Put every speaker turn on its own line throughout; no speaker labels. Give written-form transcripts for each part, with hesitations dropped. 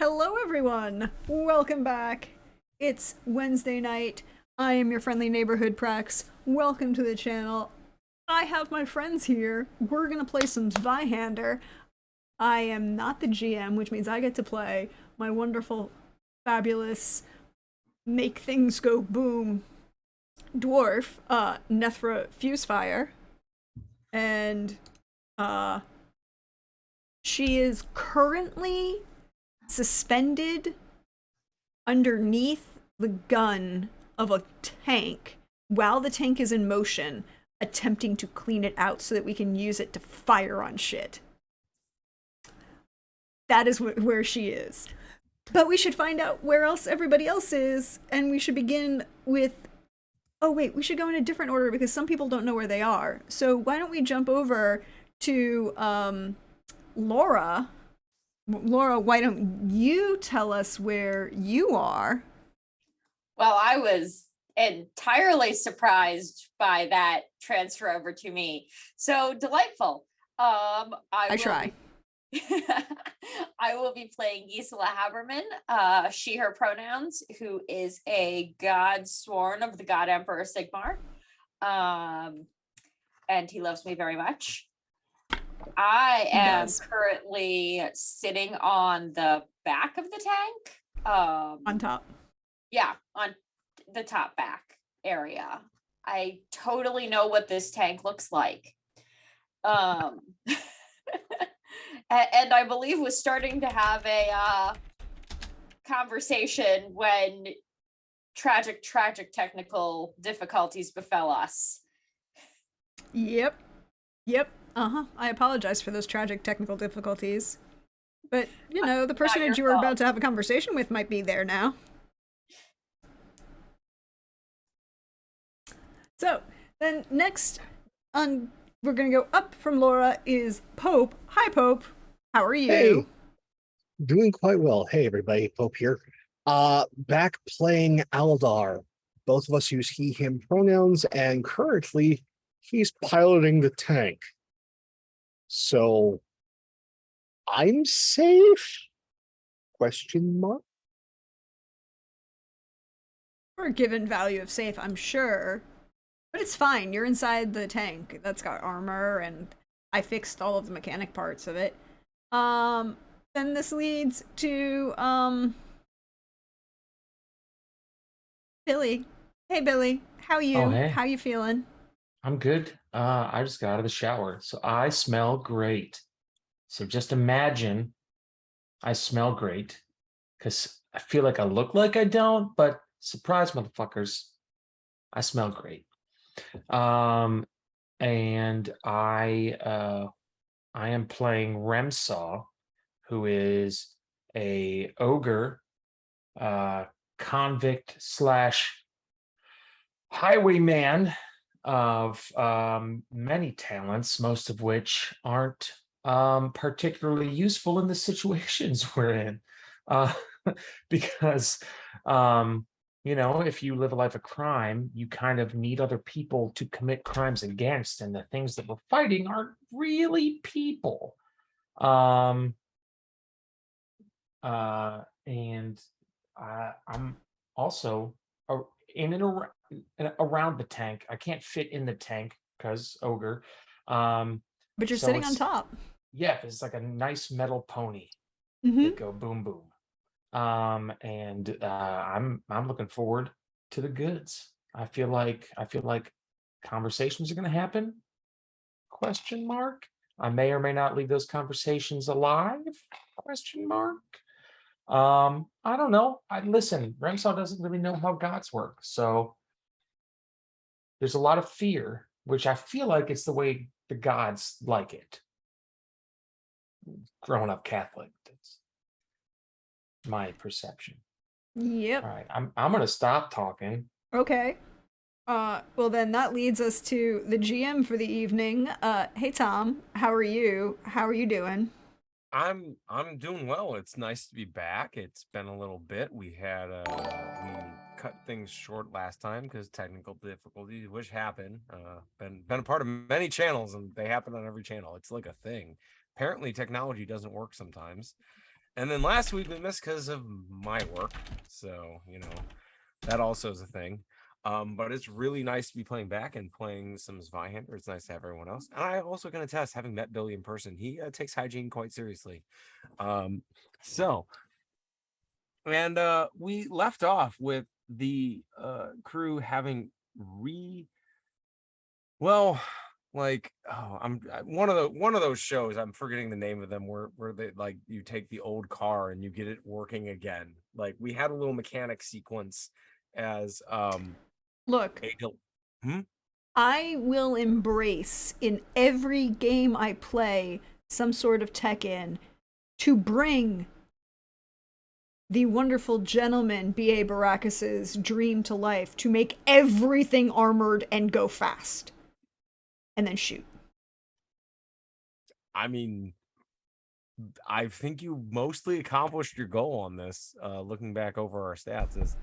Hello, everyone! Welcome back. It's Wednesday night. I am your friendly neighborhood Prex. Welcome to the channel. I have my friends here. We're gonna play some Zweihander. I am not the GM, which means I get to play my wonderful, fabulous, make things go boom dwarf, Nethra Fusefire. And, uh, she is currently suspended underneath the gun of a tank while the tank is in motion, attempting to clean it out so that we can use it to fire on shit. That is where she is. But we should find out where else everybody else is, and we should begin with. Oh, wait, we should go in a different order because some people don't know where they are. So why don't we jump over to Laura? Laura, why don't you tell us where you are?
Well, I was entirely surprised by that transfer over to me. So delightful.
I try.
I will be playing Gisela Haberman, she, her pronouns, who is a god sworn of the god Emperor Sigmar. And he loves me very much. I am currently sitting on the back of the tank.
On top.
Yeah, on the top back area. I totally know what this tank looks like. And I believe was starting to have a conversation when tragic technical difficulties befell us.
Yep. I apologize for those tragic technical difficulties. But, you know, the personage you were about to have a conversation with might be there now. So, then next we're going to go up from Laura is Pope. Hi, Pope. How are you?
Hey, doing quite well. Hey, everybody, Pope here. Back playing Aldar. Both of us use he, him pronouns, and currently he's piloting the tank. So, I'm safe? Question mark?
For a given value of safe, I'm sure. But it's fine. You're inside the tank. That's got armor, and I fixed all of the mechanic parts of it. Then this leads to, Billy. Hey, Billy. How are you?
Oh, hey.
How you feeling?
I'm good. I just got out of the shower, so I smell great. So just imagine I smell great, because I feel like I look like I don't, but surprise, motherfuckers, I smell great. And I am playing Remsaw, who is a ogre, convict slash highwayman of many talents, most of which aren't particularly useful in the situations we're in. Because, you know, if you live a life of crime, you kind of need other people to commit crimes against, and the things that we're fighting aren't really people. And I'm also in and around the tank. I can't fit in the tank because ogre.
But you're
So
sitting on top.
Yeah, it's like a nice metal pony
Mm-hmm.
that go boom boom. And I'm looking forward to the goods. I feel like conversations are going to happen. Question mark. I may or may not leave those conversations alive. Question mark. I don't know. Listen, Remsaw doesn't really know how gods work, so there's a lot of fear, which I feel like it's the way the gods like it. Growing up Catholic, that's my perception.
Yep.
All right, I'm gonna stop talking.
Okay. Well then that leads us to the GM for the evening. Hey Tom, how are you? How are you doing?
I'm doing well. It's nice to be back. It's been a little bit. We we cut things short last time because technical difficulties, which happen. Been a part of many channels, and they happen on every channel. It's like a thing. Apparently, technology doesn't work sometimes. And then last week we missed because of my work. So, that also is a thing. But it's really nice to be playing back and playing some Zweihander. It's nice to have everyone else. And I also can attest, having met Billy in person, he takes hygiene quite seriously. We left off with the crew having I'm one of those shows, I'm forgetting the name of them, where they, like, you take the old car and you get it working again. Like, we had a little mechanic sequence as
Look,
Hmm?
I will embrace in every game I play some sort of tech in to bring the wonderful gentleman B.A. Baracus's dream to life, to make everything armored and go fast. And then shoot.
I mean, I think you mostly accomplished your goal on this. Looking back over our stats, is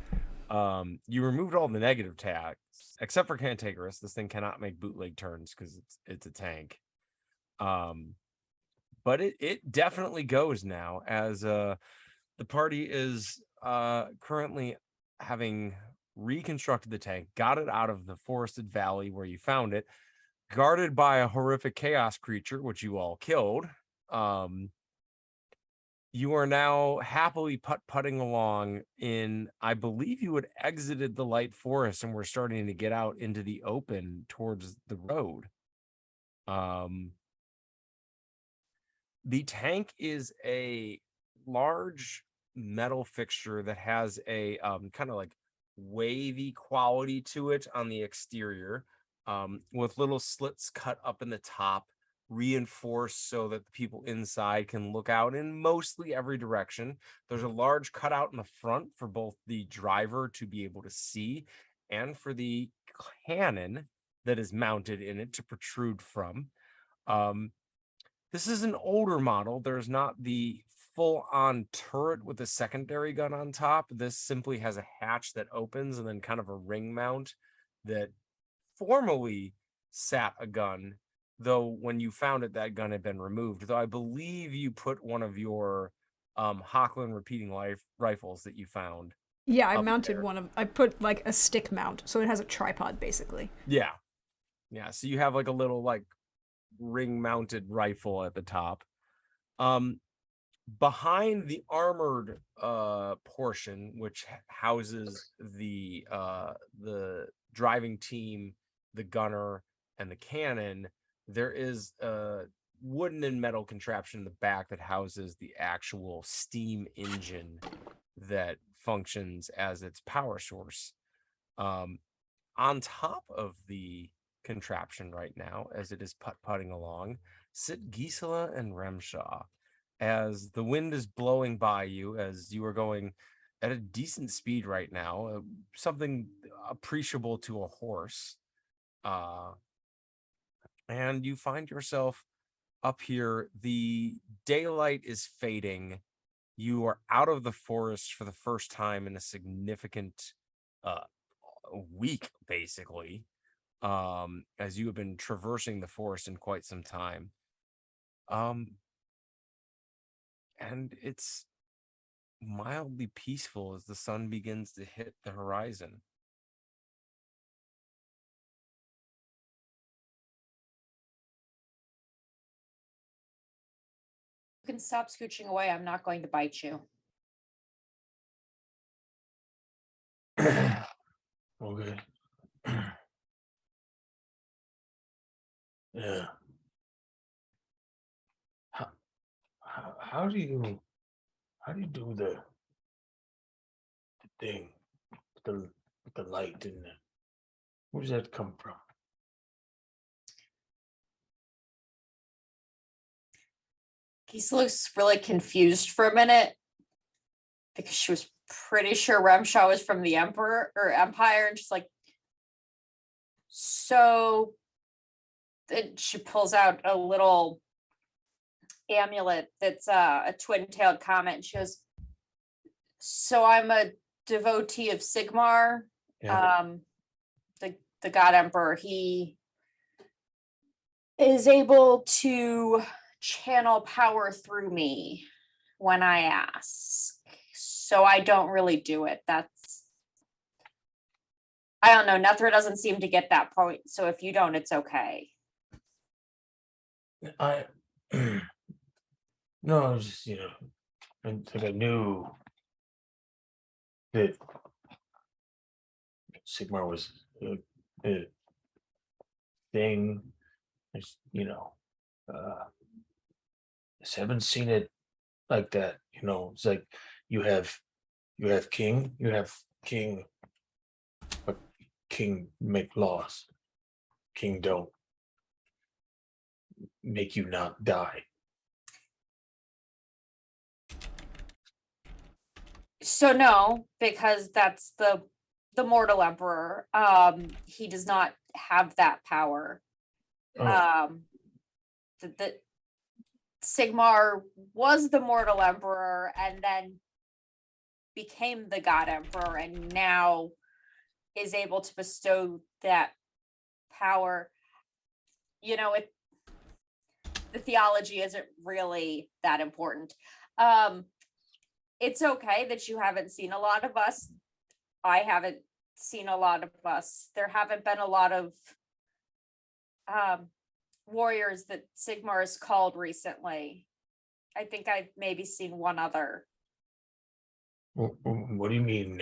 you removed all the negative tags except for Cantankerous. This thing cannot make bootleg turns because it's a tank. But it definitely goes now, as the party is currently having reconstructed the tank, got it out of the forested valley where you found it, guarded by a horrific chaos creature, which you all killed. You are now happily putting along in, I believe you had exited the light forest and we're starting to get out into the open towards the road. The tank is a large metal fixture that has a kind of like wavy quality to it on the exterior, with little slits cut up in the top, reinforced so that the people inside can look out in mostly every direction. There's a large cutout in the front for both the driver to be able to see and for the cannon that is mounted in it to protrude from. This is an older model. There's not the full-on turret with a secondary gun on top. This simply has a hatch that opens and then kind of a ring mount that formerly sat a gun, though when you found it, that gun had been removed. Though I believe you put one of your Hochland repeating rifles that you found.
Yeah, I
up
mounted
there.
one of. I put like a stick mount, so it has a tripod basically.
Yeah. So you have like a little like ring mounted rifle at the top. Behind the armored portion, which houses the driving team, the gunner, and the cannon, there is a wooden and metal contraption in the back that houses the actual steam engine that functions as its power source. On top of the contraption right now, as it is putting along, sit Gisela and Remshaw. As the wind is blowing by you, as you are going at a decent speed right now, something appreciable to a horse, and you find yourself up here. The daylight is fading. You are out of the forest for the first time in a significant week, basically, as you have been traversing the forest in quite some time. And it's mildly peaceful as the sun begins to hit the horizon.
You can stop scooching away. I'm not going to bite you.
Okay. Yeah. How do you do the thing with the light in there? Where does that come from?
Geese looks really confused for a minute because she was pretty sure Remshaw was from the Emperor or Empire, and she's like, so then she pulls out a little amulet that's a twin-tailed comet, and she goes, so I'm a devotee of Sigmar,
Yeah.
The God Emperor. He is able to channel power through me. when I ask. So I don't really do it. I don't know. Nethra doesn't seem to get that point. So if you don't, it's okay.
I no, I was just, I think I knew that Sigmar was a thing. There's, just haven't seen it like that. It's like you have king, but king make laws. King don't make you not die.
So no, because that's the mortal emperor. He does not have that power.
Oh,
The Sigmar was the mortal emperor and then became the god emperor, and now is able to bestow that power. The theology isn't really that important. It's okay that you haven't seen a lot of us. I haven't seen a lot of us. There haven't been a lot of warriors that Sigmar has called recently. I think I've maybe seen one other.
what do you mean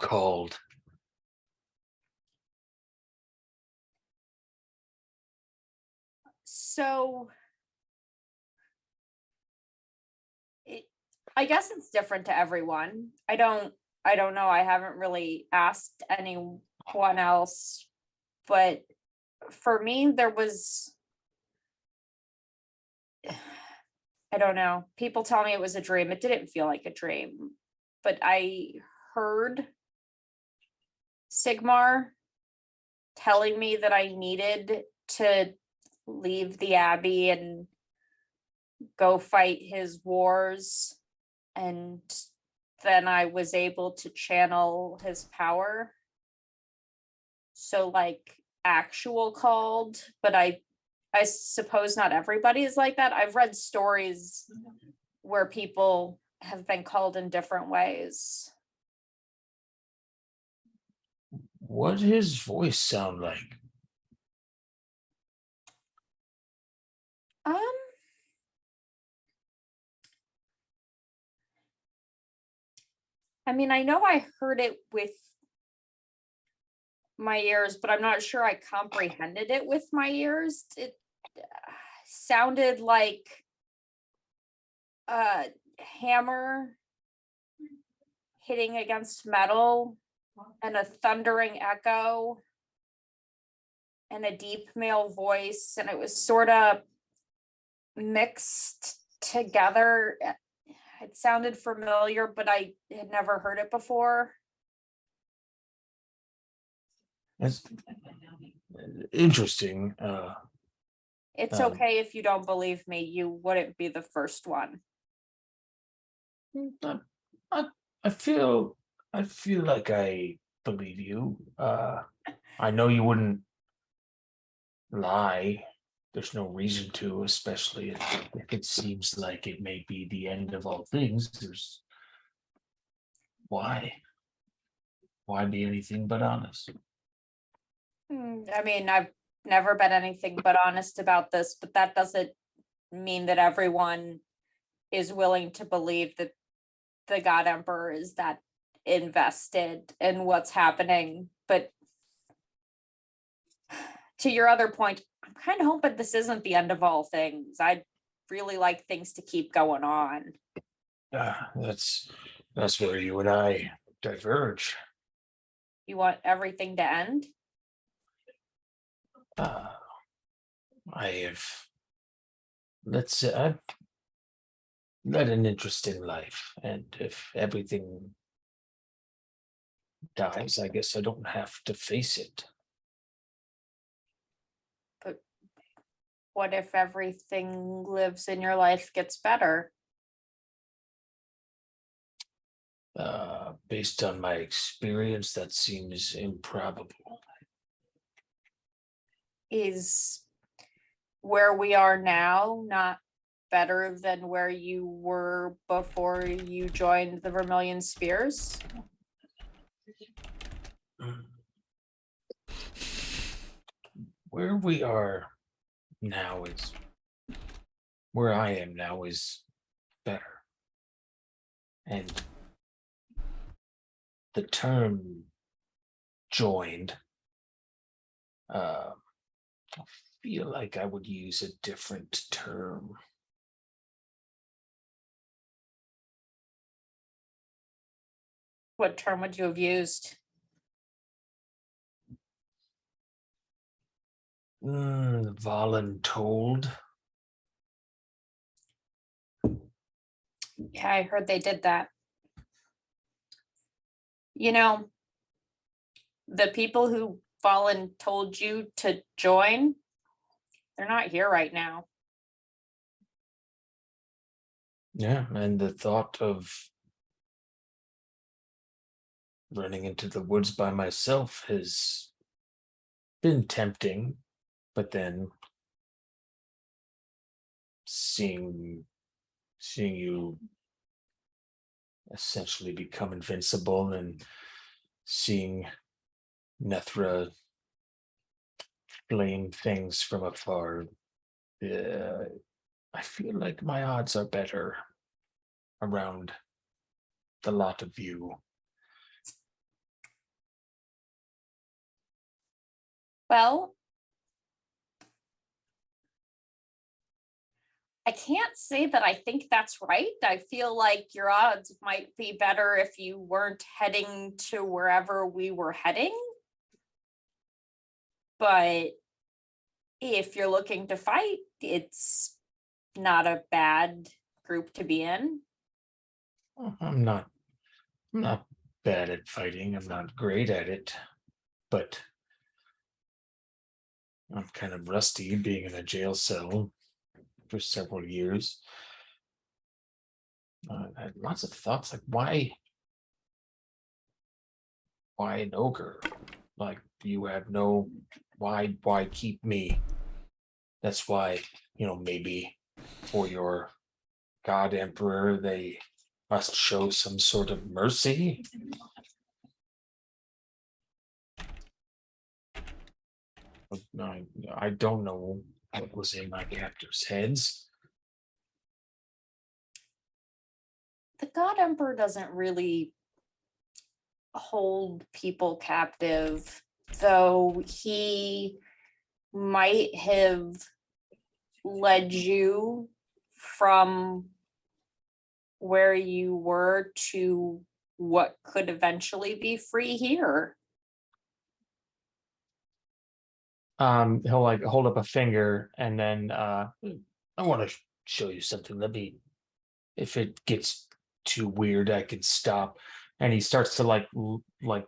called?
So I guess it's different to everyone. I don't know. I haven't really asked anyone else, but for me, there was, I don't know. People tell me it was a dream. It didn't feel like a dream, but I heard Sigmar telling me that I needed to leave the Abbey and go fight his wars. And then I was able to channel his power. So like actual called, but I suppose not everybody is like that. I've read stories where people have been called in different ways.
What does his voice sound like?
Um I mean, I know I heard it with my ears, but I'm not sure I comprehended it with my ears. It sounded like a hammer hitting against metal and a thundering echo and a deep male voice, and it was sort of mixed together. It sounded familiar, but I had never heard it before.
That's interesting.
It's
Um,
okay if you don't believe me. You wouldn't be the first one.
I, I, I feel like I believe you. I know you wouldn't lie. There's no reason to, especially if it seems like it may be the end of all things. There's why be anything but honest?
I mean, I've never been anything but honest about this, but that doesn't mean that everyone is willing to believe that the God Emperor is that invested in what's happening. But to your other point, I'm kind of hoping this isn't the end of all things. I'd really like things to keep going on.
That's where you and I diverge.
You want everything to end?
I have, let's say, I've led an interesting life, and if everything dies, I guess I don't have to face it.
But what if everything lives in your life gets better?
Based on my experience, that seems improbable.
Is where we are now not better than where you were before you joined the Vermilion Spears?
Where we are now is where I am now is better. And the term joined, I feel like I would use a different term.
What term would you have used?
Voluntold.
Yeah, I heard they did that. You know, the people who told you to join, they're not here right now.
Yeah, and the thought of running into the woods by myself has been tempting, but then seeing you essentially become invincible and seeing Nethra flame things from afar, I feel like my odds are better around the lot of you.
Well, I can't say that I think that's right. I feel like your odds might be better if you weren't heading to wherever we were heading. But if you're looking to fight, it's not a bad group to be in.
I'm not bad at fighting. I'm not great at it, but I'm kind of rusty being in a jail cell for several years. I had lots of thoughts like why an ogre? Like you have no why keep me? That's why, maybe for your god emperor they must show some sort of mercy. I don't know what was in my captors' heads.
The God Emperor doesn't really hold people captive, though he might have led you from where you were to what could eventually be free here.
He'll like hold up a finger and then I want to show you something. Let me, if it gets too weird, I can stop. And he starts to like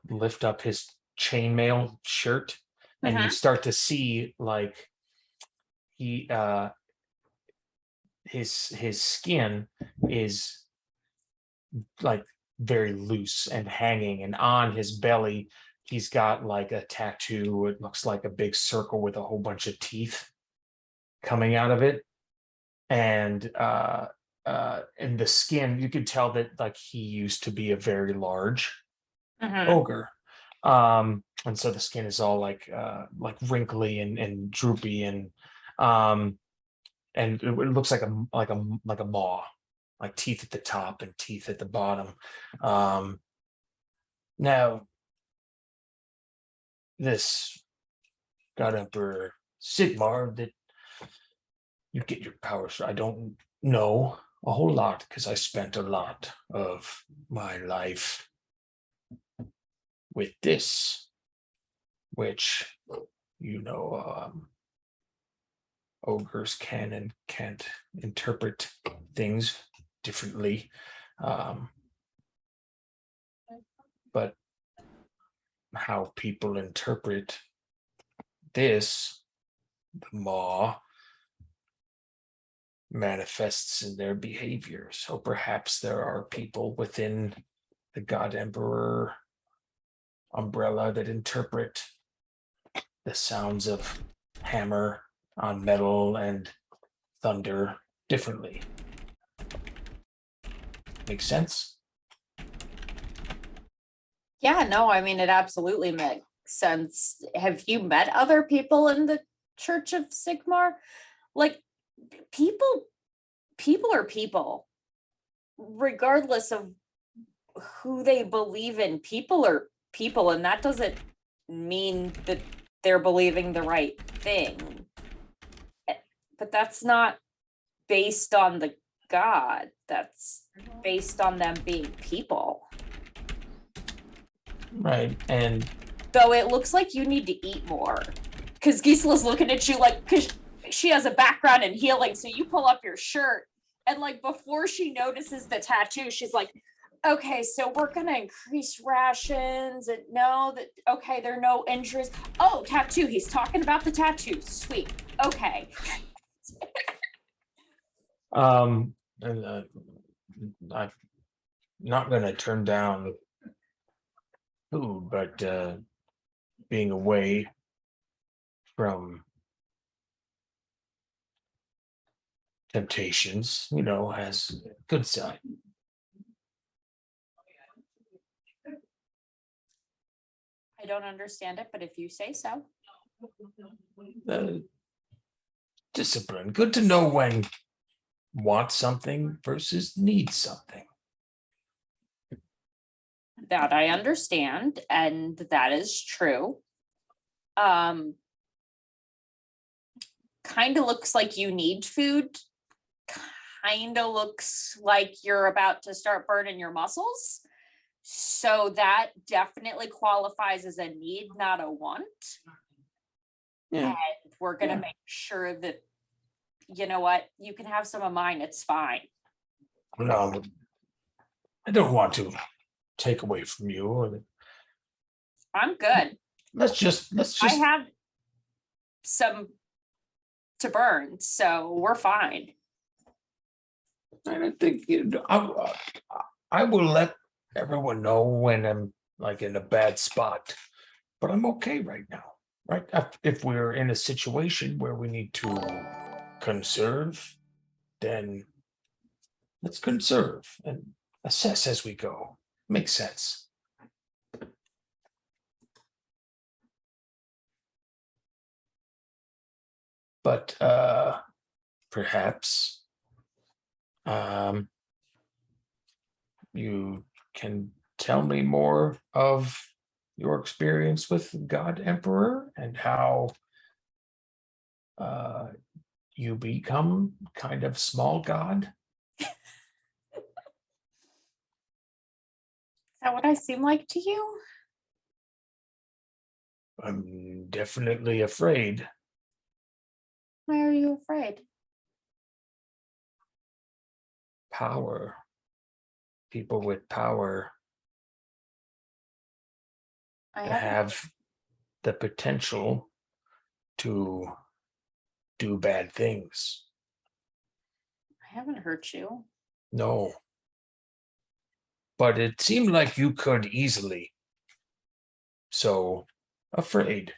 lift up his chainmail shirt, and you start to see like he his skin is like very loose and hanging, and on his belly he's got like a tattoo. It looks like a big circle with a whole bunch of teeth coming out of it, and the skin, you could tell that like he used to be a very large ogre. And so the skin is all like wrinkly and droopy, and it looks like a maw, like teeth at the top and teeth at the bottom. Now this god emperor Sigmar, that you get your powers, I don't know a whole lot because I spent a lot of my life with this, which ogres can and can't interpret things differently, but how people interpret this, the maw, manifests in their behavior. So perhaps there are people within the God Emperor umbrella that interpret the sounds of hammer on metal and thunder differently. Makes sense?
Yeah, no, I mean, it absolutely makes sense. Have you met other people in the Church of Sigmar? Like, people are people, regardless of who they believe in. People are people, and that doesn't mean that they're believing the right thing. But that's not based on the God. That's based on them being people.
Right. And
Though it looks like you need to eat more. Because Gisela's looking at you like, because she has a background in healing. So you pull up your shirt, and like before she notices the tattoo, she's like, okay, so we're gonna increase rations and know that, okay, there are no injuries. Oh, tattoo, he's talking about the tattoo. Sweet. Okay.
and I'm not gonna turn down food, but being away from temptations, has a good side.
I don't understand it, but if you say so.
Discipline. Good to know when want something versus need something.
That I understand, and that is true. Kind of looks like you need food. Kind of looks like you're about to start burning your muscles. So that definitely qualifies as a need, not a want.
Yeah.
And we're going to make sure that, you know what, you can have some of mine. It's fine.
No, I don't want to take away from you.
I'm good.
Let's just
I have some to burn, so we're fine.
I think I will let everyone know when I'm like in a bad spot, but I'm okay right now. Right? If we're in a situation where we need to conserve, then let's conserve and assess as we go. Makes sense. But perhaps you can tell me more of your experience with God Emperor and how you become kind of small God.
Is that what I seem like to you?
I'm definitely afraid.
Why are you afraid?
Power. People with power
I
have the potential to do bad things.
haven't hurt you.
No. But it seemed like you could easily. So afraid.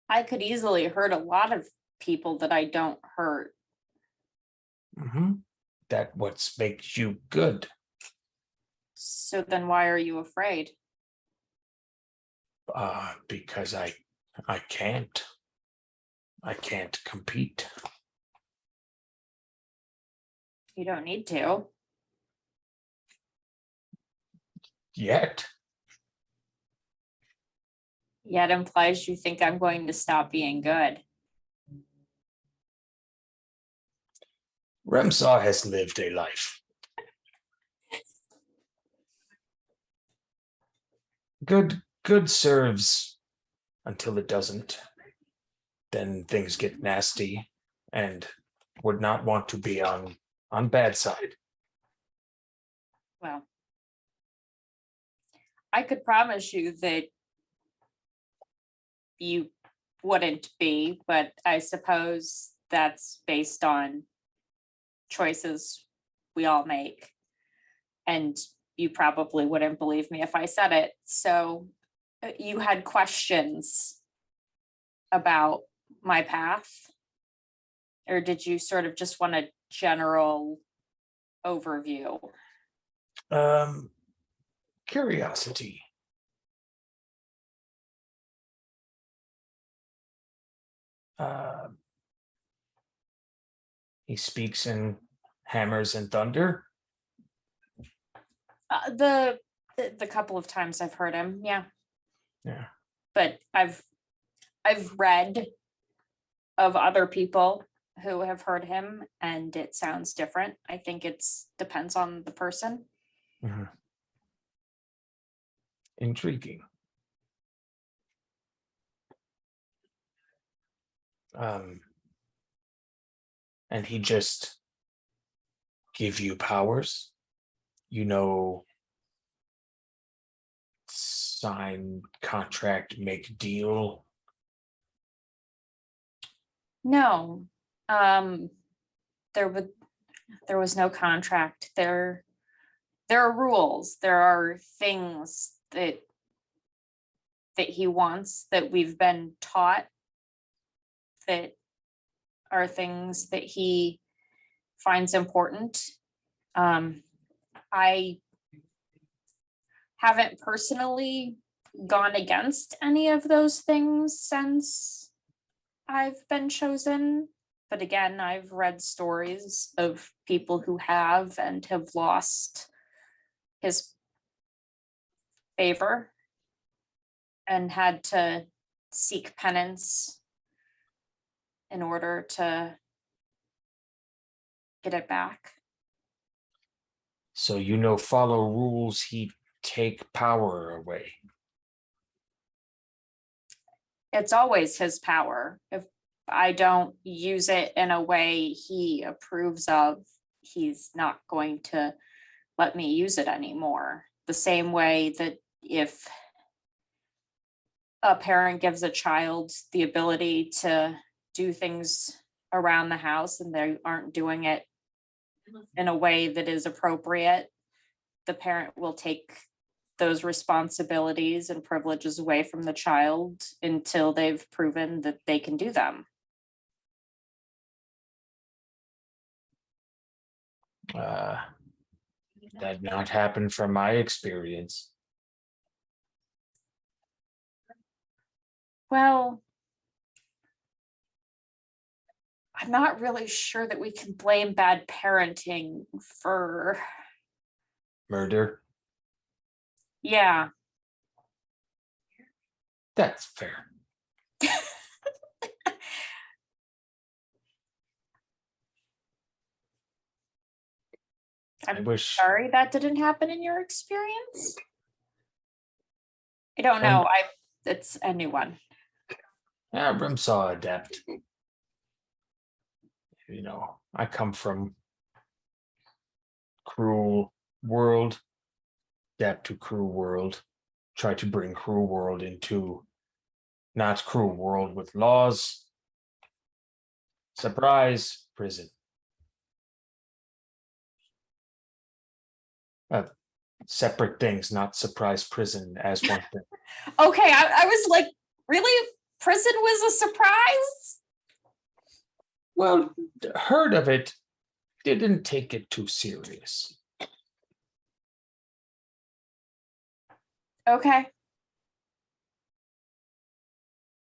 I could easily hurt a lot of people that I don't hurt.
That what makes you good.
So then why are you afraid?
Because I can't. I can't compete.
You don't need to.
Yet.
Yet implies you think I'm going to stop being good.
Remsaw has lived a life. Good serves until it doesn't. Then things get nasty and would not want to be on bad side.
Well, I could promise you that you wouldn't be, but I suppose that's based on choices we all make. And you probably wouldn't believe me if I said it. So you had questions about my path? Or did you sort of just want a general overview?
Curiosity. He speaks in hammers and thunder.
The couple of times I've heard him, yeah.
Yeah.
But I've read of other people who have heard him, and it sounds different. I think it's depends on the person.
Mhm. Intriguing. And he just give you powers, sign contract, make deal.
No, there was no contract. There are rules. There are things that he wants that we've been taught, that are things that he finds important. I haven't personally gone against any of those things since I've been chosen. But again, I've read stories of people who have and have lost his favor and had to seek penance in order to get it back.
So follow rules, he take power away.
It's always his power. If I don't use it in a way he approves of, he's not going to let me use it anymore. The same way that if a parent gives a child the ability to do things around the house and they aren't doing it in a way that is appropriate, the parent will take those responsibilities and privileges away from the child until they've proven that they can do them.
That not happen from my experience.
Well, I'm not really sure that we can blame bad parenting for,
Murder.
yeah.
That's fair. I
I'm
wish.
sorry that didn't happen in your experience. I don't know. It's a new one.
Yeah, Brimsaw adept. I come from cruel world, adapt to cruel world, try to bring cruel world into not cruel world with laws. Surprise, prison. Separate things, not surprise prison as one thing.
Okay, I was like, really? Prison was a surprise?
Well, heard of it, didn't take it too serious.
Okay.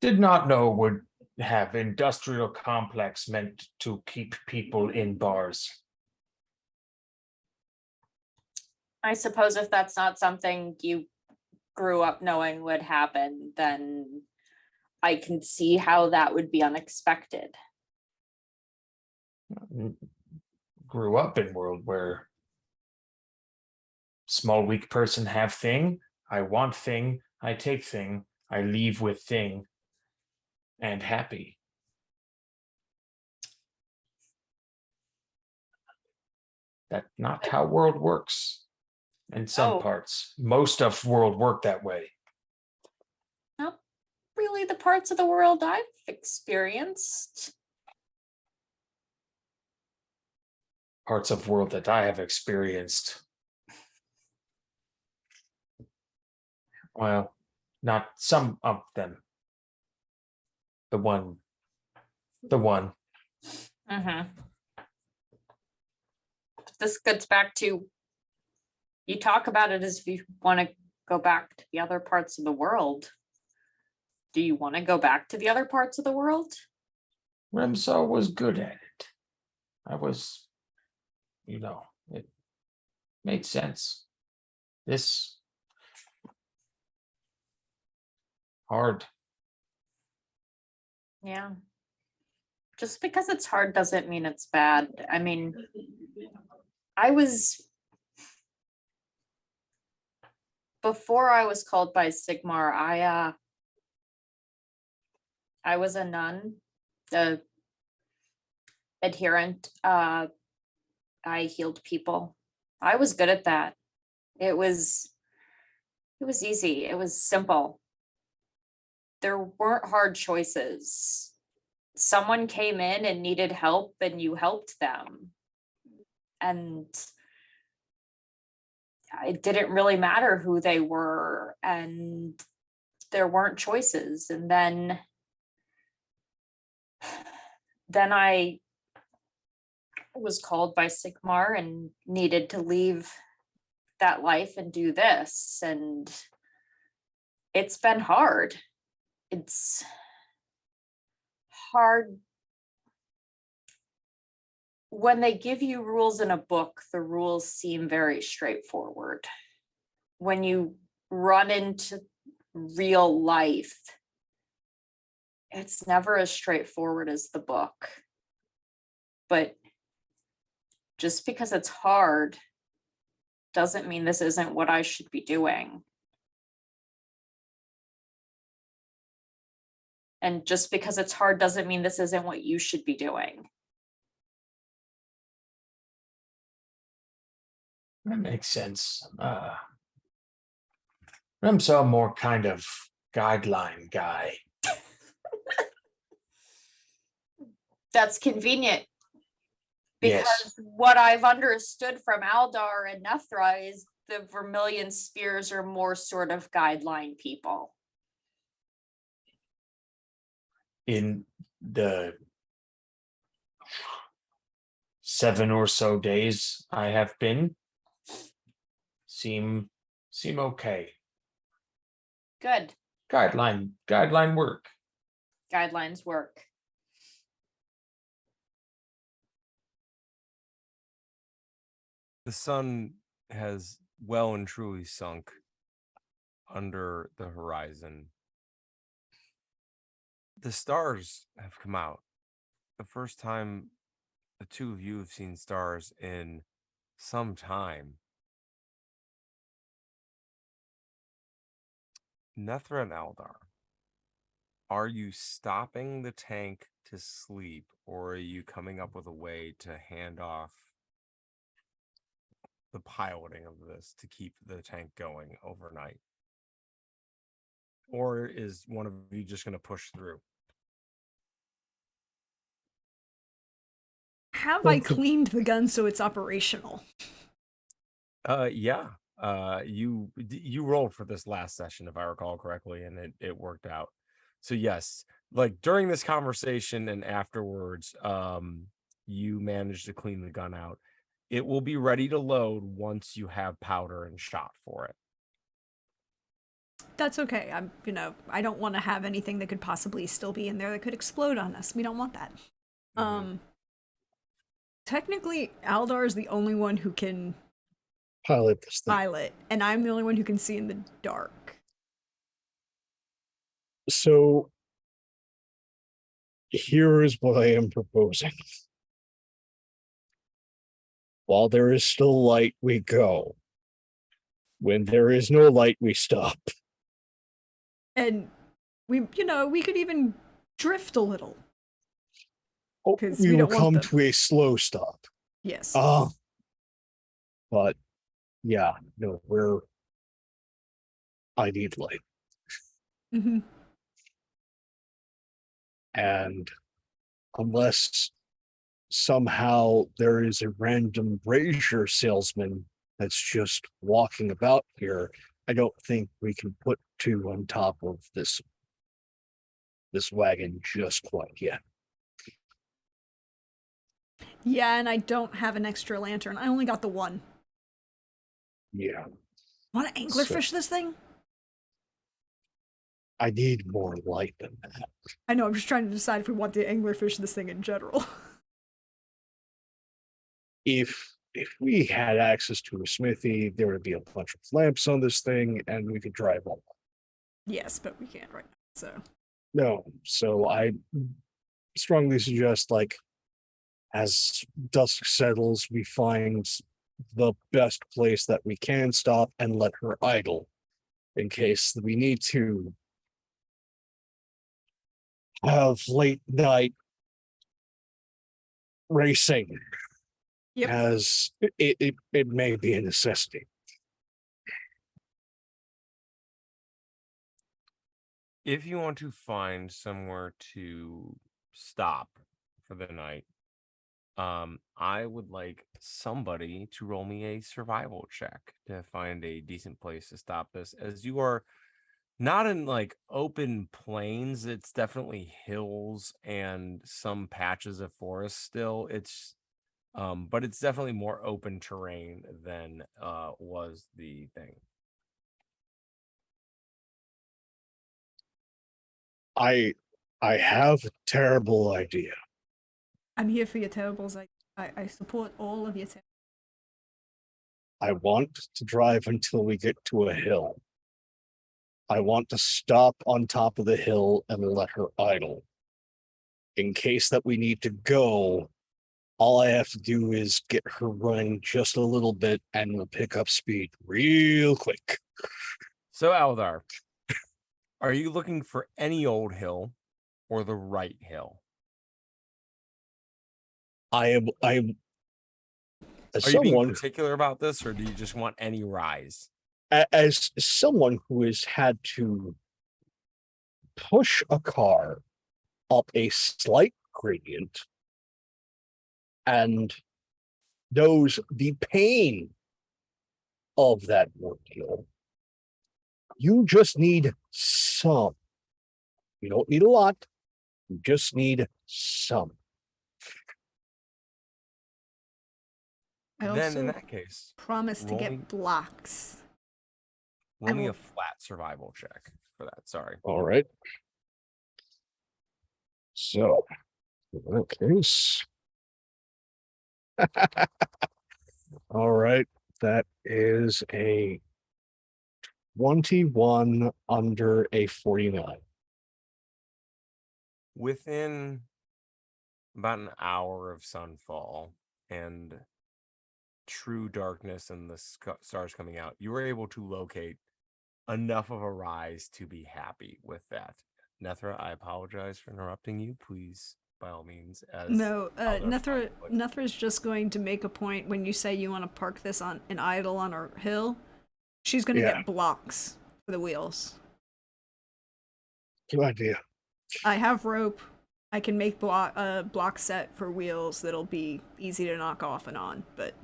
Did not know would have industrial complex meant to keep people in bars.
I suppose if that's not something you grew up knowing would happen, then I can see how that would be unexpected.
Grew up in world where small weak person have thing, I want thing, I take thing, I leave with thing, and happy. That's not how world works. In some parts, most of world work that way.
Not really the parts of the world I've experienced.
Parts of world that I have experienced. Well, not some of them. The one The one.
Mm-hmm. This gets back to, you talk about it as if you want to go back to the other parts of the world. Do you want to go back to the other parts of the world?
Remsar was good at it. I was, it made sense. This hard.
Yeah. Just because it's hard doesn't mean it's bad. I mean, before I was called by Sigmar, I was a nun, the adherent. I healed people. I was good at that. It was easy. It was simple. There weren't hard choices. Someone came in and needed help and you helped them. And it didn't really matter who they were, and there weren't choices. And then I was called by Sigmar and needed to leave that life and do this. And it's been hard. It's hard. When they give you rules in a book, the rules seem very straightforward. When you run into real life, it's never as straightforward as the book. But just because it's hard doesn't mean this isn't what I should be doing. And just because it's hard doesn't mean this isn't what you should be doing.
That makes sense. Remsar more kind of guideline guy.
That's convenient. Because
Yes.
what I've understood from Aldar and Nethra is the Vermilion Spears are more sort of guideline people.
In the 7 or so days I have been, seem okay.
Good.
Guideline work.
Guidelines work.
The sun has well and truly sunk under the horizon. The stars have come out. The first time the two of you have seen stars in some time. Nethra and Aldar, are you stopping the tank to sleep, or are you coming up with a way to hand off the piloting of this to keep the tank going overnight? Or is one of you just going to push through?
Have I cleaned the gun so it's operational?
Yeah. You rolled for this last session, if I recall correctly, and it worked out. So yes, like during this conversation and afterwards, you managed to clean the gun out. It will be ready to load once you have powder and shot for it.
That's okay. I don't want to have anything that could possibly still be in there that could explode on us. We don't want that.
Mhm.
Technically, Aldar is the only one who can
Pilot this thing.
pilot, and I'm the only one who can see in the dark.
So here is what I am proposing. While there is still light, we go. When there is no light, we stop.
And we could even drift a little.
Oh,
'Cause
we
we
will
don't want
come
them.
to a slow stop.
Yes.
But yeah, no, I need light.
Mm-hmm.
And unless somehow there is a random brazier salesman that's just walking about here, I don't think we can put two on top of this wagon just quite yet.
Yeah, and I don't have an extra lantern. I only got the one.
Yeah.
Want to anglerfish this thing?
I need more light than that.
I know, I'm just trying to decide if we want to anglerfish this thing in general.
If we had access to a smithy, there would be a bunch of lamps on this thing, and we could drive on.
Yes, but we can't right now, so.
No, so I strongly suggest, like, as dusk settles, we find the best place that we can stop and let her idle, in case we need to have late night racing,
Yep.
as it may be a necessity.
If you want to find somewhere to stop for the night, I would like somebody to roll me a survival check to find a decent place to stop this, as you are not in like open plains. It's definitely hills and some patches of forest still. It's but it's definitely more open terrain than was the thing.
I have a terrible idea.
I'm here for your terribles. I support all of your terribles.
I want to drive until we get to a hill. I want to stop on top of the hill and let her idle. In case that we need to go, all I have to do is get her running just a little bit and we'll pick up speed real quick.
So Aldar, are you looking for any old hill or the right hill?
I am as
Are you being
someone
particular about this, or do you just want any rise?
as someone who has had to push a car up a slight gradient and knows the pain of that ordeal. You just need some. You don't need a lot. You just need some.
I
Then in
also
that case,
promise to
roll
get
me-
blocks.
roll me
will-
a flat survival check for that. Sorry.
All right. So, in that case, all right, that is a 21 under a 49.
Within about an hour of sunfall and true darkness and the stars coming out, you were able to locate enough of a rise to be happy with that. Nethra, I apologize for interrupting you. Please, by all means, as
No,
Aldar
Nethra is just going to make a point when you say you want to park this on an idle on our hill. She's going to
Yeah.
get blocks for the wheels.
Good idea.
I have rope. I can make block set for wheels that'll be easy to knock off and on, but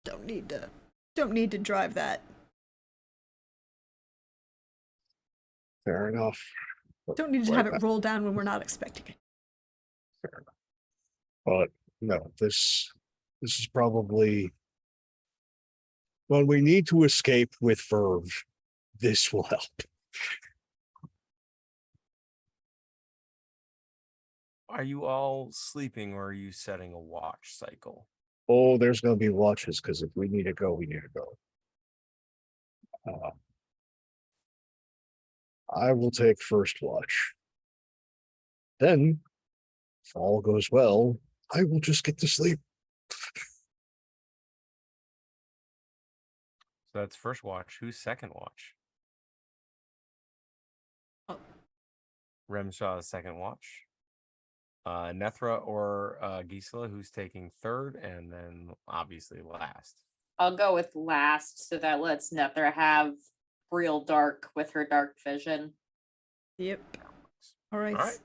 don't need to drive that.
Fair enough.
Don't need to have it roll down when we're not expecting it.
Fair enough. But no, this is probably when we need to escape with verve. This will help.
Are you all sleeping, or are you setting a watch cycle?
Oh, there's going to be watches because if we need to go, we need to go. I will take first watch. Then, if all goes well, I will just get to sleep.
So that's first watch. Who's second watch?
Oh.
Remshaw's second watch. Nethra or Gisela, who's taking third, and then obviously last.
I'll go with last, so that lets Nethra have real dark with her dark vision.
Yep. All right.
All right.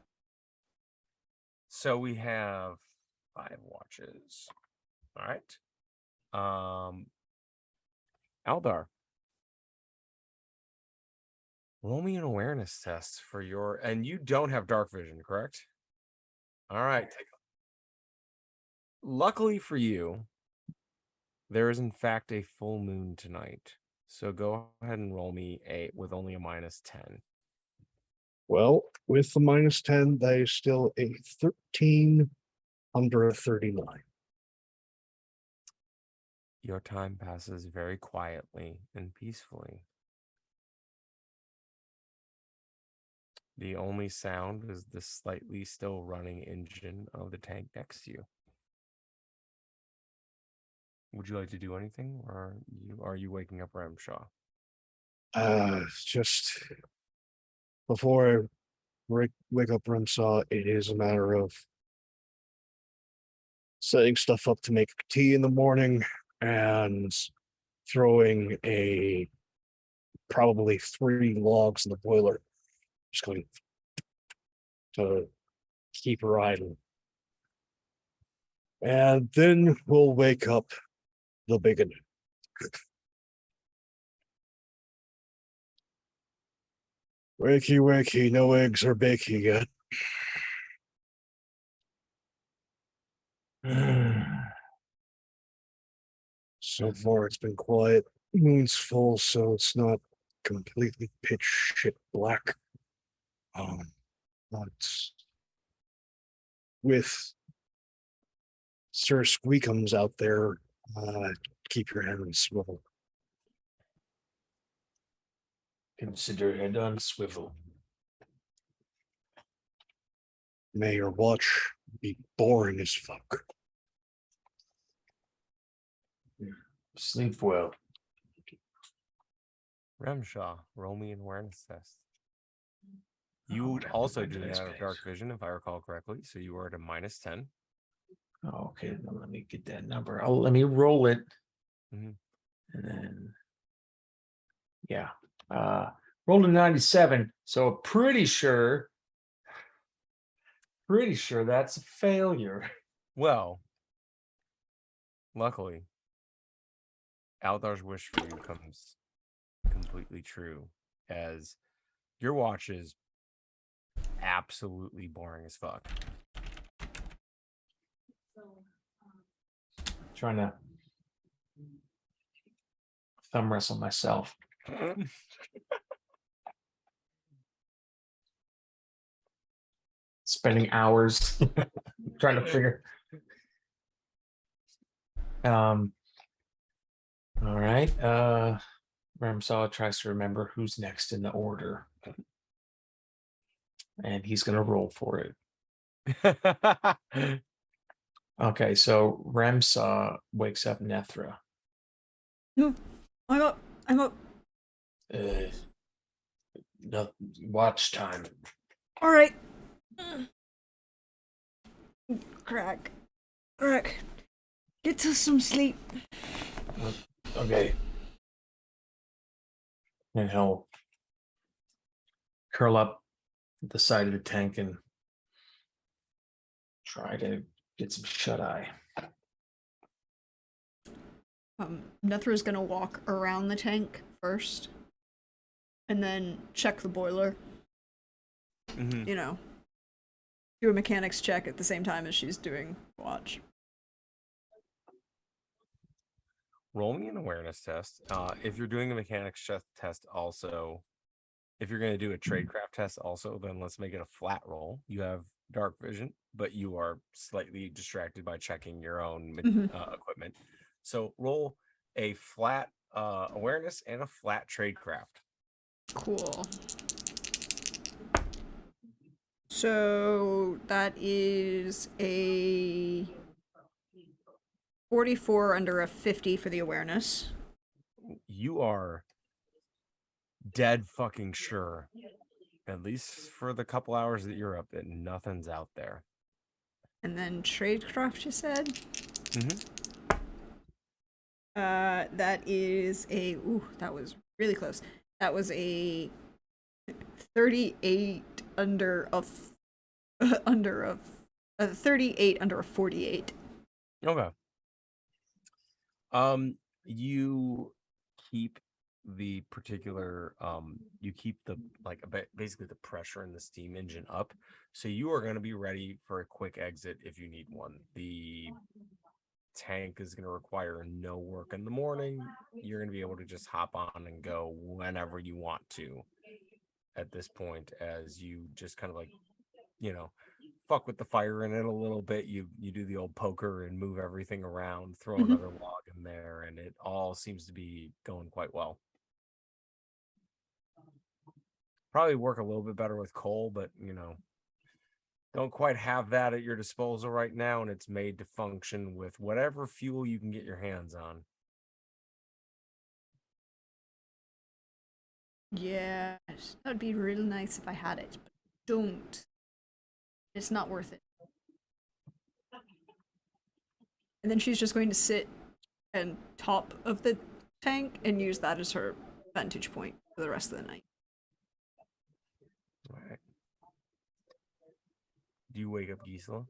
So we have 5 watches. All right. Aldar, roll me an awareness test for your, and you don't have dark vision, correct? All right. Luckily for you, there is in fact a full moon tonight. So go ahead and roll me with only a -10.
Well, with the -10, that is still a 13 under a 39.
Your time passes very quietly and peacefully. The only sound is the slightly still running engine of the tank next to you. Would you like to do anything, or are you waking up Ramshaw?
Just before I wake up Rimsaw, it is a matter of setting stuff up to make tea in the morning and throwing probably 3 logs in the boiler. Just going to keep her idle. And then we'll wake up the biggin. Wakey, wakey, no eggs are bakey yet. So far, it's been quiet. Moon's full, so it's not completely pitch shit black. But with Sir Squeakums out there, keep your head on a swivel.
Consider head on swivel.
May your watch be boring as fuck.
Sleep well.
Ramshaw, roll me an awareness test. You also do not have dark vision, if I recall correctly, so you are at a -10.
Okay, then let me get that number. Let me roll it.
Mhm.
And then, yeah. Rolled a 97. So pretty sure that's a failure.
Well, luckily, Aldar's wish for you comes completely true, as your watch is absolutely boring as fuck.
Trying to thumb wrestle myself. Spending hours trying to figure. All right. Ramsal tries to remember who's next in the order. And he's gonna roll for it. Okay, so Ramsaw wakes up Nethra.
No, I'm up. I'm up.
No, watch time.
All right. Crack. Get to some sleep.
Okay. And he'll curl up at the side of the tank and try to get some shut eye.
Nethra's gonna walk around the tank first, and then check the boiler.
Mhm.
You know, do a mechanics check at the same time as she's doing watch.
Roll me an awareness test. If you're doing a mechanics test also, if you're going to do a tradecraft test also, then let's make it a flat roll. You have dark vision, but you are slightly distracted by checking your own equipment. So roll a flat awareness and a flat tradecraft.
Cool. So that is a 44 under a 50 for the awareness.
You are dead fucking sure, at least for the couple hours that you're up, that nothing's out there.
And then tradecraft, you said?
Mm-hmm.
That is a, that was really close. That was a 38 under a 38 under a 48.
Okay. You keep the particular you keep the basically the pressure in the steam engine up, so you are going to be ready for a quick exit if you need one. The tank is going to require no work in the morning. You're going to be able to just hop on and go whenever you want to at this point, as you just kind of fuck with the fire in it a little bit. You do the old poker and move everything around, throw
Mhm.
another log in there, and it all seems to be going quite well. Probably work a little bit better with coal, but don't quite have that at your disposal right now, and it's made to function with whatever fuel you can get your hands on.
Yeah, that'd be real nice if I had it, but don't. It's not worth it. And then she's just going to sit on top of the tank and use that as her vantage point for the rest of the night.
All right. Do you wake up Gisela?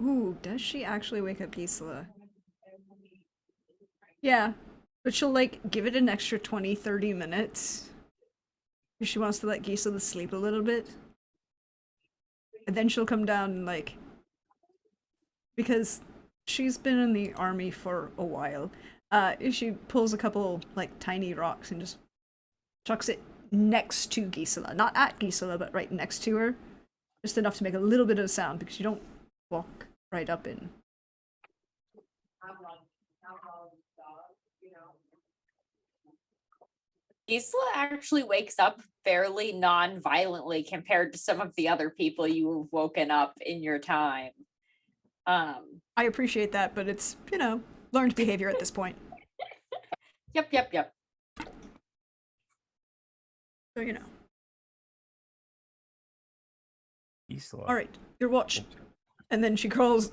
Ooh, does she actually wake up Gisela? Yeah, but she'll give it an extra 20, 30 minutes. If she wants to let Gisela sleep a little bit. And then she'll come down and because she's been in the army for a while, she pulls a couple tiny rocks and just chucks it next to Gisela. Not at Gisela, but right next to her. Just enough to make a little bit of sound because you don't walk right up in.
Gisela actually wakes up fairly non-violently compared to some of the other people you have woken up in your time.
I appreciate that, but it's, learned behavior at this point.
Yep.
So,
Gisela.
All right, your watch. And then she goes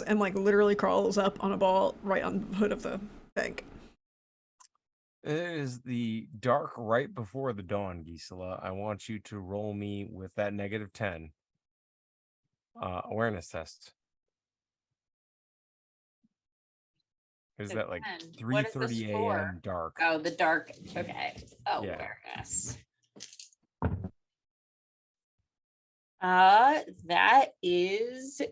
and literally crawls up on a ball right on the hood of the tank.
It is the dark right before the dawn, Gisela. I want you to roll me with that -10 awareness test. Is that
10. What is this
3:30
for?
a.m. dark?
Oh, the dark. Okay.
Yeah.
Awareness. That is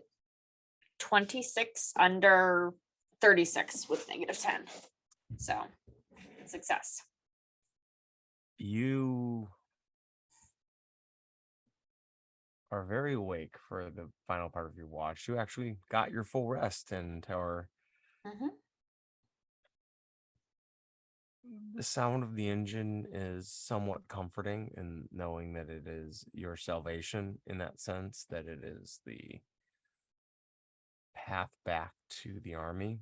26 under 36 with -10. So, success.
You are very awake for the final part of your watch. You actually got your full rest and are the sound of the engine is somewhat comforting in knowing that it is your salvation, in that sense that it is the path back to the army.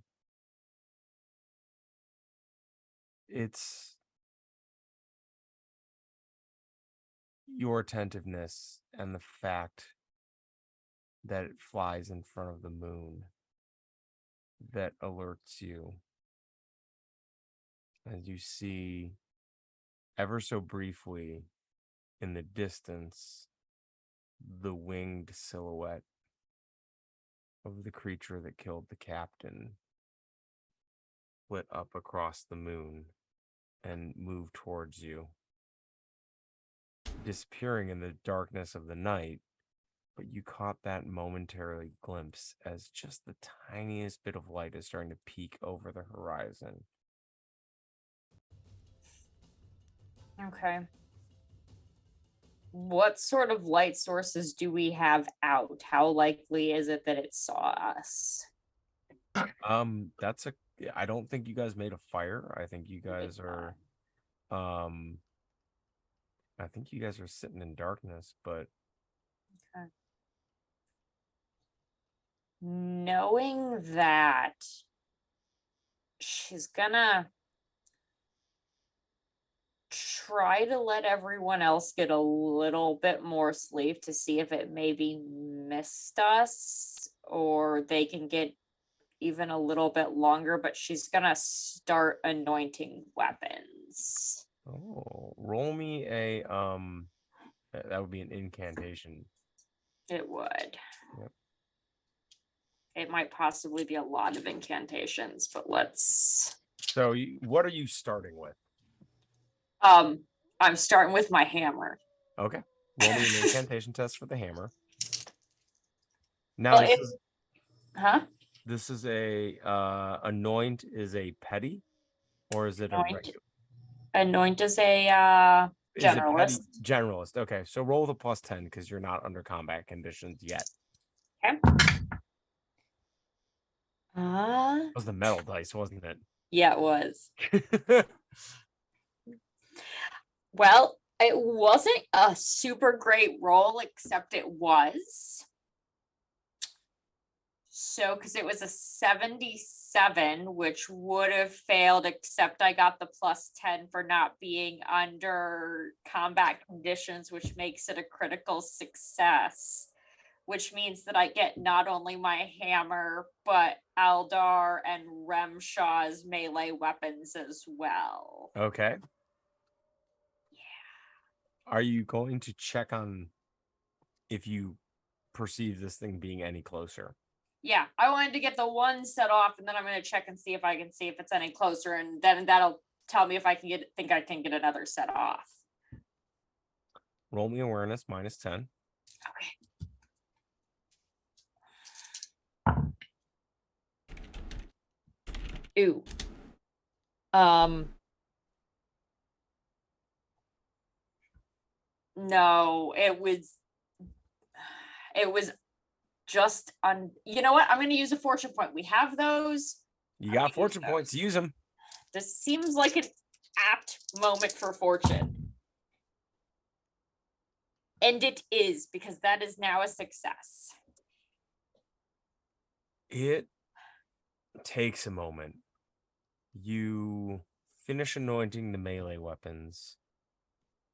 It's your attentiveness and the fact that it flies in front of the moon that alerts you as you see ever so briefly in the distance the winged silhouette of the creature that killed the captain lit up across the moon and move towards you, disappearing in the darkness of the night. But you caught that momentarily glimpse as just the tiniest bit of light is starting to peek over the horizon.
Okay. What sort of light sources do we have out? How likely is it that it saw us?
That's a I don't think you guys made a fire. I think you guys are I think you guys are sitting in darkness, but
Okay. Knowing that she's gonna try to let everyone else get a little bit more sleep to see if it maybe missed us or they can get even a little bit longer, but she's gonna start anointing weapons.
roll me a that would be an incantation.
It would.
Yep.
it might possibly be a lot of incantations, but let's.
So what are you starting with?
I'm starting with my hammer.
Okay. Roll me an incantation test for the hammer. Now
Well,
this
if-
is
Huh?
this is a anoint is a petty, or is it a
Anoint.
regular?
Anoint is a
Is it petty?
generalist.
Generalist. Okay, so roll with a +10 because you're not under combat conditions yet.
Okay.
It was the metal dice, wasn't
Yeah, it was.
it?
Well, it wasn't a super great roll, except it was. So, because it was a 77, which would have failed, except I got the +10 for not being under combat conditions, which makes it a critical success. Which means that I get not only my hammer, but Aldar and Remshaw's melee weapons as well.
Okay. Are you going to check on if you perceive this thing being any closer?
Yeah, I wanted to get the one set off, and then I'm going to check and see if I can see if it's any closer, and then that'll tell me if I can think I can get another set off.
Roll me awareness -10.
Okay. Ooh. No, it was just on. You know what? I'm going to use a fortune point. We have those.
You got fortune points. Use them.
This seems like an apt moment for fortune. And it is, because that is now a success.
It takes a moment. You finish anointing the melee weapons.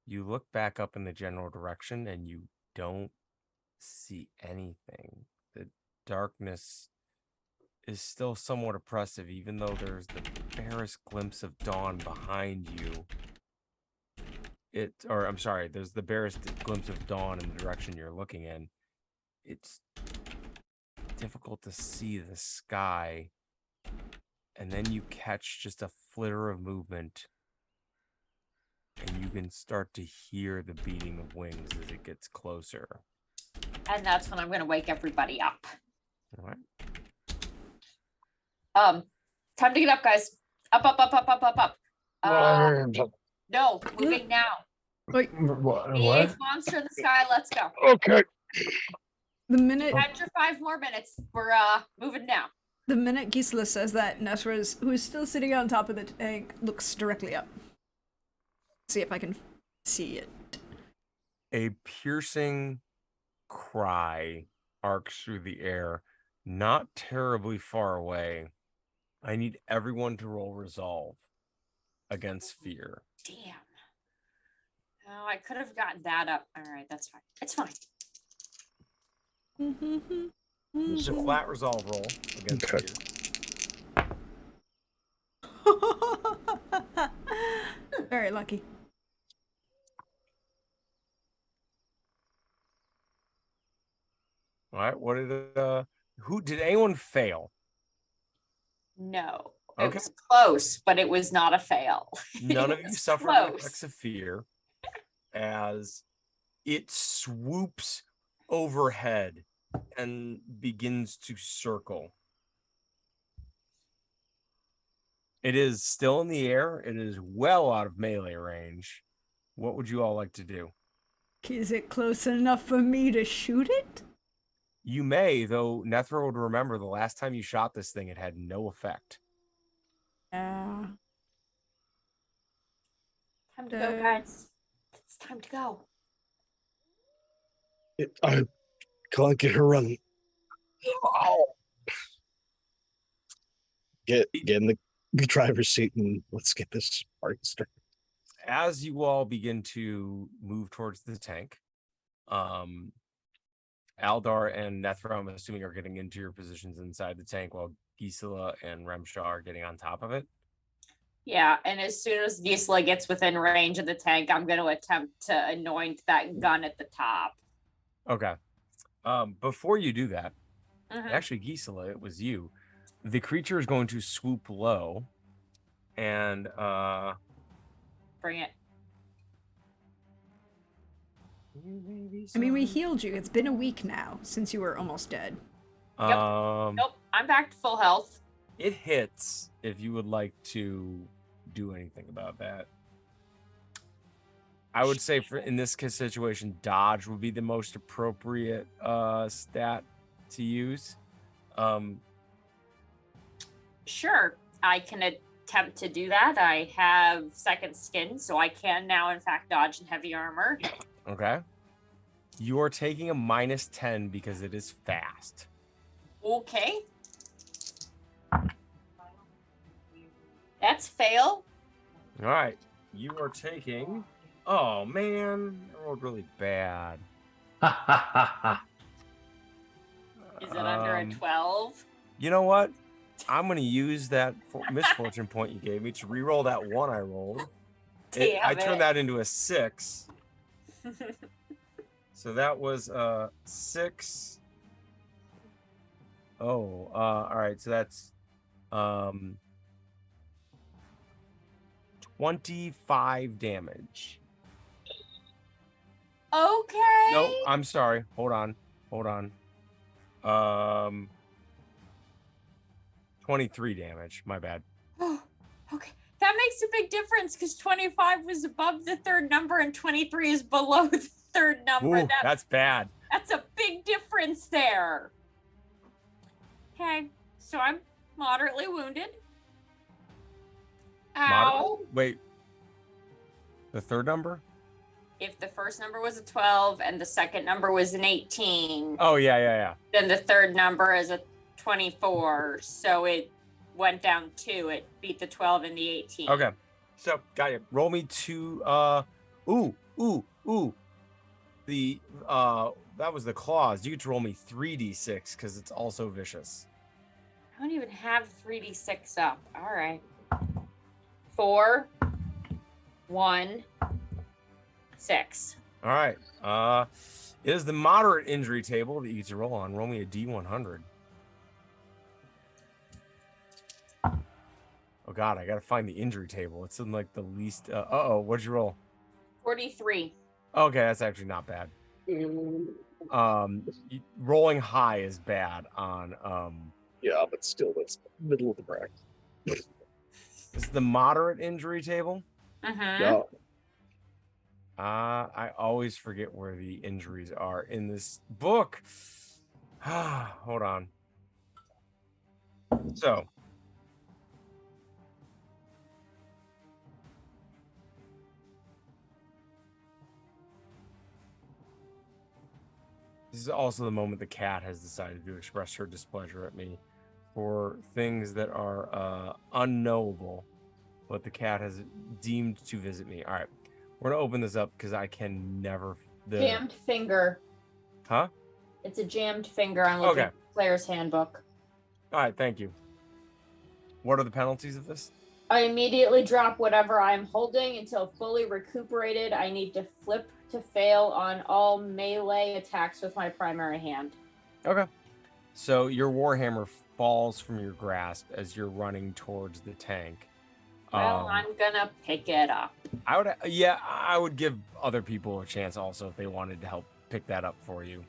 You look back up in the general direction and you don't see anything. The darkness is still somewhat oppressive, even though there's the barest glimpse of dawn behind you. There's the barest glimpse of dawn in the direction you're looking in. It's difficult to see the sky. And then you catch just a flitter of movement. And you can start to hear the beating of wings as it gets closer.
And that's when I'm going to wake everybody up.
All right.
Time to get up, guys. Up, up, up, up, up, up, up. No, moving now.
Wait,
Big
what?
monster in the sky. Let's go.
Okay.
The minute
Had your 5 more minutes. We're moving now.
the minute Gisela says that, Nesra's, who is still sitting on top of the tank, looks directly up. See if I can see it.
A piercing cry arcs through the air, not terribly far away. I need everyone to roll resolve against fear.
Damn. Oh, I could have gotten that up. All right, that's fine. It's fine.
It's a flat resolve roll against
Okay.
fear.
Very lucky.
All right. What did anyone fail?
No. It
Okay.
was close, but it was not a fail.
None
It
of you
was
suffer
close.
effects of fear as it swoops overhead and begins to circle. It is still in the air. It is well out of melee range. What would you all like to do?
Is it close enough for me to shoot it?
You may, though Nethra would remember the last time you shot this thing, it had no effect.
Yeah.
Time to go, guys. It's time to go.
I can't get her run. Get in the driver's seat and let's get this party started.
As you all begin to move towards the tank, Aldar and Nethra, I'm assuming, are getting into your positions inside the tank while Gisela and Remshaw are getting on top of it.
Yeah, and as soon as Gisela gets within range of the tank, I'm going to attempt to anoint that gun at the top.
Okay. Before you do that, Actually, Gisela, it was you. The creature is going to swoop low and
Bring it.
I mean, we healed you. It's been a week now since you were almost dead.
Nope, I'm back to full health.
It hits if you would like to do anything about that. I would say in this situation, dodge would be the most appropriate stat to use.
Sure, I can attempt to do that. I have second skin, so I can now, in fact, dodge in heavy armor.
Okay. You are taking a -10 because it is fast.
Okay. That's fail.
All right. You are taking. Oh man, I rolled really bad.
Is it under a 12?
You know what? I'm gonna use that misfortune point you gave me to re-roll that one I rolled. I turned that into a 6. So that was 6. Oh, all right. So that's 25 damage.
Okay.
No, I'm sorry. Hold on. 23 damage. My bad.
Oh, okay. That makes a big difference because 25 was above the third number and 23 is below the third number.
Ooh, that's bad.
That's a big difference there. Okay, so I'm moderately wounded. Ow.
Wait. The third number?
If the first number was a 12 and the second number was an 18.
Oh, yeah.
Then the third number is a 24. So it went down 2. It beat the 12 and the 18.
Okay. So, got it. Roll me 2. Ooh. The, that was the claws. You get to roll me 3d6 because it's also vicious.
I don't even have 3d6 up. All right. 4, 1, 6.
All right. It is the moderate injury table that you get to roll on. Roll me a d100. Oh God, I gotta find the injury table. It's in like the least. What'd you roll?
43.
Okay, that's actually not bad. Rolling high is bad on.
Yeah, but still, that's middle of the bracket.
This is the moderate injury table.
Yeah.
I always forget where the injuries are in this book. Hold on. So. This is also the moment the cat has decided to express her displeasure at me for things that are unknowable, but the cat has deemed to visit me. All right, we're gonna open this up because I can never.
Jammed finger.
Huh?
It's a jammed finger. I'm looking at the player's handbook.
All right, thank you. What are the penalties of this?
I immediately drop whatever I'm holding until fully recuperated. I need to flip to fail on all melee attacks with my primary hand.
Okay. So your warhammer falls from your grasp as you're running towards the tank.
Well, I'm gonna pick it up.
I would give other people a chance also if they wanted to help pick that up for you.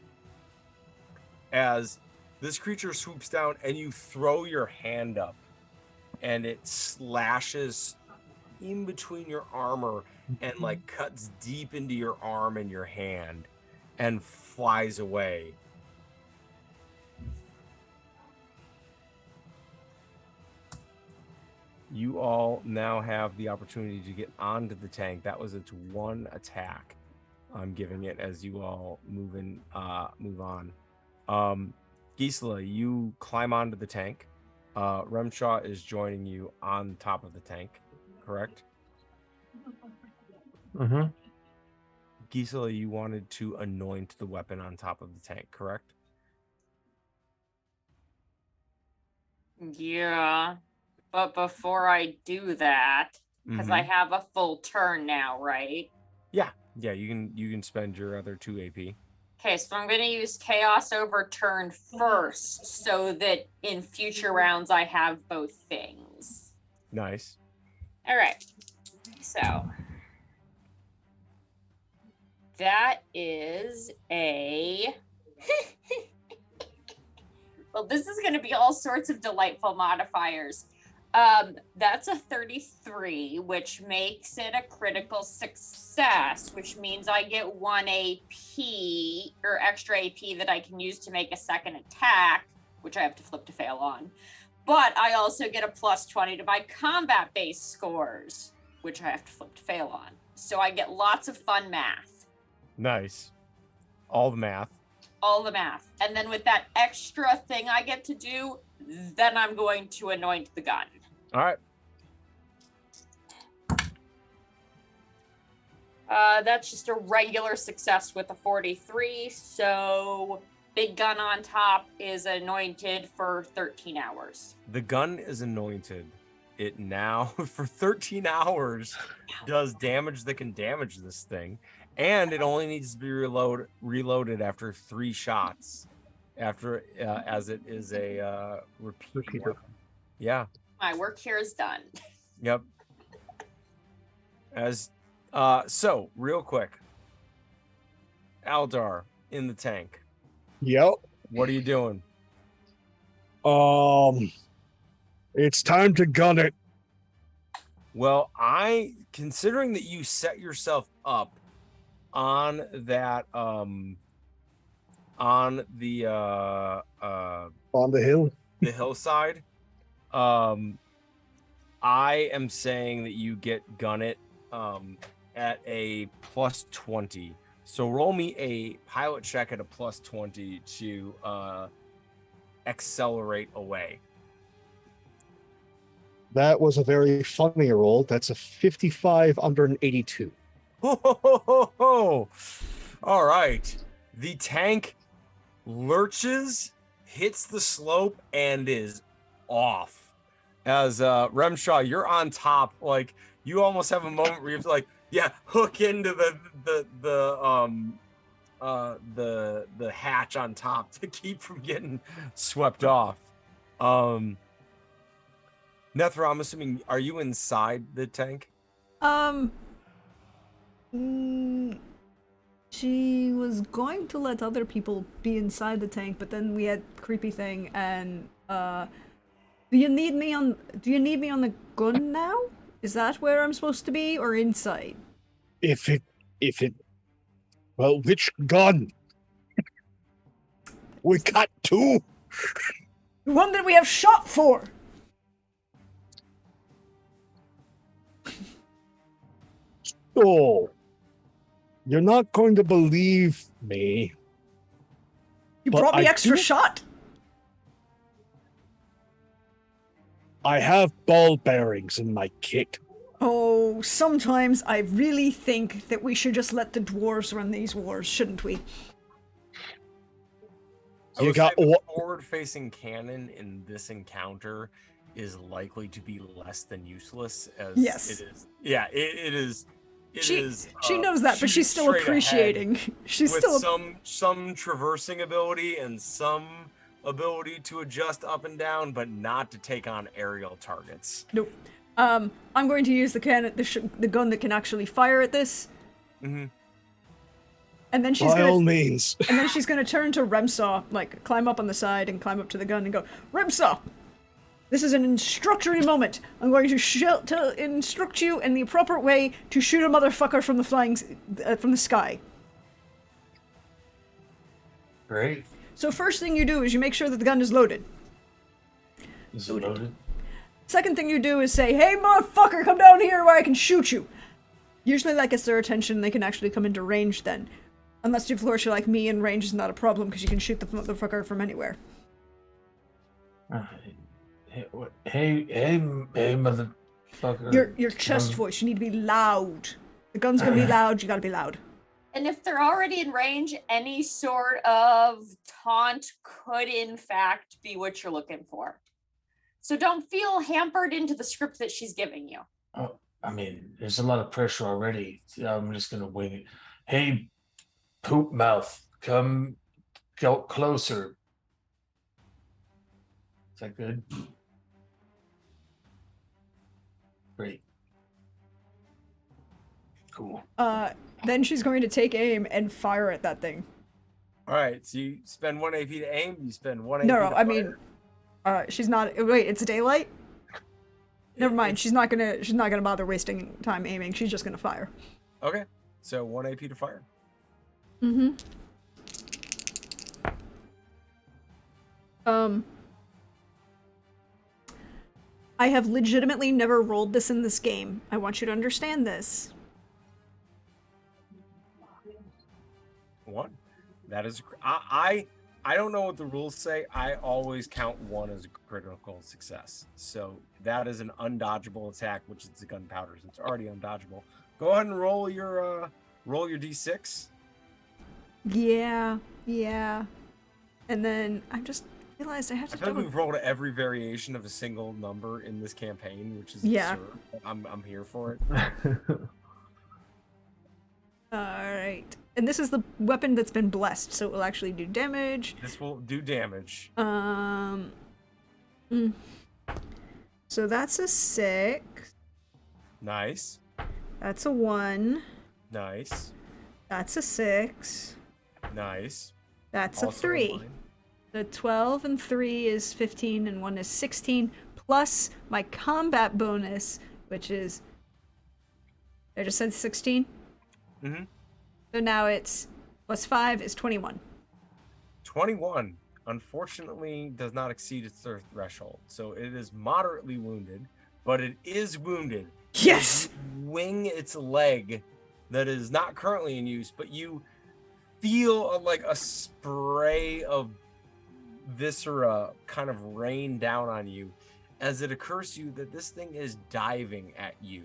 As this creature swoops down and you throw your hand up and it slashes in between your armor and like cuts deep into your arm and your hand and flies away. You all now have the opportunity to get onto the tank. That was its one attack. I'm giving it as you all move on. Gisela, you climb onto the tank. Remshaw is joining you on top of the tank, correct?
Mm-hmm.
Gisela, you wanted to anoint the weapon on top of the tank, correct?
Yeah, but before I do that, because I have a full turn now, right?
Yeah, you can spend your other 2 AP.
Okay, so I'm going to use Chaos Overturn first so that in future rounds I have both things.
Nice.
All right. So that is a. Well, this is going to be all sorts of delightful modifiers. That's a 33, which makes it a critical success, which means I get 1 AP or extra AP that I can use to make a second attack, which I have to flip to fail on. But I also get a plus 20 to my combat-based scores, which I have to flip to fail on. So I get lots of fun math.
Nice. All the math.
All the math. And then with that extra thing I get to do, then I'm going to anoint the gun.
All right.
That's just a regular success with a 43. So big gun on top is anointed for 13 hours.
The gun is anointed. It now, for 13 hours, does damage that can damage this thing. And it only needs to be reloaded after 3 shots. After, as it is a repeat weapon. Yeah.
My work here is done.
Yep. So real quick, Aldar in the tank.
Yep.
What are you doing?
It's time to gun it.
Well, considering that you set yourself up on that, on the
hill.
the hillside, I am saying that you get gun it at a plus 20. So roll me a pilot check at a plus 20 to accelerate away.
That was a very funny roll. That's a 55 under an 82.
All right. The tank lurches, hits the slope, and is off. As Remshaw, you're on top. Like, you almost have a moment where you have to, like, hook into the hatch on top to keep from getting swept off. Nethra, I'm assuming, are you inside the tank?
She was going to let other people be inside the tank, but then we had creepy thing, and do you need me on the gun now? Is that where I'm supposed to be, or inside?
Well, which gun? We got 2.
The one that we have shot for.
Oh, you're not going to believe me.
You
But
brought me
I
extra
do-
shot.
I have ball bearings in my kit.
Oh, sometimes I really think that we should just let the dwarves run these wars, shouldn't we?
I
You
would
got
say the
what?
forward-facing cannon in this encounter is likely to be less than useless, as
Yes.
it is. Yeah, it is.
She knows that, but she's still appreciating. She's
with
still
some traversing ability and some ability to adjust up and down, but not to take on aerial targets.
Nope. I'm going to use the gun that can actually fire at this.
Mm-hmm.
And then she's
By all
gonna,
means.
and then she's gonna turn to Remsaw, like climb up on the side and climb up to the gun and go, Remsaw, this is an instructory moment. I'm going to instruct you in the appropriate way to shoot a motherfucker from the sky.
Great.
So first thing you do is you make sure that the gun is loaded.
Is it loaded?
Second thing you do is say, hey motherfucker, come down here where I can shoot you. Usually that gets their attention, they can actually come into range then. Unless you flourish like me and range is not a problem because you can shoot the motherfucker from anywhere.
Hey, motherfucker.
Your chest voice, you need to be loud. The gun's gonna be loud, you gotta be loud.
And if they're already in range, any sort of taunt could in fact be what you're looking for. So don't feel hampered into the script that she's giving you.
Oh, I mean, there's a lot of pressure already. I'm just gonna wing it. Hey, poop mouth. Come go closer. Is that good? Great. Cool.
Then she's going to take aim and fire at that thing.
All right, so you spend 1 AP to aim. You spend 1 AP.
No,
to
I
fire.
mean, she's not. Wait, it's daylight. Never mind.
It's-
She's not gonna bother wasting time aiming. She's just gonna fire.
Okay, so 1 AP to fire.
Mm-hmm. I have legitimately never rolled this in this game. I want you to understand this.
1. That is. I don't know what the rules say. I always count 1 as a critical success. So that is an undodgeable attack, which is the gunpowder. So it's already undodgeable. Go ahead and roll your d6.
Yeah. And then I just realized I have
I
to
feel like
double.
we've rolled every variation of a single number in this campaign, which is
Yeah.
absurd. I'm here for it.
Alright. And this is the weapon that's been blessed, so it will actually do damage.
This will do damage.
So that's a 6.
Nice.
That's a 1.
Nice.
That's a 6.
Nice.
That's
Also
a 3.
mine.
The 12 and 3 is 15 and 1 is 16, plus my combat bonus, which is. I just said 16?
Mm-hmm.
So now it's plus 5 is 21.
21, unfortunately, does not exceed its threshold. So it is moderately wounded, but it is wounded.
Yes!
As you wing its leg that is not currently in use, but you feel like a spray of viscera kind of rain down on you as it occurs to you that this thing is diving at you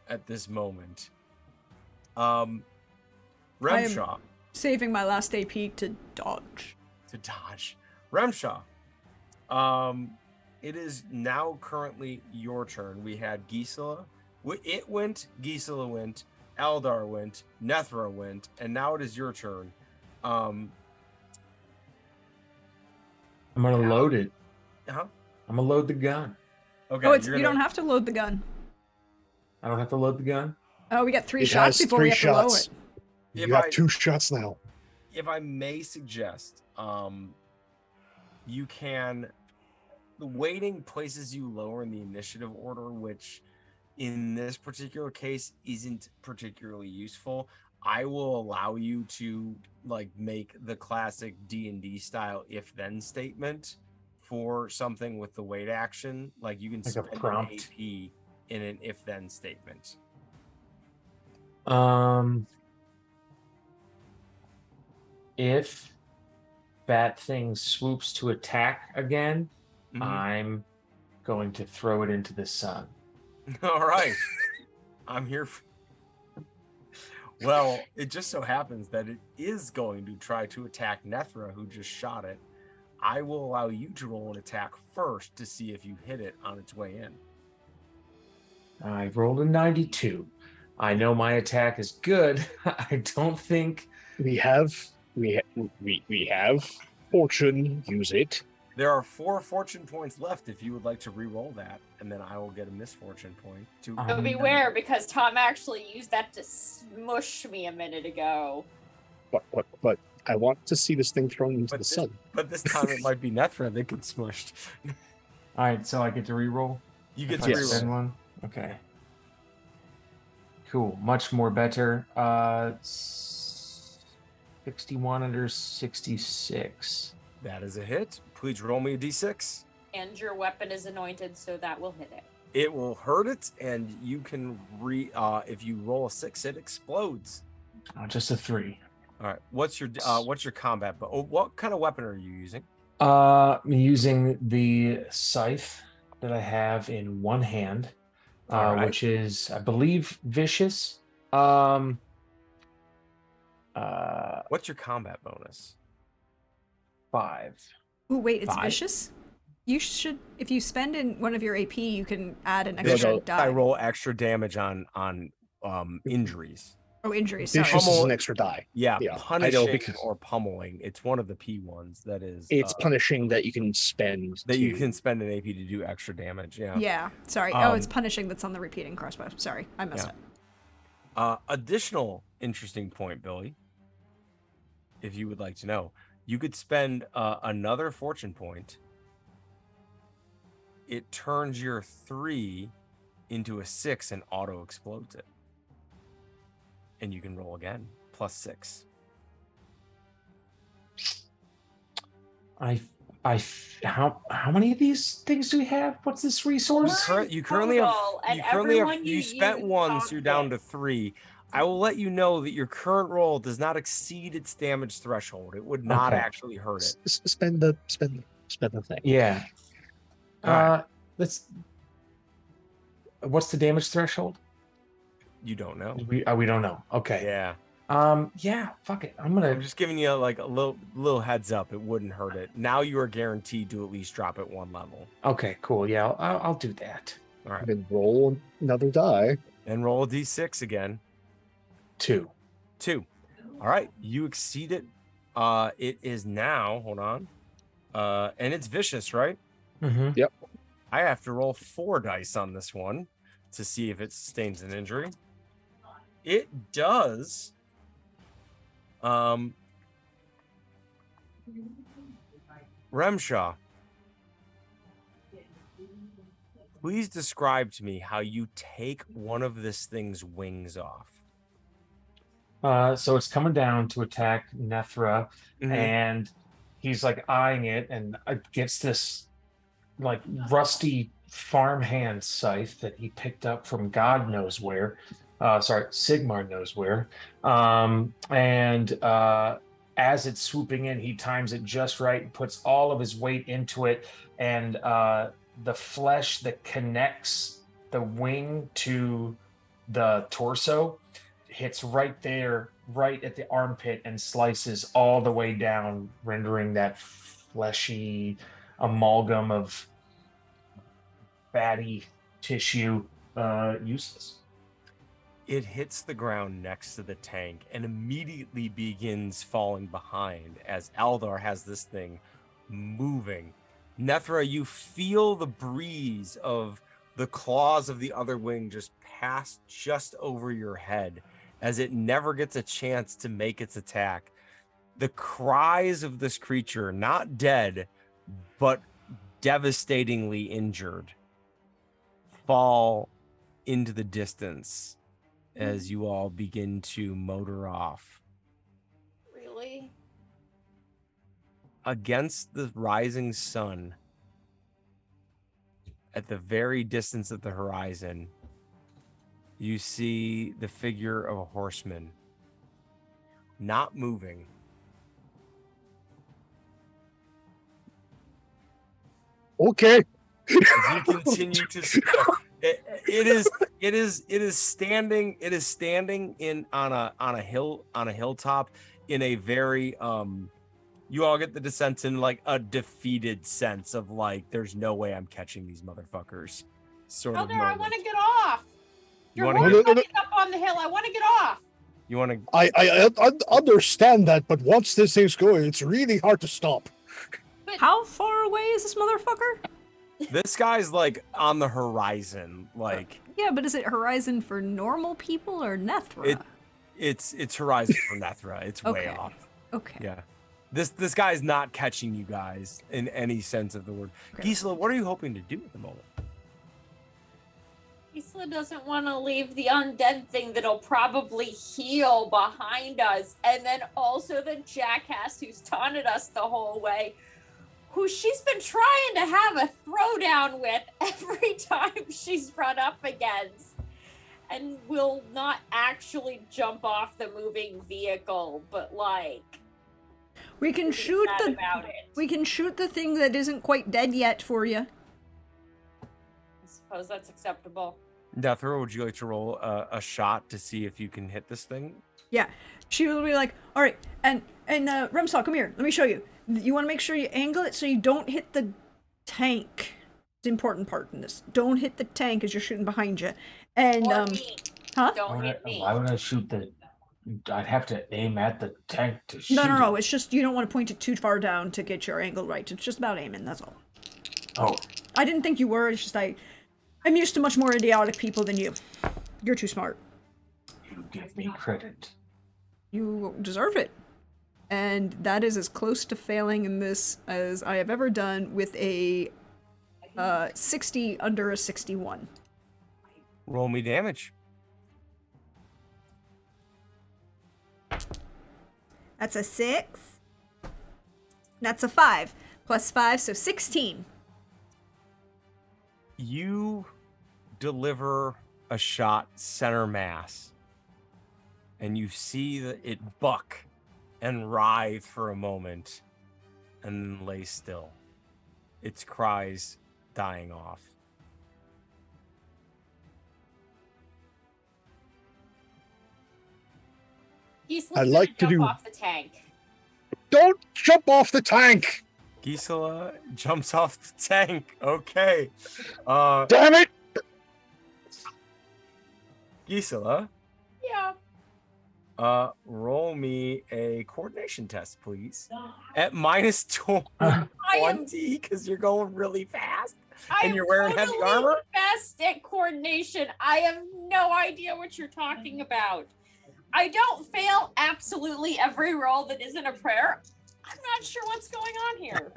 at this moment. Remshaw.
Saving my last AP to dodge.
To dodge. Remshaw. It is now currently your turn. We had Gisela. It went, Gisela went, Eldar went, Nethra went, and now it is your turn.
I'm gonna load it.
Huh?
I'm gonna load the gun.
Okay.
Oh, it's
you're
you
gonna-
don't have to load the gun.
I don't have to load the gun.
Oh, we got 3
It
shots
has
before we
3
have to load
shots.
it.
You
If
have
I-
2 shots now.
If I may suggest, you can. The weighting places you lower in the initiative order, which in this particular case isn't particularly useful. I will allow you to make the classic D&D style if-then statement for something with the weight action. Like you can
Like a
spend an
prompt.
AP in an if-then statement.
If that thing swoops to attack again,
Mhm.
I'm going to throw it into the sun.
All right. I'm here. Well, it just so happens that it is going to try to attack Nethra, who just shot it. I will allow you to roll an attack first to see if you hit it on its way in.
I rolled a 92. I know my attack is good. I don't think
We have fortune. Use it.
There are 4 fortune points left if you would like to re-roll that, and then I will get a misfortune point.
So beware, because Tom actually used that to smush me a minute ago.
But I want to see this thing thrown into
But
the
this-
sun.
But this time it might be Nethra that gets smushed.
All right, so I get to re-roll.
You get
If
to
I
Yes.
spend
re-roll.
one. Okay. Cool. Much more better. 61 under 66.
That is a hit. Please roll me a d6.
And your weapon is anointed, so that will hit it.
It will hurt it, and you can if you roll a 6, it explodes.
Just a 3.
All right. What's your combat? But what kind of weapon are you using?
I'm using the scythe that I have in one hand,
All right.
which is, I believe, vicious.
What's your combat bonus?
5.
Ooh, wait, it's
5.
vicious? You should, if you spend in one of your AP, you can add an
No,
extra
no,
die.
I roll extra damage on injuries.
Oh, injuries. Sorry.
Vicious is
Pummel-
an extra die.
Yeah,
Yeah, I know
punishing
because
or pummeling. It's one of the P ones that is
it's punishing that you can spend.
that you
to-
can spend an AP to do extra damage. Yeah.
Yeah. Sorry. Oh, it's punishing that's on the repeating crossbow. Sorry, I messed up.
Additional interesting point, Billy. If you would like to know, you could spend another fortune point. It turns your 3 into a 6 and auto explodes it. And you can roll again, +6.
How many of these things do we have? What's this resource?
You currently have
Total, and
you currently have
everyone
you
you
spent
use
1,
costs
so you're down to
it.
3. I will let you know that your current roll does not exceed its damage threshold. It would not
Okay.
actually hurt it.
Spend the thing.
Yeah.
All right.
Let's. What's the damage threshold?
You don't know.
We don't know. Okay.
Yeah.
Yeah. Fuck it. I'm
I'm
gonna.
just giving you like a little heads up. It wouldn't hurt it. Now you are guaranteed to at least drop it 1 level.
Okay. Cool. Yeah. I'll do that.
All right.
Then roll another die.
And roll a d6 again.
2.
2. All right. You exceed it. It is now. Hold on. And it's vicious, right?
Mm-hmm.
I have to roll 4 dice on this one to see if it sustains an injury. It does. Remshaw, please describe to me how you take one of this thing's wings off.
So it's coming down to attack Nethra,
Mhm.
and he's like eyeing it, and gets this like rusty farmhand scythe that he picked up from God knows where. Sigmar knows where. And as it's swooping in, he times it just right and puts all of his weight into it, and the flesh that connects the wing to the torso hits right there, right at the armpit, and slices all the way down, rendering that fleshy amalgam of fatty tissue useless.
It hits the ground next to the tank and immediately begins falling behind as Aldar has this thing moving. Nethra, you feel the breeze of the claws of the other wing just pass just over your head as it never gets a chance to make its attack. The cries of this creature, not dead, but devastatingly injured, fall into the distance as you all begin to motor off.
Really?
Against the rising sun, at the very distance of the horizon, you see the figure of a horseman, not moving.
Okay.
As you continue to it is standing in on a hilltop in a very you all get the sense in like a defeated sense of like there's no way I'm catching these motherfuckers sort of
Elder, I
moment.
want to get off.
You
Your
wanna
horse
get-
running up on the hill. I want to get off.
You want to
I understand that, but once this thing's going, it's really hard to stop.
How far away is this motherfucker?
this guy's like on the horizon, like
Yeah, but is it horizon for normal people or Nethra?
it's horizon for Nethra. It's way
Okay.
off.
Okay.
Yeah. This guy's not catching you guys in any sense of the word.
Okay.
Gisela, what are you hoping to do at the moment?
Isla doesn't want to leave the undead thing that'll probably heal behind us. And then also the jackass who's taunted us the whole way, who she's been trying to have a throwdown with every time she's run up against, and will not actually jump off the moving vehicle, but like
We can shoot
sad
the
about it.
we can shoot the thing that isn't quite dead yet for you.
I suppose that's acceptable.
Nethra, would you like to roll a shot to see if you can hit this thing?
Yeah. She will be like, all right, and Remsaw, come here. Let me show you. You want to make sure you angle it so you don't hit the tank. It's the important part in this. Don't hit the tank as you're shooting behind you. And
Or me.
huh?
Don't hit me.
Why would I shoot the I'd have to aim at the tank to shoot.
No.
it.
It's just you don't want to point it too far down to get your angle right. It's just about aiming. That's all.
Oh,
I didn't think you were. It's just I'm used to much more idiotic people than you. You're too smart.
you give me credit.
You deserve it. And that is as close to failing in this as I have ever done with a 60 under a 61.
Roll me damage.
That's a 6. That's a 5. Plus 5, so 16.
You deliver a shot center mass, and you see that it buck and writhe for a moment and then lay still, its cries dying off.
Gisela's
I'd
gonna
like to
jump
do-
off the tank.
Don't jump off the tank!
Gisela jumps off the tank. Okay.
Damn it!
Gisela,
Yeah.
roll me a coordination test, please. At minus 20,
I am
because you're going really fast.
I
And
am
you're wearing heavy
totally
armor?
best at coordination. I have no idea what you're talking about. I don't fail absolutely every roll that isn't a prayer. I'm not sure what's going on here.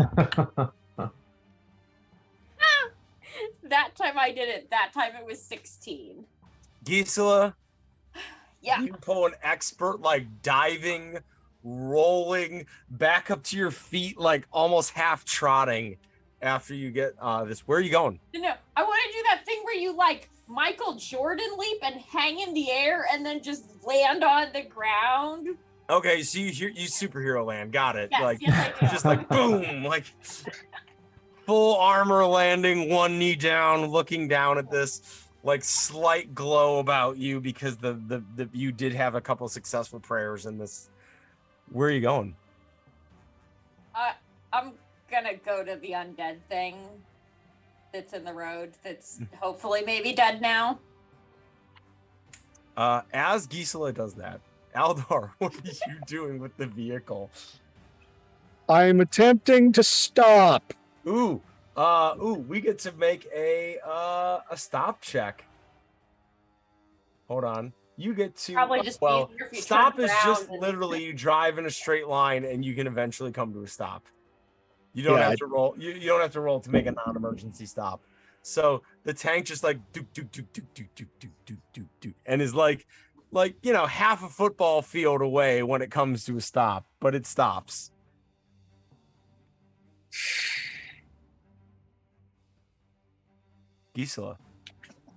That time I did it. That time it was 16.
Gisela,
Yeah.
you pull an expert, like diving, rolling back up to your feet, like almost half trotting after you get this. Where are you going?
No, I want to do that thing where you like Michael Jordan leap and hang in the air and then just land on the ground.
Okay, so you superhero land. Got it.
Yes,
Like
yes, I do.
just like boom, like full armor landing, one knee down, looking down at this like slight glow about you because the you did have a couple successful prayers in this. Where are you going?
I'm gonna go to the undead thing that's in the road that's hopefully maybe dead now.
As Gisela does that, Aldar, what are you doing with the vehicle?
I'm attempting to stop.
Ooh, we get to make a stop check. Hold on. You get to
Probably just
well,
easier if you
stop
turn
is
around
just
and-
literally you drive in a straight line and you can eventually come to a stop. You don't
Yeah,
have to roll. You don't have to roll to make a non-emergency stop. So the tank just like doop doop doop doop doop doop doop doop doop doop, and is like you know half a football field away when it comes to a stop, but it stops. Gisela.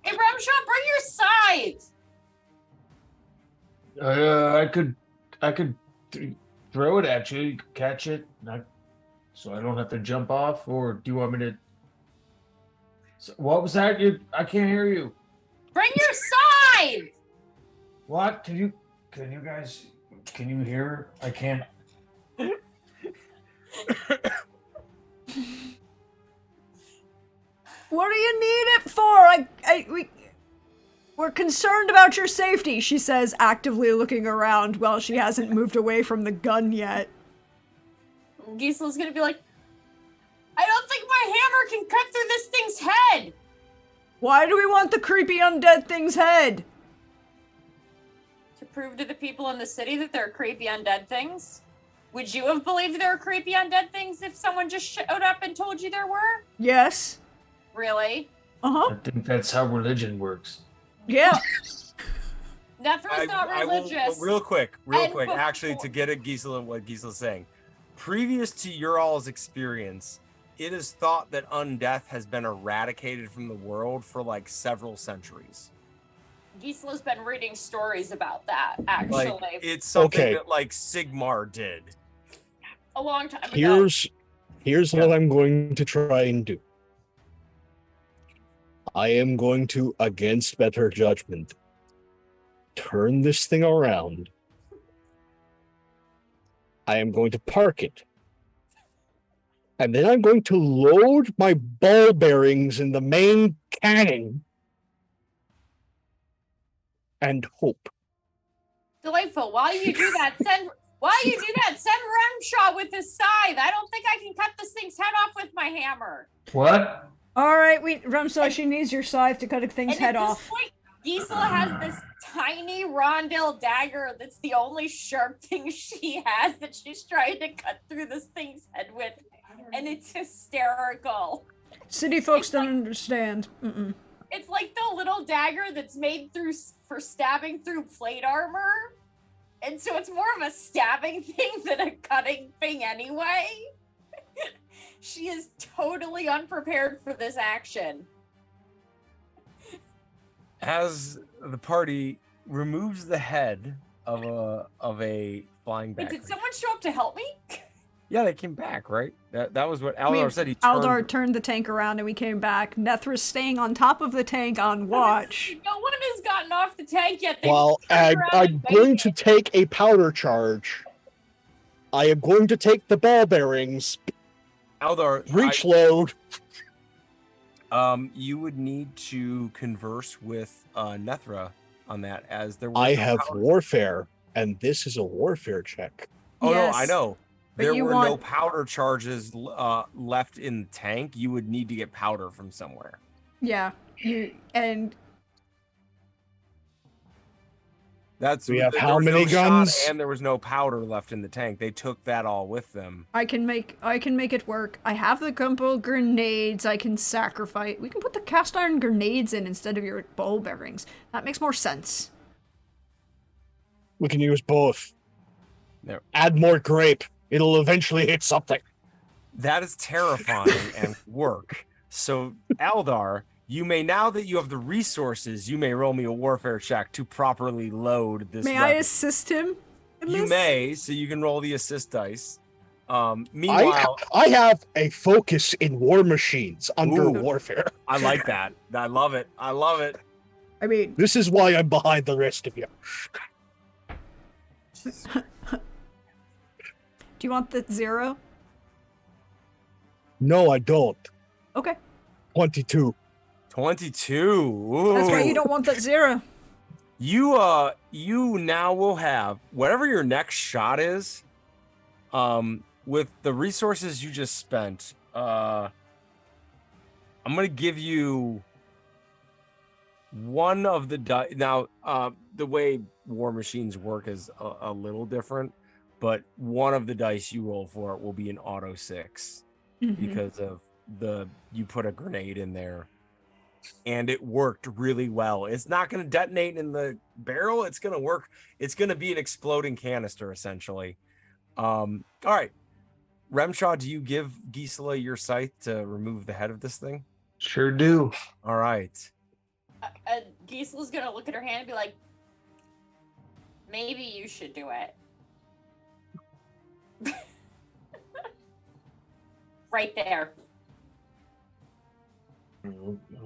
Hey, Rumshot, bring your sides.
I could throw it at you. You could catch it, so I don't have to jump off. Or do you want me to? What was that? I can't hear you.
Bring your sides.
What? Can you guys? Can you hear? I can't.
What do you need it for? We're concerned about your safety, she says, actively looking around while she hasn't moved away from the gun yet.
Gisela's gonna be like, I don't think my hammer can cut through this thing's head.
Why do we want the creepy undead thing's head?
To prove to the people in the city that they're creepy undead things? Would you have believed there were creepy undead things if someone just showed up and told you there were?
Yes.
Really?
Uh-huh.
I think that's how religion works.
Yeah.
Nethra's not religious.
Real quick,
And
actually,
before-
to get at Gisela, what Gisela's saying. Previous to your all's experience, it is thought that undeath has been eradicated from the world for like several centuries.
Gisela's been reading stories about that, actually,
Like it's something
Okay.
that like Sigmar did.
a long time ago.
Here's what I'm going to try and do. I am going to, against better judgment, turn this thing around. I am going to park it. And then I'm going to load my ball bearings in the main cannon and hope.
Delightful. While you do that, send Remshaw with his scythe. I don't think I can cut this thing's head off with my hammer.
What?
All right, Rumsaw, she needs your scythe to cut a thing's
And
head
at this
off.
point, Gisela has this tiny rondel dagger that's the only sharp thing she has that she's trying to cut through this thing's head with. And it's hysterical.
City folks
It's
don't
like-
understand.
It's like the little dagger that's made for stabbing through plate armor. And so it's more of a stabbing thing than a cutting thing anyway. She is totally unprepared for this action.
As the party removes the head of a flying
Wait,
bat.
did someone show up to help me?
Yeah, they came back, right? That was what
I mean,
Aldar said. He
Aldar turned the tank around and we came back. Nethra's staying on top of the tank on watch.
No one has gotten off the tank yet. They
Well,
just turned around
I'm
and
going
waited.
to take a powder charge. I am going to take the ball bearings.
Aldar,
Reach load.
you would need to converse with Nethra on that, as there was
I
no
have
powder.
warfare, and this is a warfare check.
Oh no, I
Yes,
know.
but
There
you
were no
want-
powder charges left in the tank. You would need to get powder from somewhere.
Yeah,
That's
We have
there
how
was
many
no shot
guns?
and there was no powder left in the tank. They took that all with them.
I can make it work. I have the couple grenades I can sacrifice. We can put the cast iron grenades in instead of your ball bearings. That makes more sense.
We can use both.
There.
Add more grape. It'll eventually hit something.
That is terrifying and work. So, Aldar, you may, now that you have the resources, you may roll me a warfare check to properly load this
May I
weapon.
assist him in
You
this?
may, so you can roll the assist dice.
I
Meanwhile,
have a focus in war machines under
Ooh.
warfare.
I like that. I love it. I love it.
I mean,
This is why I'm behind the rest of you.
do you want the 0?
No, I don't.
Okay.
22.
22. Ooh.
That's why you don't want that 0.
You now will have whatever your next shot is, with the resources you just spent. I'm gonna give you one of the now. The way war machines work is a little different, but one of the dice you roll for it will be an auto 6 because of you put a grenade in there. And it worked really well. It's not going to detonate in the barrel. It's going to work. It's going to be an exploding canister, essentially. All right. Remshaw, do you give Gisela your scythe to remove the head of this thing?
Sure do.
All right.
Gisela's gonna look at her hand and be like, maybe you should do it. Right there.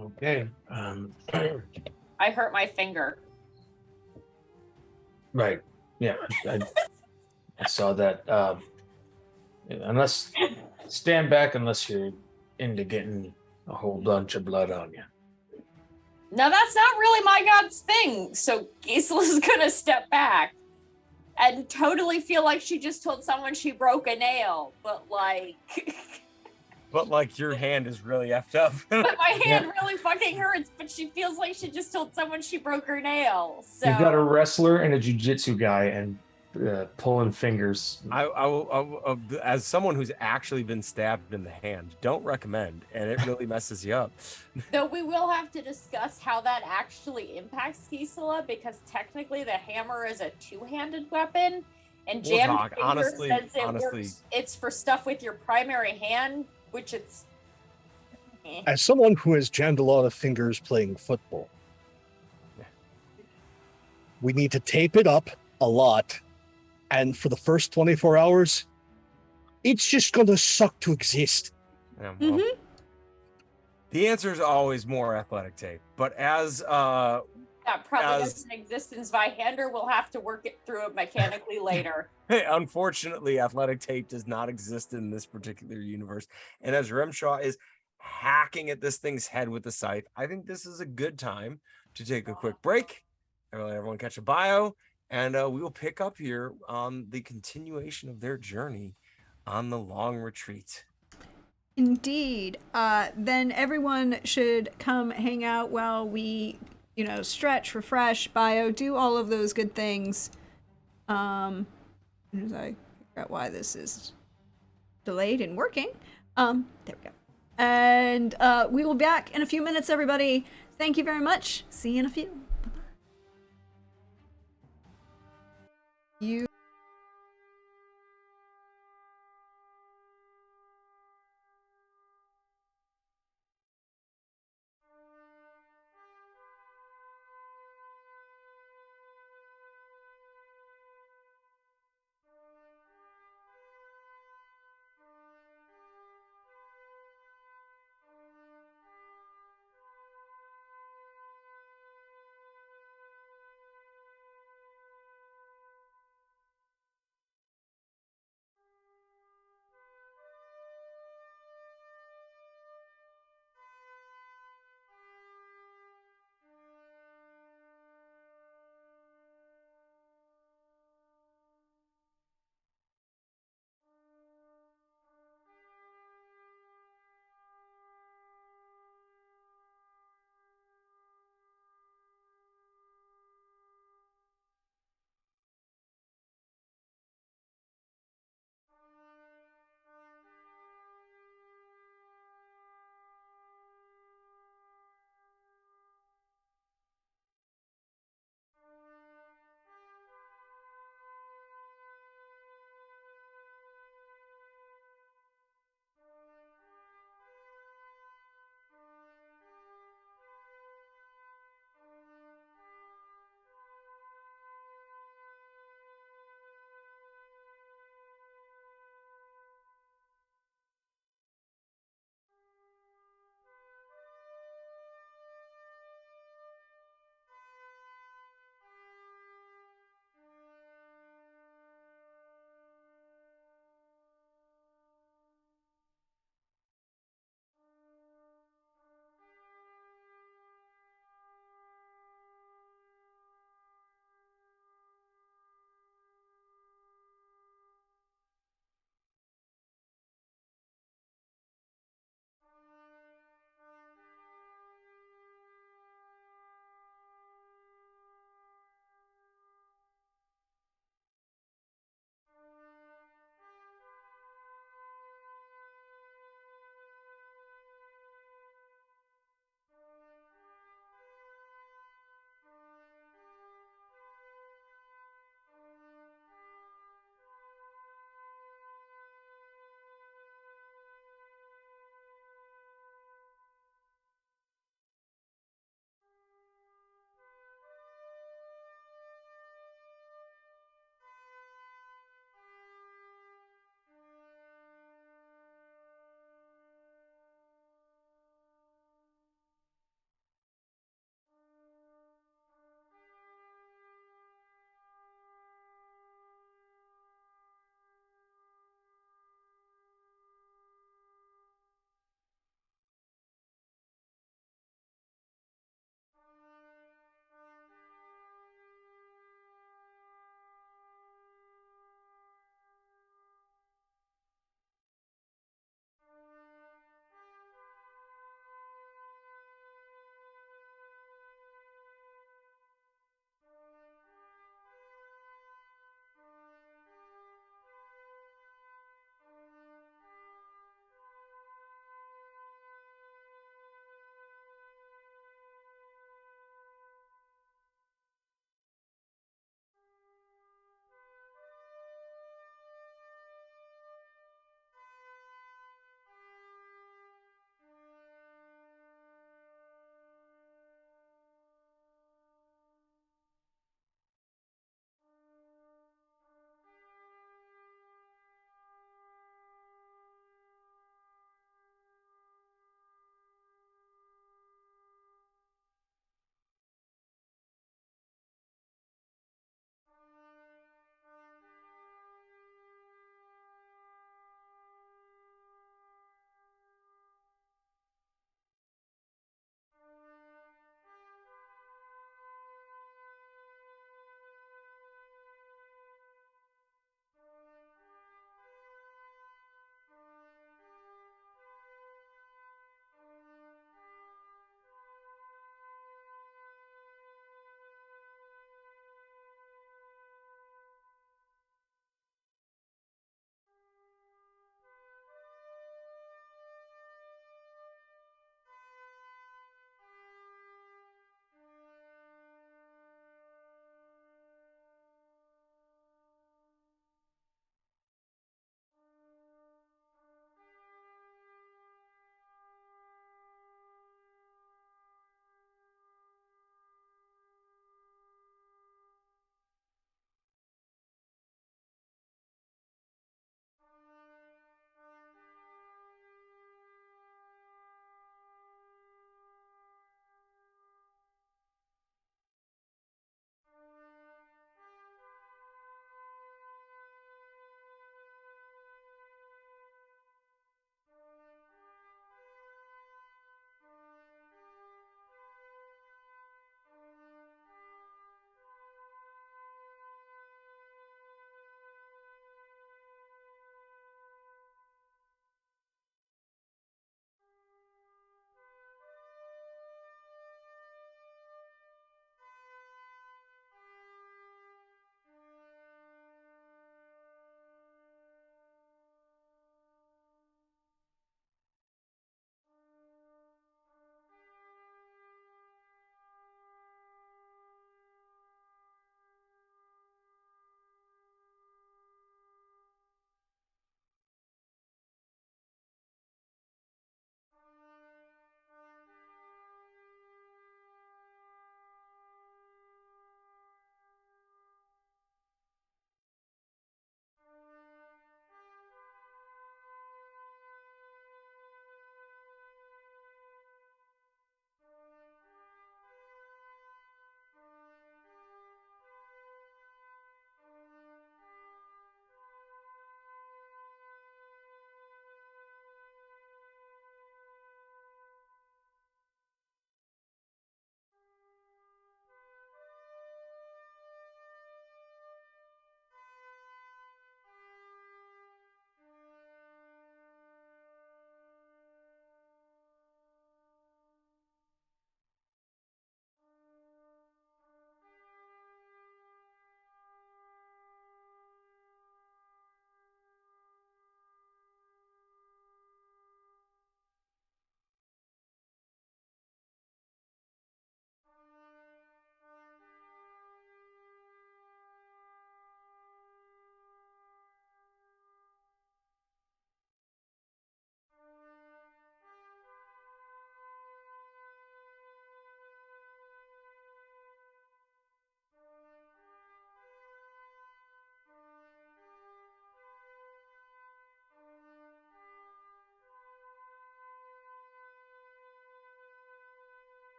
Okay.
I hurt my finger.
Right. Yeah. I saw that. Unless stand back unless you're into getting a whole bunch of blood on you.
Now that's not really my god's thing. So Gisela's gonna step back and totally feel like she just told someone she broke a nail, but like
But like your hand is really effed up.
but my hand really fucking hurts, but she feels like she just told someone she broke her nail. So
You've got a wrestler and a jiu-jitsu guy and pulling fingers.
I will, as someone who's actually been stabbed in the hand, don't recommend, and it really messes you up.
though we will have to discuss how that actually impacts Gisela, because technically the hammer is a two-handed weapon, and
We'll
Jam
talk.
Finger
Honestly-
says it
honestly-
works. It's for stuff with your primary hand, which it's. Eh.
As someone who has jammed a lot of fingers playing football, we need to tape it up a lot. And for the first 24 hours, it's just going to suck to exist.
Yeah, well, the answer is always more athletic tape. But as
That probably
as-
doesn't exist in Zweihander. We'll have to work it through mechanically later.
unfortunately, athletic tape does not exist in this particular universe. And as Remshaw is hacking at this thing's head with the scythe, I think this is a good time to take a quick break. Everyone catch a bio, and we will pick up here on the continuation of their journey on the long retreat.
Indeed. Then everyone should come hang out while we, stretch, refresh, bio, do all of those good things. As I figure out why this is delayed and working. There we go. And we will be back in a few minutes, everybody. Thank you very much. See you in a few. Bye-bye. You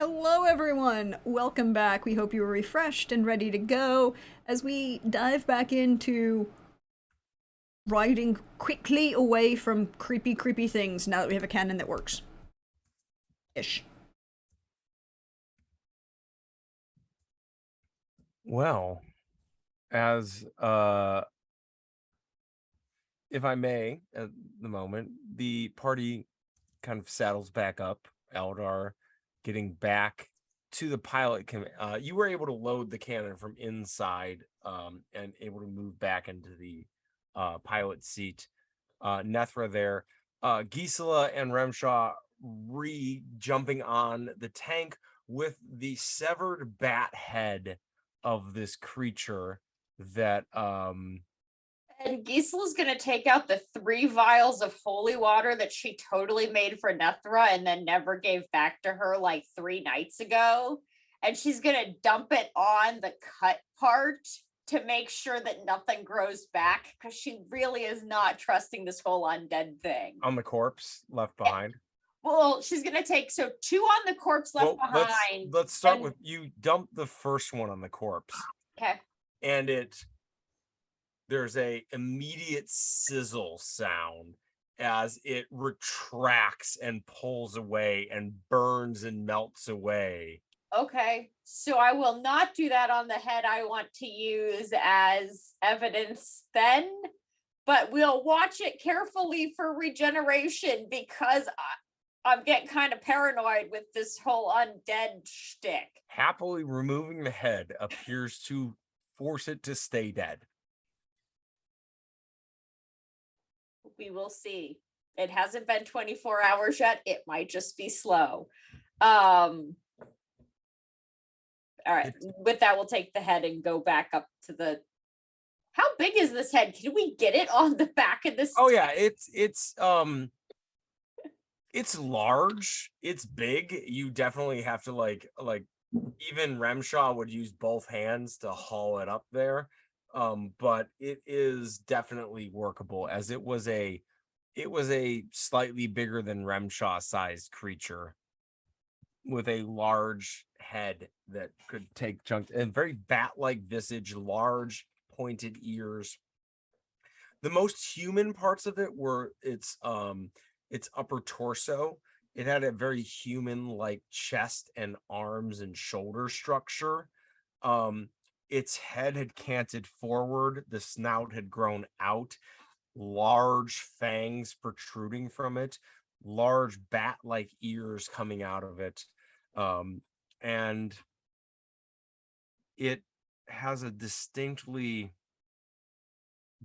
Hello, everyone. Welcome back. We hope you were refreshed and ready to go as we dive back into riding quickly away from creepy, creepy things now that we have a cannon that works. Ish.
Well, as if I may, at the moment, the party kind of saddles back up. Eldar getting back to the pilot. You were able to load the cannon from inside and able to move back into the pilot seat. Nethra there. Gisela and Remshaw jumping on the tank with the severed bat head of this creature that
And Gisela's gonna take out the 3 vials of holy water that she totally made for Nethra and then never gave back to her like 3 nights ago. And she's gonna dump it on the cut part to make sure that nothing grows back because she really is not trusting this whole undead thing.
on the corpse left behind.
Well, she's gonna take 2 on the corpse left behind.
Let's start
and-
with you dump the first one on the corpse.
Okay.
And there's a immediate sizzle sound as it retracts and pulls away and burns and melts away.
Okay, so I will not do that on the head. I want to use as evidence then, but we'll watch it carefully for regeneration because I'm getting kind of paranoid with this whole undead shtick.
Happily removing the head appears to force it to stay dead.
We will see. It hasn't been 24 hours yet. It might just be slow. All right. With that, we'll take the head and go back up to the. How big is this head? Can we get it on the back of this?
Oh yeah, it's large. It's big. You definitely have to like even Remshaw would use both hands to haul it up there. But it is definitely workable as it was a slightly bigger than Remshaw sized creature with a large head that could take chunks and very bat-like visage, large pointed ears. The most human parts of it were its upper torso. It had a very human-like chest and arms and shoulder structure. Its head had canted forward, the snout had grown out, large fangs protruding from it, large bat-like ears coming out of it, and it has a distinctly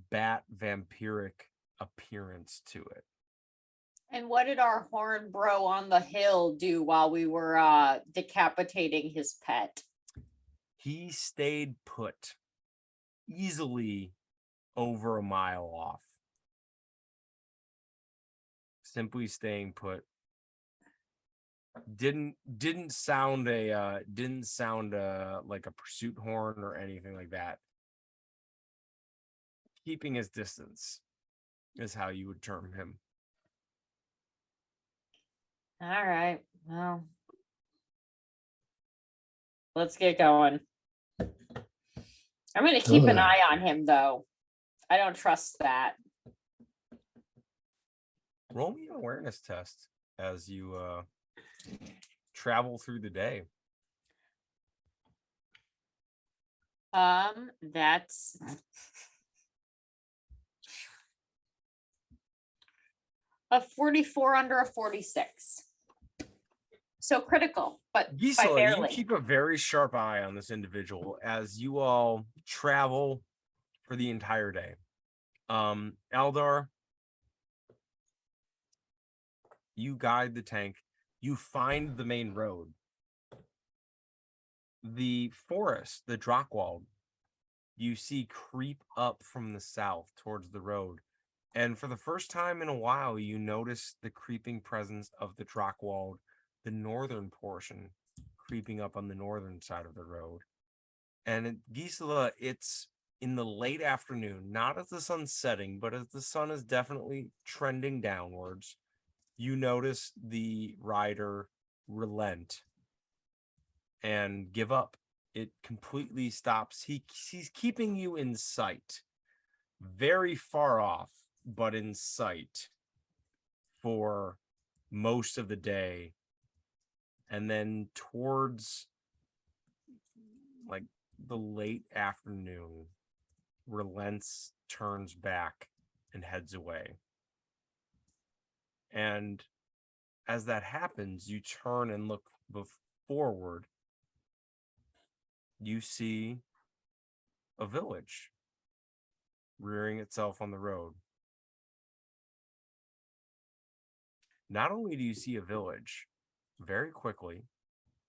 bat vampiric appearance to it.
And what did our horn bro on the hill do while we were decapitating his pet?
He stayed put, easily over a mile off. Simply staying put. Didn't sound like a pursuit horn or anything like that. Keeping his distance is how you would term him.
All right. Well, let's get going. I'm going to keep an eye on him, though. I don't trust that.
Roll me an awareness test as you travel through the day.
That's a 44 under a 46. So critical, but by
Gisela, you
barely.
keep a very sharp eye on this individual as you all travel for the entire day. Eldar, you guide the tank. You find the main road. The forest, the Drackwald, you see creep up from the south towards the road. And for the first time in a while, you notice the creeping presence of the Drackwald, the northern portion, creeping up on the northern side of the road. And Gisela, it's in the late afternoon, not as the sun's setting, but as the sun is definitely trending downwards. You notice the rider relent and give up. It completely stops. He's keeping you in sight, very far off, but in sight for most of the day. And then towards like the late afternoon, relents, turns back, and heads away. And as that happens, you turn and look forward. You see a village rearing itself on the road. Not only do you see a village, very quickly,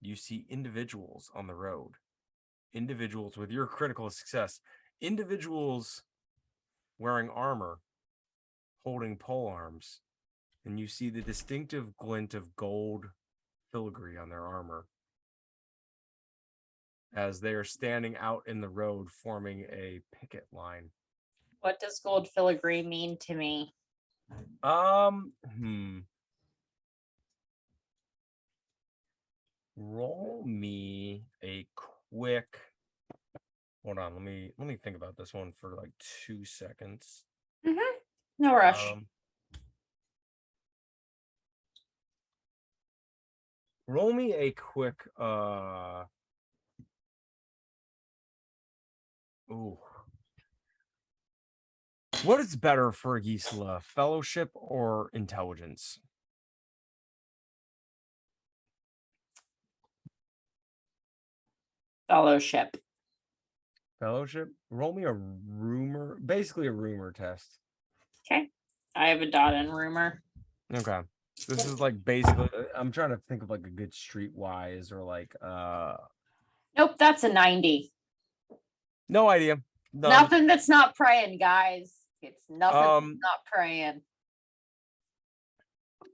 you see individuals on the road. Individuals with your critical success. Individuals wearing armor, holding pole arms. And you see the distinctive glint of gold filigree on their armor as they are standing out in the road, forming a picket line.
What does gold filigree mean to me?
Roll me a quick. Hold on, let me think about this one for like 2 seconds.
No rush.
Roll me a quick ooh. What is better for Gisela, fellowship or intelligence?
Fellowship.
Fellowship? Roll me a rumor, basically a rumor test.
Okay. I have a dot in rumor.
Okay. This is like basically, I'm trying to think of like a good streetwise or like
Nope, that's a 90.
no idea. None.
Nothing that's not praying, guys. It's nothing that's not praying.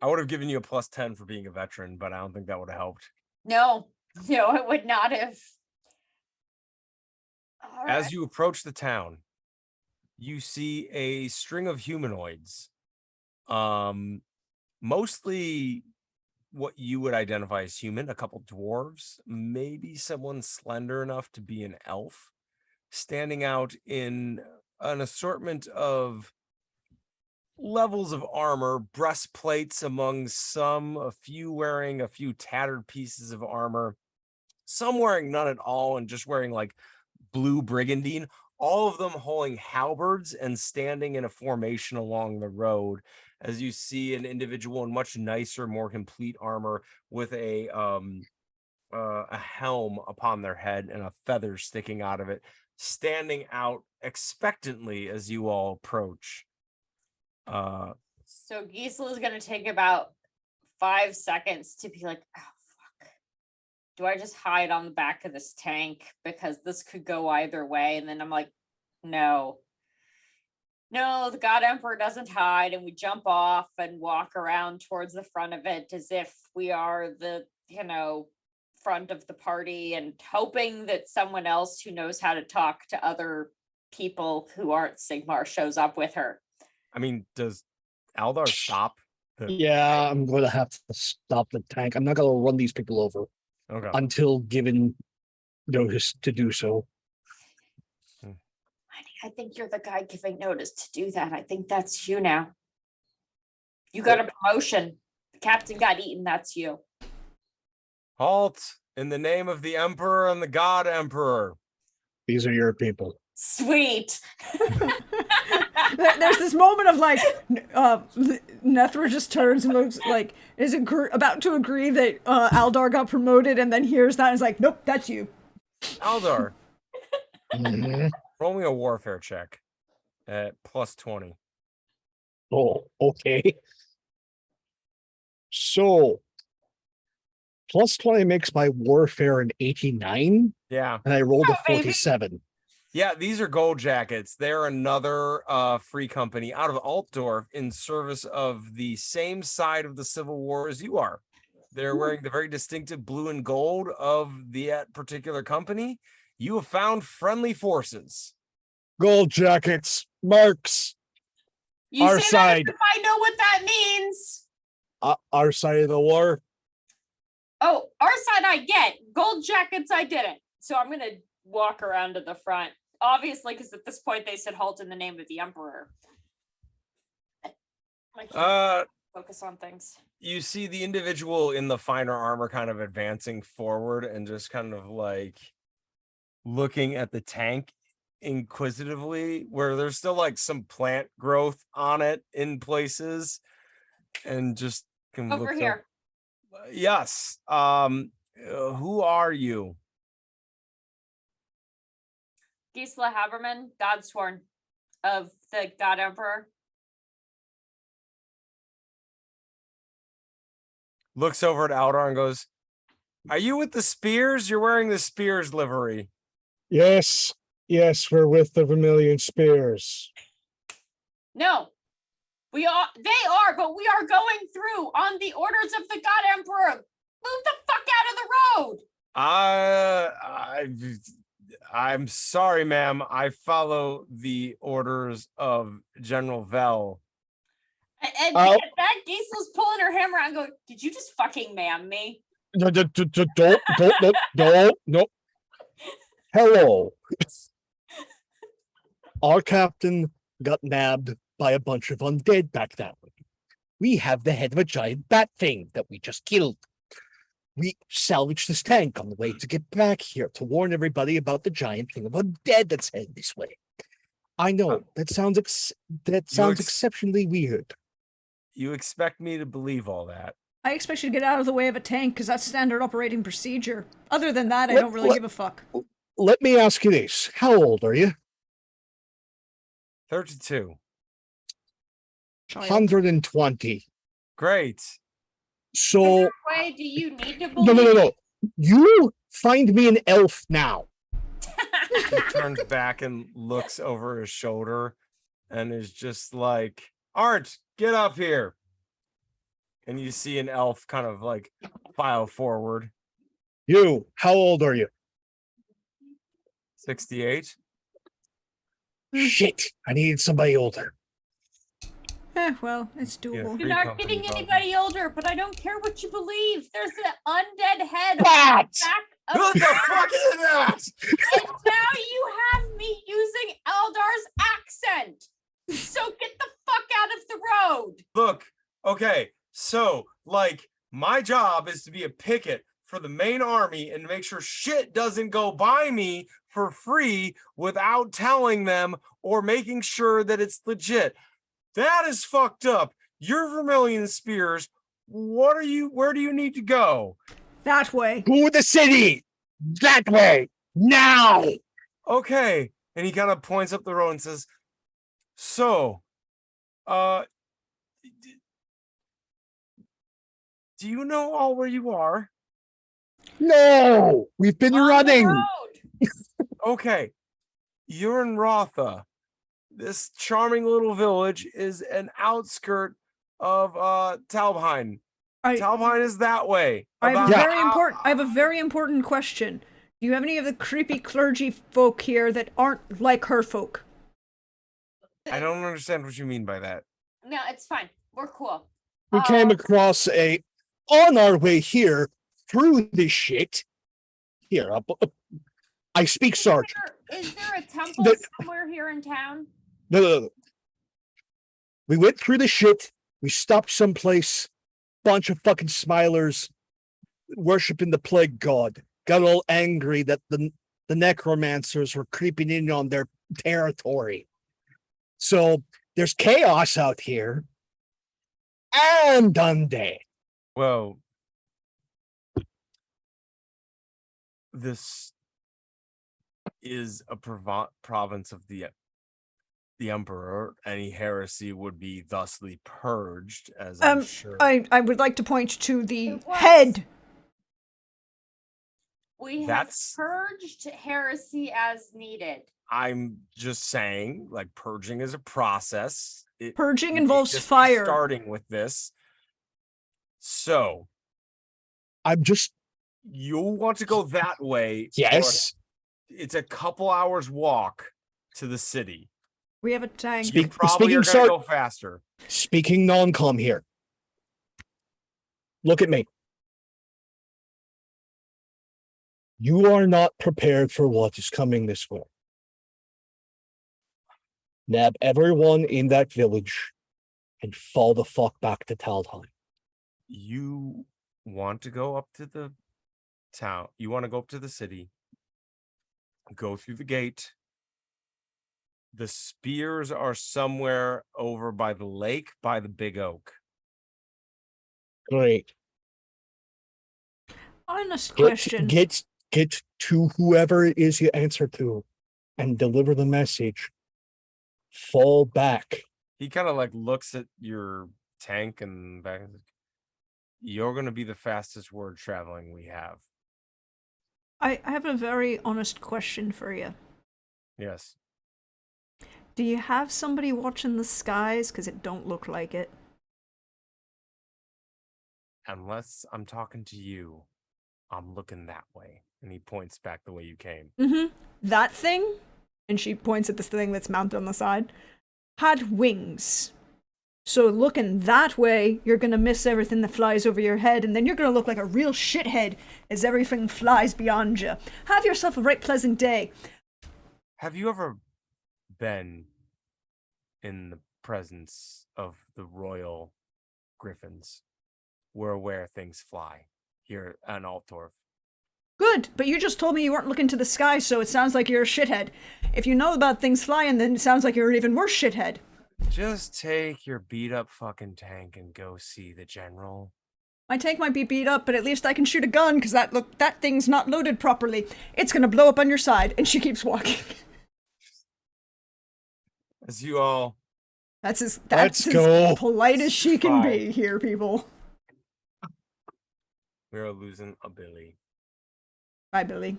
I would have given you a +10 for being a veteran, but I don't think that would have helped.
No, it would not have. All
As
right.
you approach the town, you see a string of humanoids. Mostly what you would identify as human, a couple dwarves, maybe someone slender enough to be an elf, standing out in an assortment of levels of armor, breastplates among some, a few wearing a few tattered pieces of armor, some wearing none at all and just wearing like blue brigandine, all of them holding halberds and standing in a formation along the road. As you see an individual in much nicer, more complete armor with a helm upon their head and a feather sticking out of it, standing out expectantly as you all approach.
So Gisela's gonna take about 5 seconds to be like, oh fuck. Do I just hide on the back of this tank? Because this could go either way. And then I'm like, no, the God Emperor doesn't hide, and we jump off and walk around towards the front of it as if we are the, front of the party, and hoping that someone else who knows how to talk to other people who aren't Sigmar shows up with her.
I mean, does Aldar stop?
Yeah, I'm going to have to stop the tank. I'm not going to run these people over
Okay.
until given notice to do so.
I think you're the guy giving notice to do that. I think that's you now. You got a promotion. The captain got eaten. That's you.
Halt in the name of the Emperor and the God Emperor.
These are your people.
Sweet.
There's this moment of like, Nethra just turns and looks like, is about to agree that Aldar got promoted, and then hears that and is like, nope, that's you.
Aldar,
Mhm.
roll me a warfare check at +20.
Oh, okay. So, +20 makes my warfare an 89,
Yeah.
and I rolled a
Oh, baby.
47.
Yeah, these are Gold Jackets. They're another free company out of Altdorf in service of the same side of the Civil War as you are. They're wearing the very distinctive blue and gold of the particular company. You have found friendly forces.
Gold jackets, marks,
You
Our
say
side.
that as if I know what that means.
our side of the war.
Oh, our side I get. Gold jackets I didn't. So I'm gonna walk around to the front. Obviously, because at this point they said halt in the name of the Emperor. I can't focus on things.
You see the individual in the finer armor kind of advancing forward and just kind of like looking at the tank inquisitively, where there's still like some plant growth on it in places, and just can
Over
look
here.
Yes. Who are you?
Gisela Haberman, Godsworn of the God Emperor.
Looks over at Aldar and goes, "Are you with the Spears? You're wearing the Spears livery."
Yes, we're with the Vermilion Spears.
No, they are, but we are going through on the orders of the God Emperor. Move the fuck out of the road.
I'm sorry, ma'am. I follow the orders of General Vell.
And at that, Gisela's pulling her hammer out and going, "Did you just fucking ma'am me?"
No. Hello. Our captain got nabbed by a bunch of undead back that way. We have the head of a giant bat thing that we just killed. We salvaged this tank on the way to get back here to warn everybody about the giant thing of undead that's headed this way. I know that sounds exceptionally weird.
You expect me to believe all that?
I expect you to get out of the way of a tank because that's standard operating procedure. Other than that, I don't really give a fuck.
Let me ask you this. How old are you?
32.
Child.
120.
Great.
So
Why do you need to believe?
no. You find me an elf now.
He turns back and looks over his shoulder and is just like, "Art, get up here." And you see an elf kind of like file forward.
You, how old are you?
68.
Shit, I needed somebody older.
Well, it's doable.
You're not getting anybody older, but I don't care what you believe. There's an undead head
What?
back of
What the fuck is that?
and now you have me using Eldar's accent. So get the fuck out of the road.
Look, okay, so like my job is to be a picket for the main army and make sure shit doesn't go by me for free without telling them or making sure that it's legit. That is fucked up. You're Vermilion Spears. Where do you need to go?
That way.
To the city! That way! Now!
Okay. And he kind of points up the road and says, "So, do you know all where you are?"
No! We've been
On the
running!
road.
Okay. You're in Rotha. This charming little village is an outskirt of Talbheim. Talbheim is that way.
I have
About-
a very important question. Do you have any of the creepy clergy folk here that aren't like her folk?
I don't understand what you mean by that.
No, it's fine. We're cool.
We came across on our way here, through this shit. Here, I speak Sergeant.
Is there a temple somewhere here in town?
No. We went through the shit. We stopped someplace. Bunch of fucking smilers worshiping the plague god. Got all angry that the necromancers were creeping in on their territory. So there's chaos out here. And undead.
Well, this is a province of the emperor. Any heresy would be thusly purged, as I'm sure.
I would like to point to the
It was.
head.
We
That's-
have purged heresy as needed.
I'm just saying, like, purging is a process.
Purging
you
involves
just be
fire.
Starting with this. So,
I'm just
you want to go that way.
yes.
It's a couple hours walk to the city.
We have a tank.
You probably are
speaking
going to go faster.
Speaking non-com here. Look at me. You are not prepared for what is coming this way. Nab everyone in that village and fall the fuck back to Taldheim.
You want to go up to the town. You want to go up to the city. Go through the gate. The spears are somewhere over by the lake, by the big oak.
Great.
Honest
Get,
question.
get to whoever it is you answer to and deliver the message. Fall back.
He kind of like looks at your tank and back. You're going to be the fastest word traveling we have.
I have a very honest question for you.
Yes.
Do you have somebody watching the skies? Because it don't look like it.
Unless I'm talking to you, I'm looking that way. And he points back the way you came.
Mm-hmm. That thing, and she points at this thing that's mounted on the side, had wings. So looking that way, you're gonna miss everything that flies over your head, and then you're gonna look like a real shithead as everything flies beyond you. Have yourself a right pleasant day.
Have you ever been in the presence of the royal griffins? Where things fly here at Altdorf.
Good, but you just told me you weren't looking to the sky, so it sounds like you're a shithead. If you know about things flying, then it sounds like you're an even worse shithead.
Just take your beat up fucking tank and go see the general.
My tank might be beat up, but at least I can shoot a gun, because that thing's not loaded properly. It's gonna blow up on your side, and she keeps walking.
As you all
That's as polite as she can be here, people.
We are losing a Billy.
Bye, Billy.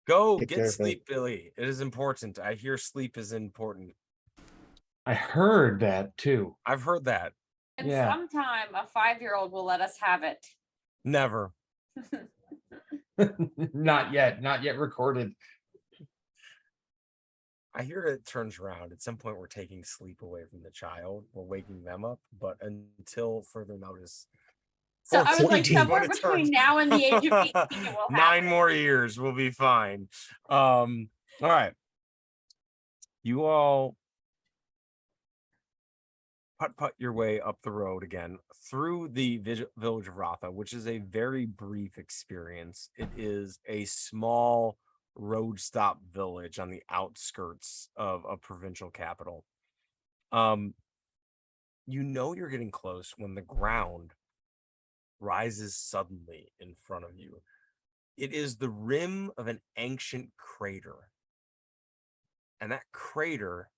Go
Take
get
care,
sleep, Billy. It is important. I hear sleep is important.
I heard that too.
I've heard that.
And
Yeah.
sometime a 5-year-old will let us have it.
Never.
Not yet recorded.
I hear it turns around. At some point, we're taking sleep away from the child. We're waking them up, but until further notice.
So
Or
I was like,
14,
somewhere
when it
between
turns-
now and the age of 18, it will
9
happen.
more years, we'll be fine. All right. You all putt your way up the road again through the village of Ratha, which is a very brief experience. It is a small road stop village on the outskirts of a provincial capital. You know you're getting close when the ground rises suddenly in front of you. It is the rim of an ancient crater. And that crater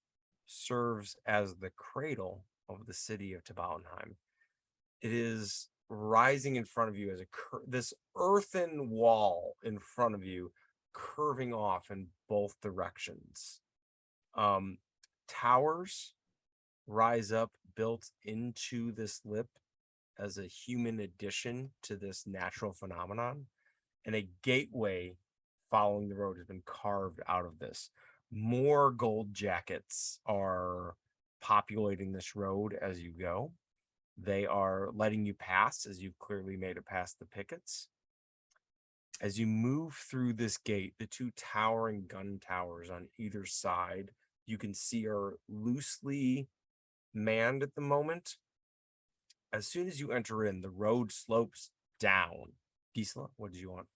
serves as the cradle of the city of Taubenheim. It is rising in front of you as this earthen wall in front of you, curving off in both directions. Towers rise up built into this lip as a human addition to this natural phenomenon, and a gateway following the road has been carved out of this. More gold jackets are populating this road as you go. They are letting you pass, as you've clearly made it past the pickets. As you move through this gate, the two towering gun towers on either side you can see are loosely manned at the moment. As soon as you enter in, the road slopes down. Gisela, what did you want?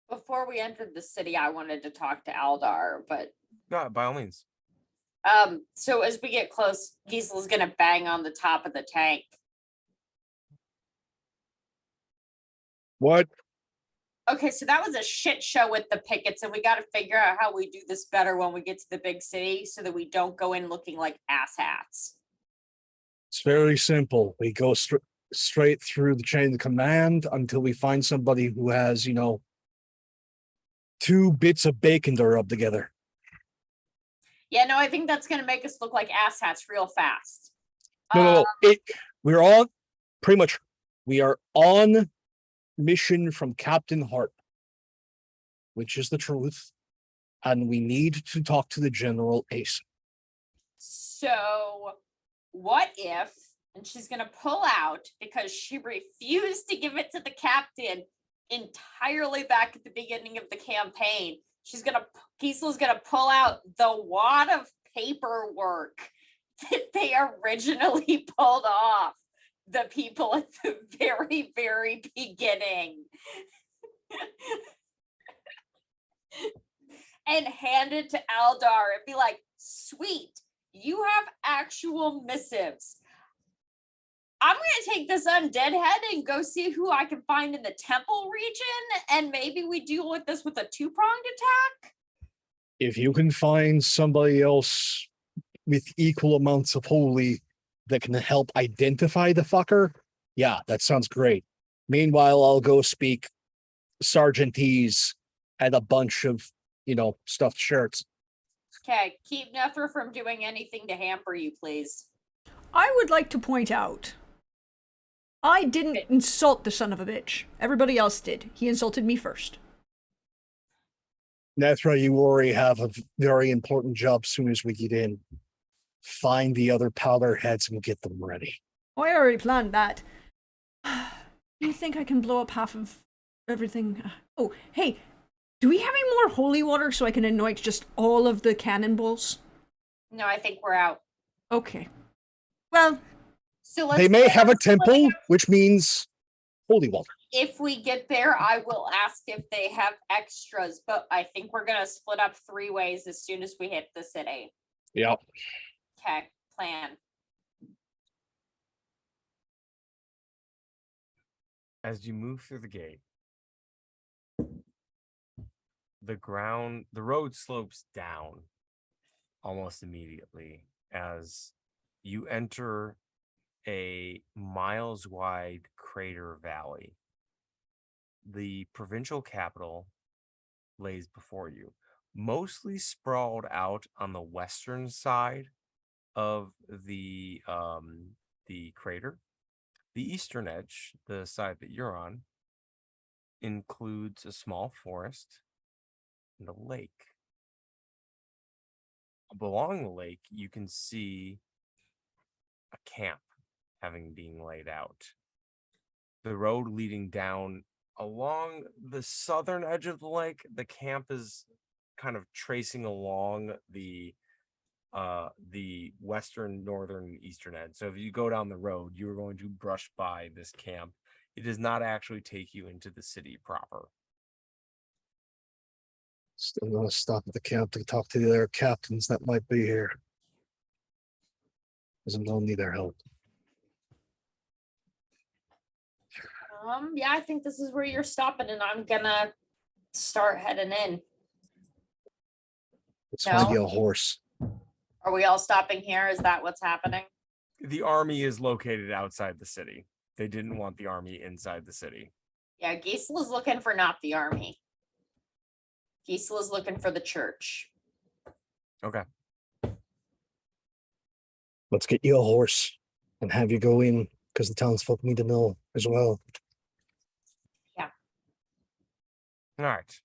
Before we entered the city, I wanted to talk to Aldar, but
Yeah, by all means.
so as we get close, Gisela's gonna bang on the top of the tank.
What?
Okay, so that was a shit show with the pickets, and we got to figure out how we do this better when we get to the big city so that we don't go in looking like asshats.
It's very simple. We go straight through the chain of command until we find somebody who has, 2 bits of bacon to rub together.
Yeah, no, I think that's gonna make us look like asshats real fast.
No. We're on pretty much. We are on mission from Captain Hart, which is the truth, and we need to talk to the general ACE.
So what if, and she's gonna pull out because she refused to give it to the captain entirely back at the beginning of the campaign. Gisela's gonna pull out the wad of paperwork that they originally pulled off the people at the very, very beginning. And hand it to Aldar and be like, sweet, you have actual missives. I'm gonna take this undead head and go see who I can find in the temple region, and maybe we deal with this with a two-pronged attack.
If you can find somebody else with equal amounts of holy that can help identify the fucker, yeah, that sounds great. Meanwhile, I'll go speak sergeantese and a bunch of, stuffed shirts.
Okay, keep Nethra from doing anything to hamper you, please.
I would like to point out, I didn't insult the son of a bitch. Everybody else did. He insulted me first.
Nethra, you already have a very important job soon as we get in. Find the other powder heads and get them ready.
Oh, I already planned that. You think I can blow up half of everything? Oh, hey, do we have any more holy water so I can anoint just all of the cannonballs?
No, I think we're out.
Okay. Well,
So let's
They may
plan
have a
on splitting
temple,
up.
which means holy water.
If we get there, I will ask if they have extras, but I think we're gonna split up 3 ways as soon as we hit the city.
Yep.
Okay, plan.
As you move through the gate, the road slopes down almost immediately as you enter a miles wide crater valley. The provincial capital lays before you, mostly sprawled out on the western side of the crater. The eastern edge, the side that you're on, includes a small forest and a lake. Along the lake, you can see a camp having been laid out. The road leading down along the southern edge of the lake, the camp is kind of tracing along the western, northern, eastern edge. So if you go down the road, you're going to brush by this camp. It does not actually take you into the city proper.
Still gonna stop at the camp to talk to the other captains that might be here. Because I'm gonna need their help.
Yeah, I think this is where you're stopping, and I'm gonna start heading in.
Let's find
No.
you a horse.
Are we all stopping here? Is that what's happening?
The army is located outside the city. They didn't want the army inside the city.
Yeah, Gisela's looking for not the army. Gisela's looking for the church.
Okay.
Let's get you a horse and have you go in because the townsfolk need to know as well.
All right.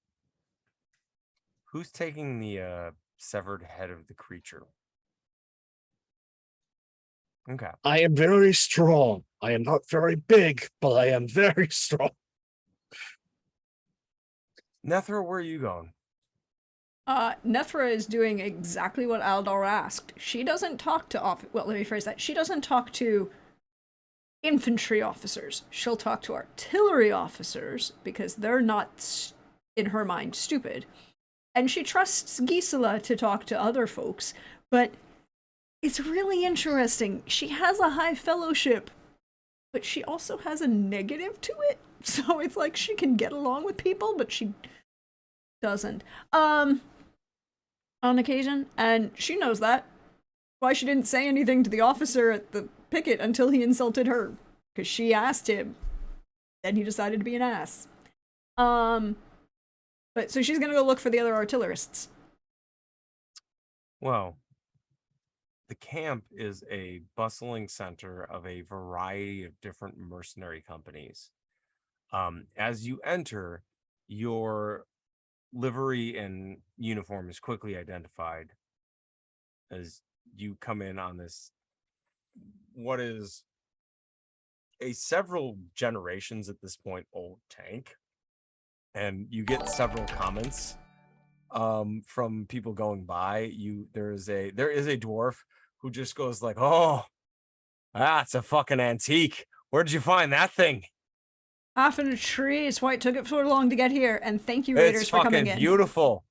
Who's taking the severed head of the creature? Okay.
I am very strong. I am not very big, but I am very strong.
Nethra, where are you going?
Nethra is doing exactly what Aldar asked. She doesn't talk to well, let me phrase that. She doesn't talk to infantry officers. She'll talk to artillery officers because they're not, in her mind, stupid. And she trusts Gisela to talk to other folks, but it's really interesting. She has a high fellowship, but she also has a negative to it. So it's like she can get along with people, but she doesn't. On occasion, and she knows that. Why she didn't say anything to the officer at the picket until he insulted her. Because she asked him. Then he decided to be an ass. But so she's gonna go look for the other artillerists.
Well, the camp is a bustling center of a variety of different mercenary companies. As you enter, your livery and uniform is quickly identified as you come in on this, what is a several generations at this point old tank. and you get several comments from people going by. There is a dwarf who just goes like, "Oh, that's a fucking antique. Where'd you find that thing?
Off in a tree. It's why it took it so long to get here. And thank you,
It's
Raiders, for coming
fucking
in.
beautiful."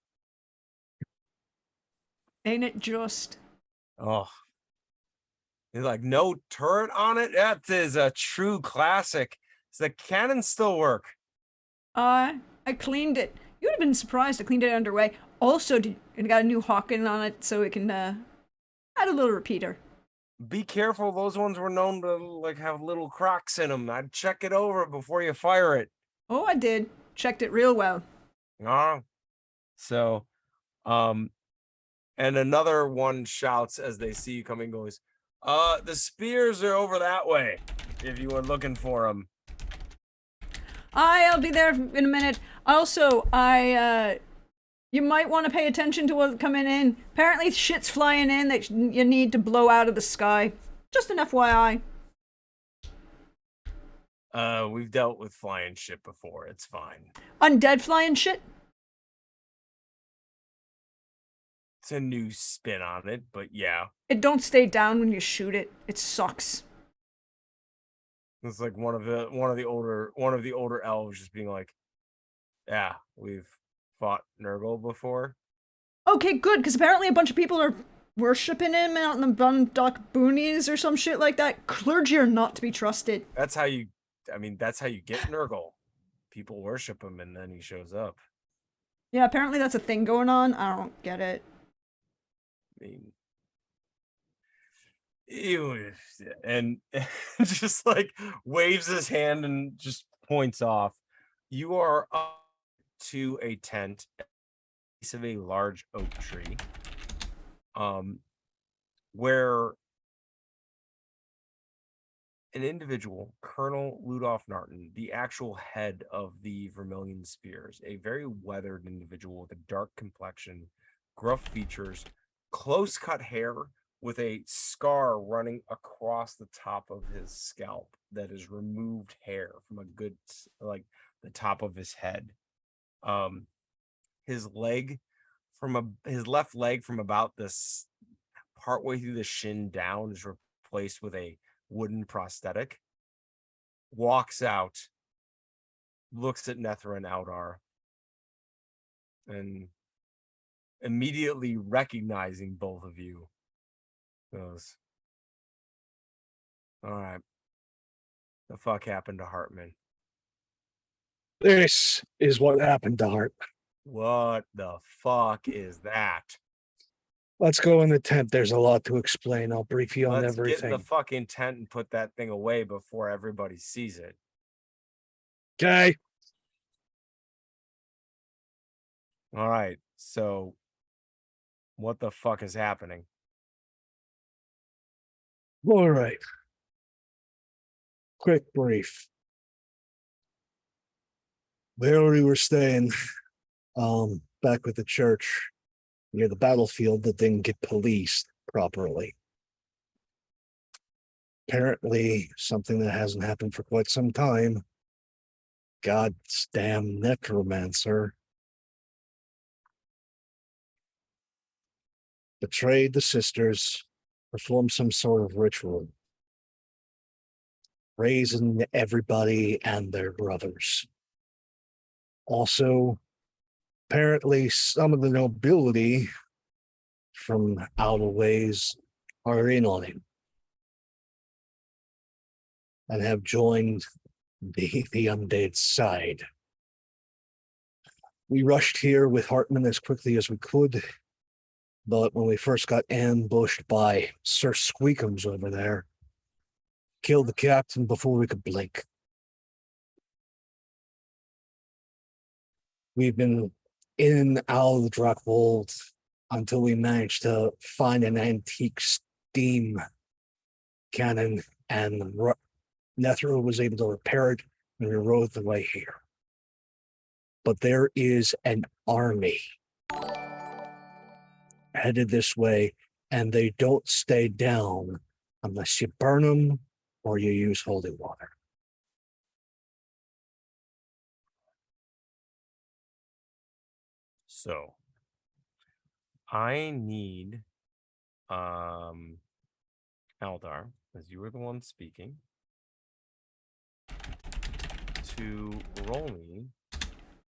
Ain't it just?
Oh, he's like, "No turret on it? That is a true classic. Does the cannon still work?"
I cleaned it. You would have been surprised. I cleaned it underway. Also, it got a new Hawken on it, so it can add a little repeater.
Be careful. Those ones were known to like have little cracks in them. I'd check it over before you fire it.
Oh, I did. Checked it real well.
So, and another one shouts as they see you coming, goes, the spears are over that way if you were looking for them."
I'll be there in a minute. Also, you might want to pay attention to what's coming in. Apparently, shit's flying in that you need to blow out of the sky. Just an FYI.
We've dealt with flying shit before. It's fine.
Undead flying shit?
It's a new spin on it, but yeah.
It don't stay down when you shoot it. It sucks.
It's like one of the older elves just being like, "Yeah, we've fought Nurgle before."
Okay, good, because apparently a bunch of people are worshipping him out in the Bundock boonies or some shit like that. Clergy are not to be trusted.
That's how you get Nurgle. People worship him and then he shows up.
Yeah, apparently that's a thing going on. I don't get it.
I mean, and just like waves his hand and just points off. You are up to a tent at the base of a large oak tree, where an individual, Colonel Ludolf Narton, the actual head of the Vermilion Spears, a very weathered individual with a dark complexion, gruff features, close-cut hair, with a scar running across the top of his scalp that is removed hair from a good, like, the top of his head. His left leg from about this partway through the shin down is replaced with a wooden prosthetic. Walks out, looks at Nethra and Aldar, and immediately recognizing both of you, goes, "All right, the fuck happened to Hartman?
This is what happened to Hart.
What the fuck is that?
Let's go in the tent. There's a lot to explain. I'll brief you on
Let's get in
everything.
the fucking tent and put that thing away before everybody sees it."
Okay.
All right, so what the fuck is happening?
All right. Quick brief. Where we were staying, back with the church near the battlefield that didn't get policed properly. Apparently, something that hasn't happened for quite some time. God's damn necromancer betrayed the sisters, performed some sort of ritual, raising everybody and their brothers. Also, apparently some of the nobility from out of ways are in on him and have joined the undead side. We rushed here with Hartman as quickly as we could, but when we first got ambushed by Sir Squeakums over there, killed the captain before we could blink. We've been in and out of the Drakvold until we managed to find an antique steam cannon, and Nethra was able to repair it, and we rode the way here. But there is an army headed this way, and they don't stay down unless you burn them or you use holy water.
So I need Aldar, as you were the one speaking, to roll me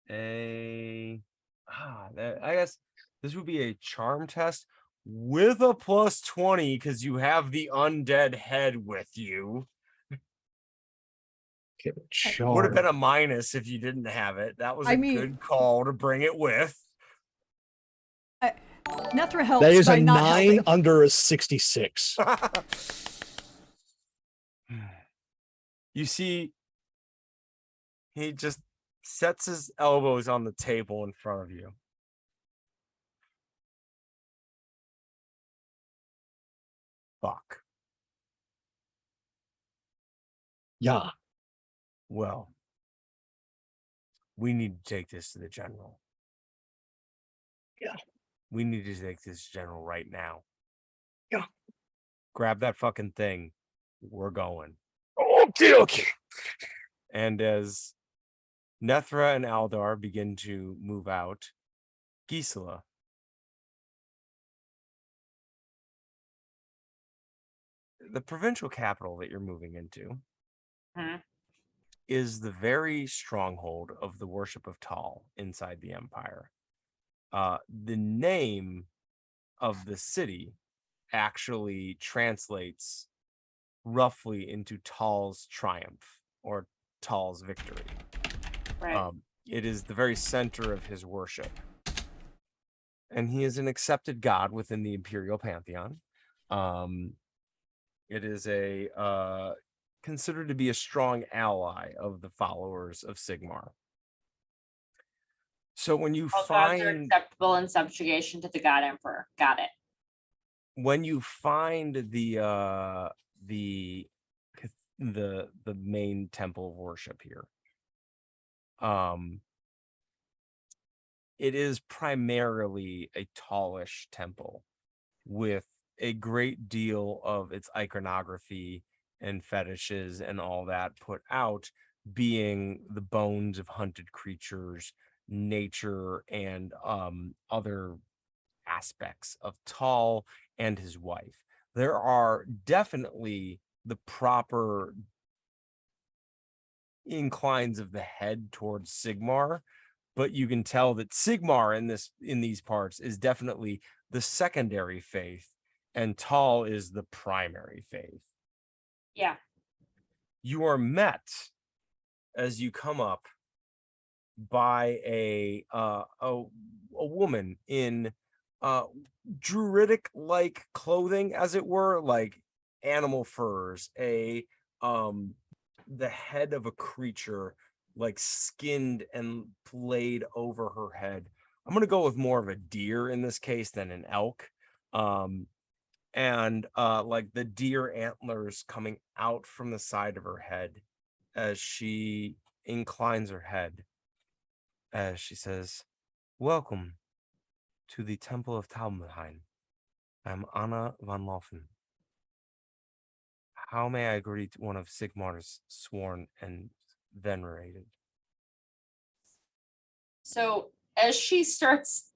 I guess this would be a charm test with a plus 20 because you have the undead head with you.
Okay,
Would have been
charm.
a minus if you didn't have it. That was
I
a
mean-
good call to bring it with.
Nethra helps
That is
by
a
not
9
helping.
under a 66.
You see, he just sets his elbows on the table in front of you. Fuck.
Yeah.
Well, we need to take this to the general.
Yeah.
We need to take this general right now.
Yeah.
Grab that fucking thing. We're going.
Okay.
And as Nethra and Aldar begin to move out, Gisela, the provincial capital that you're moving into, is the very stronghold of the worship of Tal inside the empire. The name of the city actually translates roughly into Tal's triumph or Tal's victory.
Right.
It is the very center of his worship. And he is an accepted god within the imperial pantheon. It is a considered to be a strong ally of the followers of Sigmar. So when you
All gods are
find
acceptable in subjugation to the god emperor. Got it.
when you find the main temple of worship here, it is primarily a tallish temple with a great deal of its iconography and fetishes and all that put out being the bones of hunted creatures, nature, and other aspects of Tal and his wife. There are definitely the proper inclines of the head towards Sigmar, but you can tell that Sigmar in these parts is definitely the secondary faith, and Tal is the primary faith.
Yeah.
You are met as you come up by a woman in druidic like clothing, as it were, like animal furs, the head of a creature like skinned and laid over her head. I'm gonna go with more of a deer in this case than an elk. And like the deer antlers coming out from the side of her head as she inclines her head as she says, "Welcome to the Temple of Talmudheim. I'm Anna von Laufen. How may I greet one of Sigmar's sworn and venerated?"
So as she starts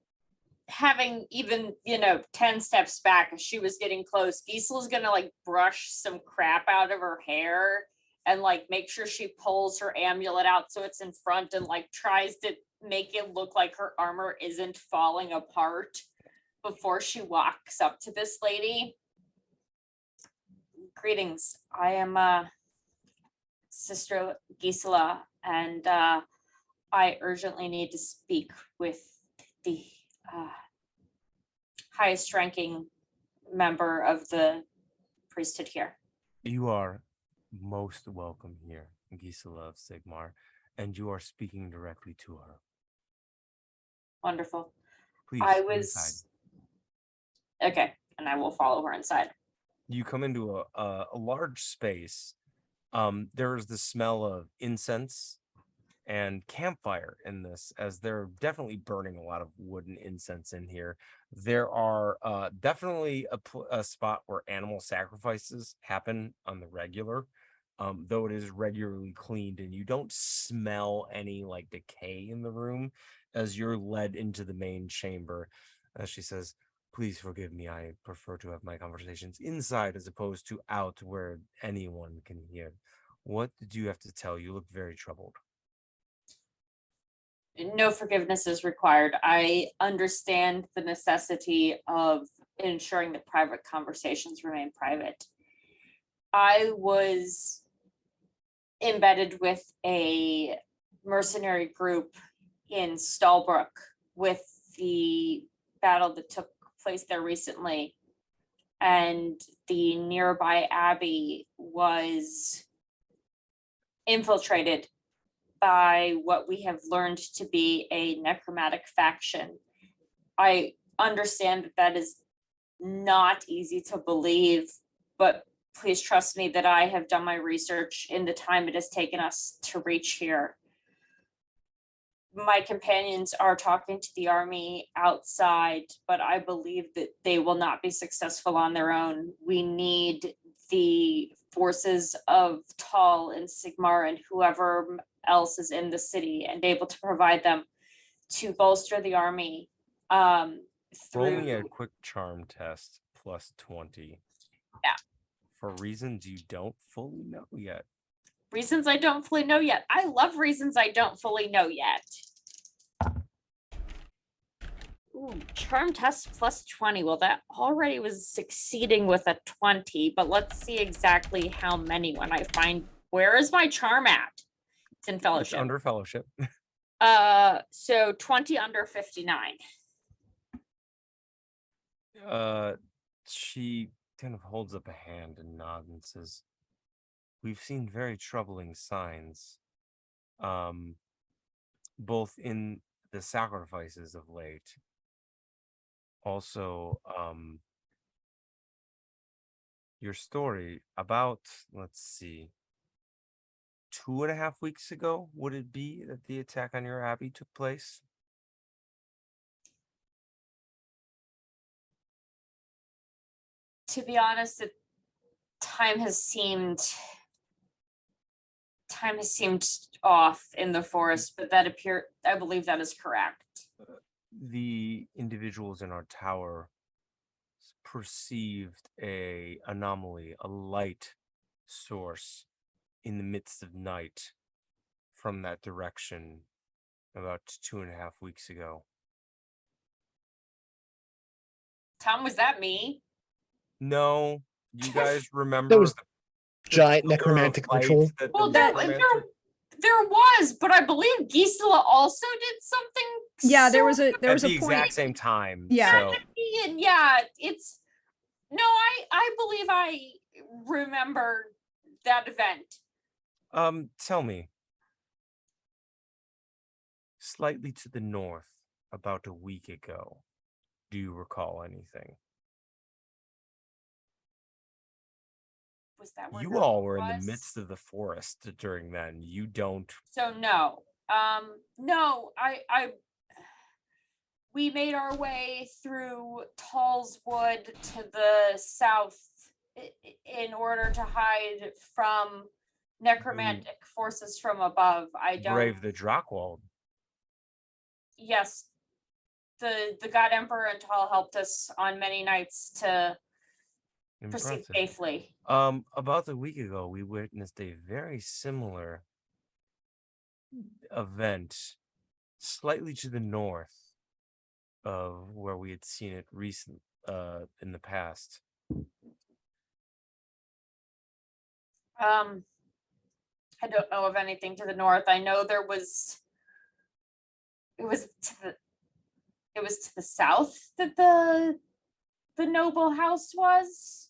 having even, 10 steps back, as she was getting close, Gisela's gonna like brush some crap out of her hair and like make sure she pulls her amulet out so it's in front and like tries to make it look like her armor isn't falling apart before she walks up to this lady. Greetings. I am Sister Gisela, and I urgently need to speak with the highest ranking member of the priesthood here.
You are most welcome here, Gisela of Sigmar, and you are speaking directly to her.
Wonderful.
Please,
I
come
was
inside.
okay, and I will follow her inside.
You come into a large space. There's the smell of incense and campfire in this, as they're definitely burning a lot of wood and incense in here. There are definitely a spot where animal sacrifices happen on the regular, though it is regularly cleaned, and you don't smell any like decay in the room. as you're led into the main chamber, as she says, "Please forgive me. I prefer to have my conversations inside as opposed to out where anyone can hear. What did you have to tell? You look very troubled."
No forgiveness is required. I understand the necessity of ensuring that private conversations remain private. I was embedded with a mercenary group in Stallbrook with the battle that took place there recently. And the nearby abbey was infiltrated by what we have learned to be a necromantic faction. I understand that that is not easy to believe, but please trust me that I have done my research in the time it has taken us to reach here. My companions are talking to the army outside, but I believe that they will not be successful on their own. We need the forces of Tal and Sigmar and whoever else is in the city and able to provide them to bolster the army.
Roll
Through
me a quick charm test plus 20.
Yeah.
For reasons you don't fully know yet.
reasons I don't fully know yet. I love reasons I don't fully know yet. Ooh, charm test plus 20. Well, that already was succeeding with a 20, but let's see exactly how many when I find where is my charm at? It's in
It's
fellowship.
under fellowship.
So 20 under 59.
She kind of holds up a hand and nods and says, "We've seen very troubling signs, both in the sacrifices of late, also, your story about, let's see, 2.5 weeks ago, would it be that the attack on your abbey took place?"
To be honest, time has seemed off in the forest, but I believe that is correct.
The individuals in our tower perceived a anomaly, a light source in the midst of night from that direction about 2.5 weeks ago.
Tom, was that me?
No, you guys remember
That was
the
giant
pillar of
necromantic
light
ritual.
that the
Well,
necromancer-
there was, but I believe Gisela also did something.
Yeah, there was
sort
a there
at
was a
the
point.
exact same time.
Yeah.
So
and yeah, it's no, I believe I remember that event.
tell me, slightly to the north, about a week ago, do you recall anything?
Was that where
You all
Nurgle
were in the
was?
midst of the forest during then. You don't.
So no. No, we made our way through Tall's Wood to the south in order to hide from necromantic forces from above. I don't.
Brave the Drackwald.
Yes, the God Emperor and Tall helped us on many nights to proceed
Impressive.
safely.
About a week ago, we witnessed a very similar event, slightly to the north of where we had seen it in the past.
I don't know of anything to the north. I know it was to the south that the noble house was.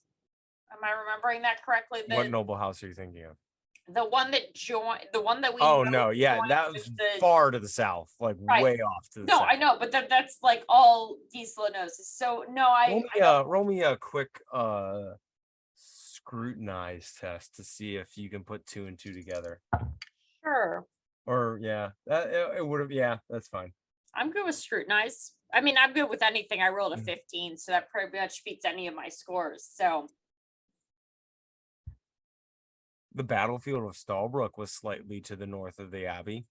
Am I remembering that correctly?
What noble house are you thinking of?
The one that we
Oh
know
no, yeah,
joined
that
with
was far to the south, like
Right.
way off to the
No,
south.
I know, but that's like all Gisela knows. So no,
Roll me a quick scrutinize test to see if you can put 2 and 2 together.
sure.
Or yeah, it would have. Yeah, that's fine.
I'm good with scrutinize. I mean, I'm good with anything. I rolled a
Mhm.
15, so that pretty much beats any of my scores. So
The battlefield of Stallbrook was slightly to the north of the abbey.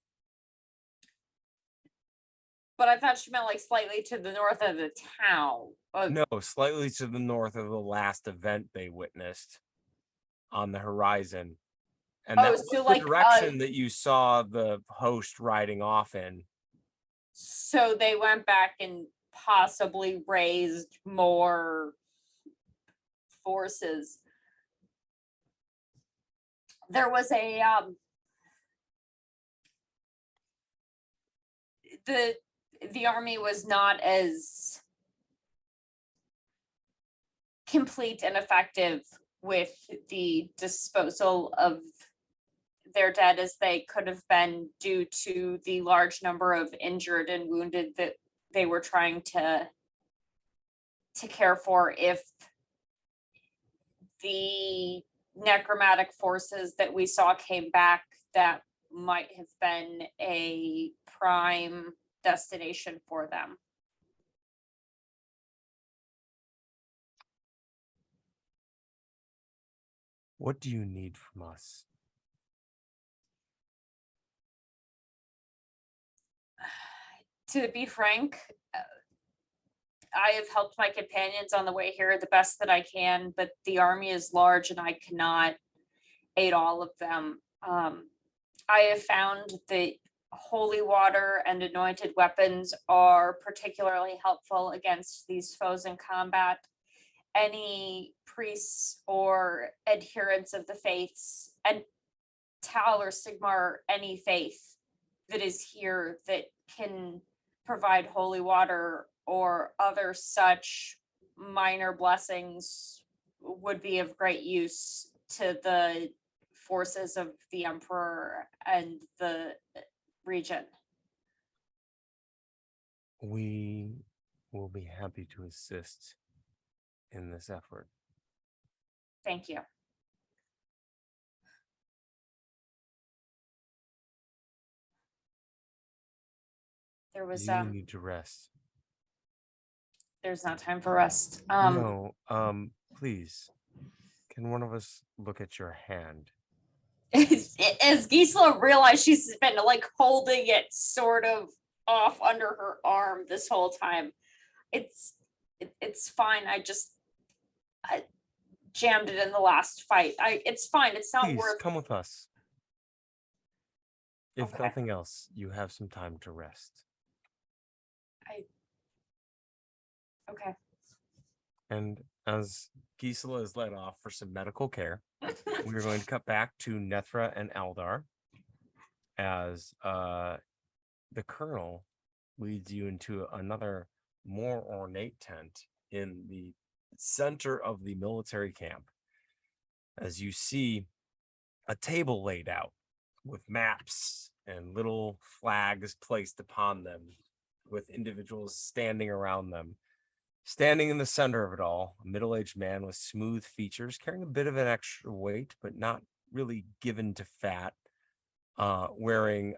But I thought she meant like slightly to the north of the town.
No, slightly to the north of the last event they witnessed on the horizon. And that was
so
the
like
direction that you saw the host riding off in.
so they went back and possibly raised more forces. There was a the army was not as complete and effective with the disposal of their dead as they could have been due to the large number of injured and wounded that they were trying to care for. If the necromantic forces that we saw came back, that might have been a prime destination for them.
What do you need from us?
To be frank, I have helped my companions on the way here the best that I can, but the army is large and I cannot aid all of them. I have found that holy water and anointed weapons are particularly helpful against these foes in combat. Any priests or adherents of the faiths, and Tal or Sigma or any faith that is here that can provide holy water or other such minor blessings would be of great use to the forces of the Emperor and the region.
We will be happy to assist in this effort.
Thank you. There was
You need to rest.
there's not time for rest.
No, please. Can one of us look at your hand?
As Gisela realized, she's been like holding it sort of off under her arm this whole time. It's fine. I jammed it in the last fight. It's fine. It's not
Please
worth.
come with us. If
Okay.
nothing else, you have some time to rest.
Okay.
And as Gisela is let off for some medical care, we're going to cut back to Nethra and Eldar as the colonel leads you into another more ornate tent in the center of the military camp. As you see a table laid out with maps and little flags placed upon them with individuals standing around them. Standing in the center of it all, a middle-aged man with smooth features, carrying a bit of an extra weight, but not really given to fat, wearing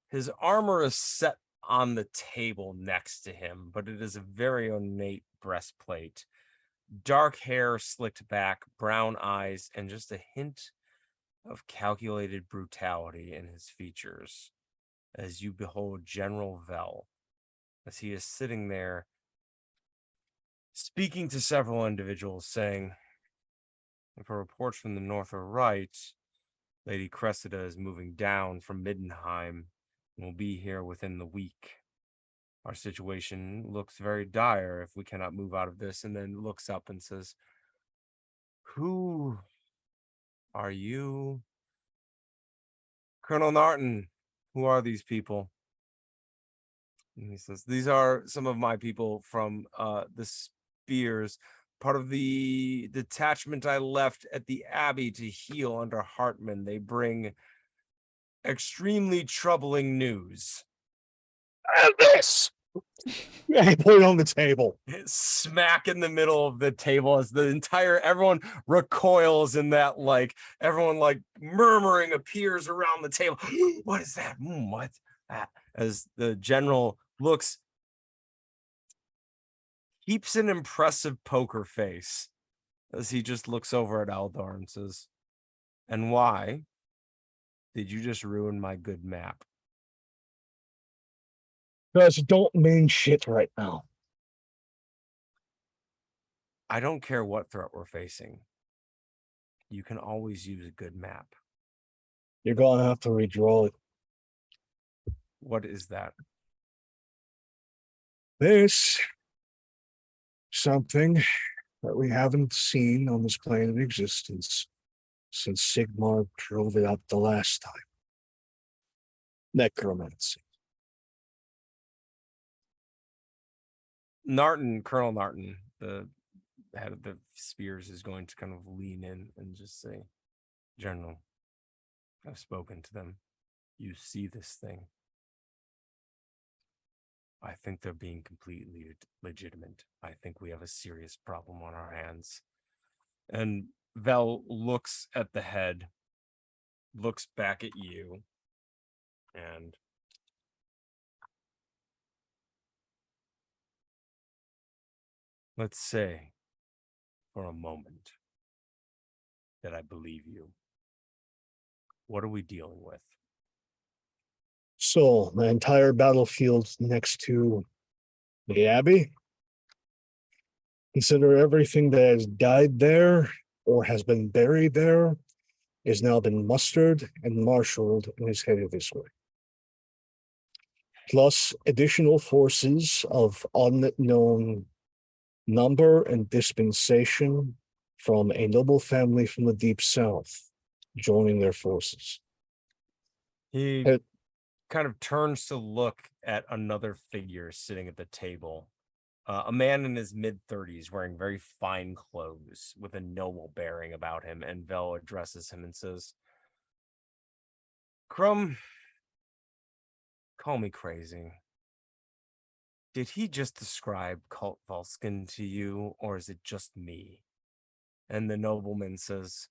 his armor is set on the table next to him, but it is a very ornate breastplate. Dark hair slicked back, brown eyes, and just a hint of calculated brutality in his features as you behold General Vel, as he is sitting there speaking to several individuals, saying, if our reports from the north are right, Lady Cressida is moving down from Middenheim and will be here within the week. Our situation looks very dire if we cannot move out of this. And then looks up and says, who are you? Colonel Narton, who are these people? And he says, these are some of my people from the Spears, part of the detachment I left at the Abbey to heal under Hartman. They bring extremely troubling news.
And this! I put it on the table.
Smack in the middle of the table as everyone recoils in that, like, everyone like murmuring appears around the table. What is that? What? As the general looks, keeps an impressive poker face as he just looks over at Eldar and says, and why did you just ruin my good map?
Guys, it don't mean shit right now.
I don't care what threat we're facing. You can always use a good map.
You're gonna have to redraw it.
What is that?
There's something that we haven't seen on this plane of existence since Sigmar drove it up the last time. Necromancy.
Colonel Narton, the head of the Spears, is going to kind of lean in and just say, General, I've spoken to them. You see this thing. I think they're being completely legitimate. I think we have a serious problem on our hands. And Vel looks at the head, looks back at you, and let's say for a moment that I believe you. What are we dealing with?
So, the entire battlefield next to the Abbey. Consider everything that has died there or has been buried there has now been mustered and marshaled and is headed this way. Plus additional forces of unknown number and dispensation from a noble family from the deep south joining their forces.
He
It-
kind of turns to look at another figure sitting at the table. A man in his mid-30s wearing very fine clothes with a noble bearing about him, and Vel addresses him and says, Crumb, call me crazy. Did he just describe Cult Volskin to you, or is it just me? And the nobleman says,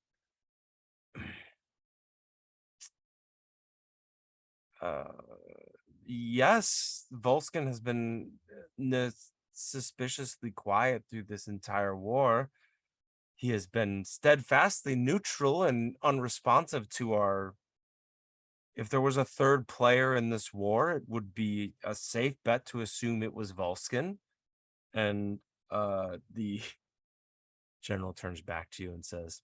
yes, Volskin has been suspiciously quiet through this entire war. He has been steadfastly neutral and unresponsive to our... If there was a third player in this war, it would be a safe bet to assume it was Volskin. And the general turns back to you and says,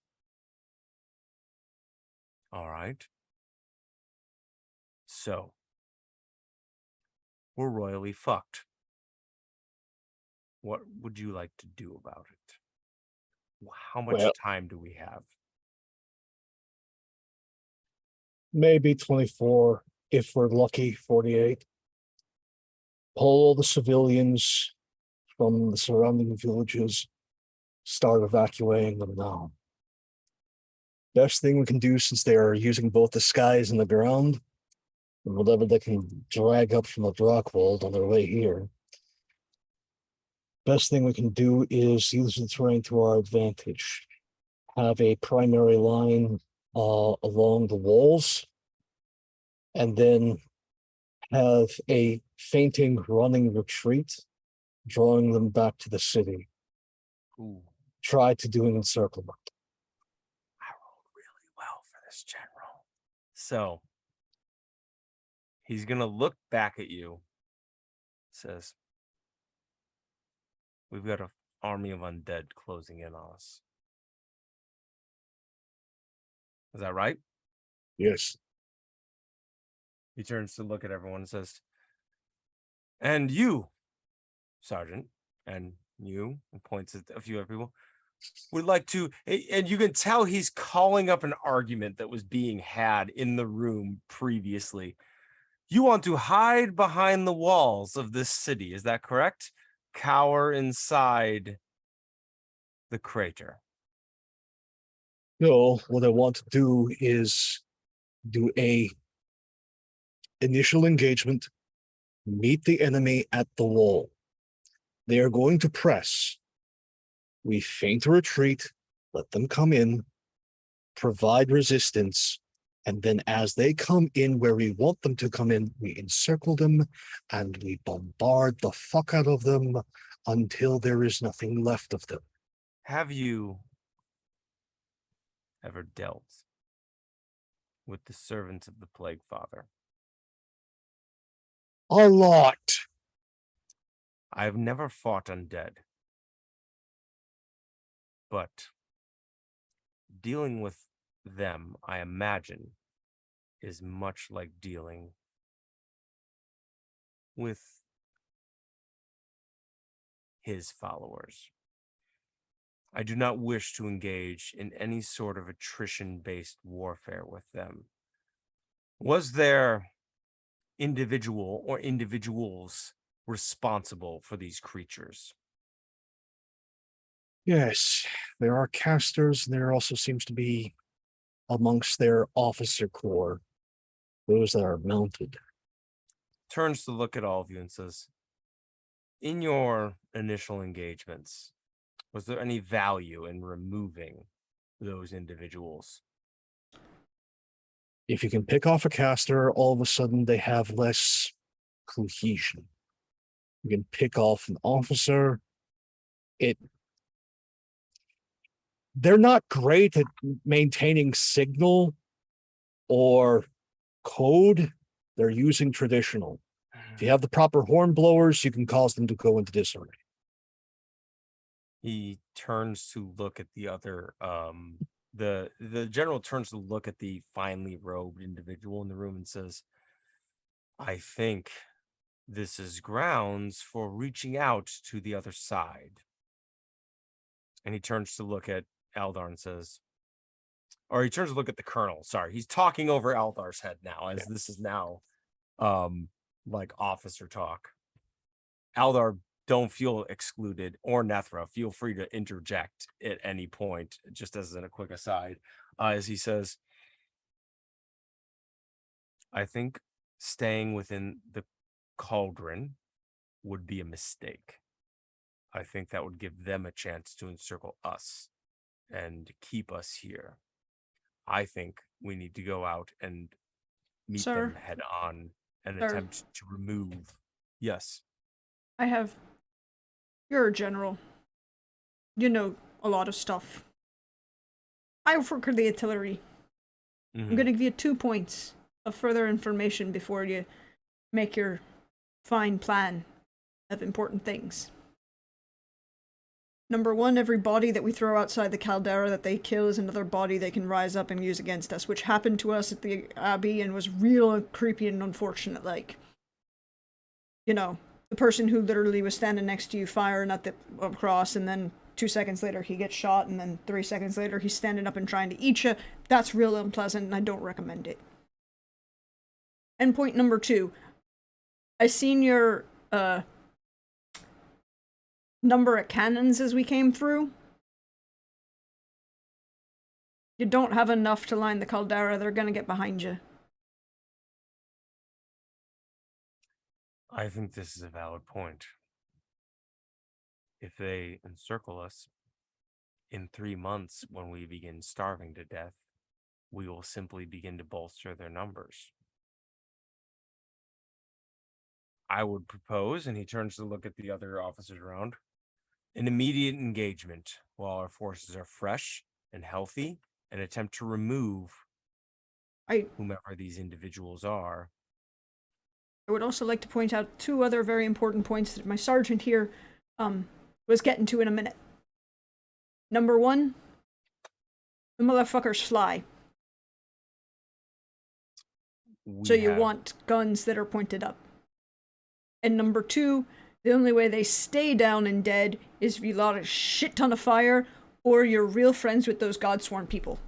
all right. So, we're royally fucked. What would you like to do about it? How much
Well-
time do we have?
Maybe 24, if we're lucky, 48. Pull all the civilians from the surrounding villages, start evacuating them now. Best thing we can do, since they are using both the skies and the ground, and whatever they can drag up from the Drockwold on their way here. Best thing we can do is use the terrain to our advantage. Have a primary line along the walls, and then have a fainting, running retreat, drawing them back to the city.
Ooh,
Try to do an encirclement.
I rolled really well for this general. So, he's going to look back at you, says, we've got an army of undead closing in on us. Is that right?
Yes.
He turns to look at everyone and says, and you, Sergeant, and you, and points at a few other people, would like to, and you can tell he's calling up an argument that was being had in the room previously. You want to hide behind the walls of this city, is that correct? Cower inside the crater.
No, what I want to do is do a initial engagement, meet the enemy at the wall. They are going to press. We feint a retreat, let them come in, provide resistance, and then as they come in where we want them to come in, we encircle them and we bombard the fuck out of them until there is nothing left of them.
Have you ever dealt with the servants of the Plague Father?
A lot.
I've never fought undead. But dealing with them, I imagine, is much like dealing with his followers. I do not wish to engage in any sort of attrition-based warfare with them. Was there individual or individuals responsible for these creatures?
Yes, there are casters. There also seems to be amongst their officer corps, those that are mounted.
Turns to look at all of you and says, in your initial engagements, was there any value in removing those individuals?
If you can pick off a caster, all of a sudden they have less cohesion. You can pick off an officer. They're not great at maintaining signal or code. They're using traditional. If you have the proper horn blowers, you can cause them to go into disarray.
He turns to look at the other the general turns to look at the finely robed individual in the room and says, I think this is grounds for reaching out to the other side. And he turns to look at Eldar and says, or he turns to look at the colonel. Sorry, he's talking over Eldar's head now, as this is now like officer talk. Eldar, don't feel excluded, or Nethra, feel free to interject at any point, just as in a quick aside, as he says, I think staying within the cauldron would be a mistake. I think that would give them a chance to encircle us and keep us here. I think we need to go out and meet
Sir?
them head on and
Sir?
attempt to remove. Yes.
You're a general. You know a lot of stuff. I work for the artillery.
Mhm.
I'm going to give you 2 points of further information before you make your fine plan of important things. Number 1, every body that we throw outside the caldera that they kill is another body they can rise up and use against us, which happened to us at the Abbey and was real creepy and unfortunate. Like, you know, the person who literally was standing next to you firing at the cross, and then 2 seconds later he gets shot, and then 3 seconds later he's standing up and trying to eat you. That's real unpleasant, and I don't recommend it. And point number 2, I seen your number of cannons as we came through. You don't have enough to line the caldera. They're gonna get behind you.
I think this is a valid point. If they encircle us in 3 months, when we begin starving to death, we will simply begin to bolster their numbers. I would propose, and he turns to look at the other officers around, an immediate engagement while our forces are fresh and healthy, and attempt to remove whomever these individuals are.
I would also like to point out 2 other very important points that my sergeant here was getting to in a minute. Number 1, the motherfuckers fly. So you want guns that are pointed up. And number 2, the only way they stay down and dead is if you light a shit ton of fire, or you're real friends with those Godsworn people.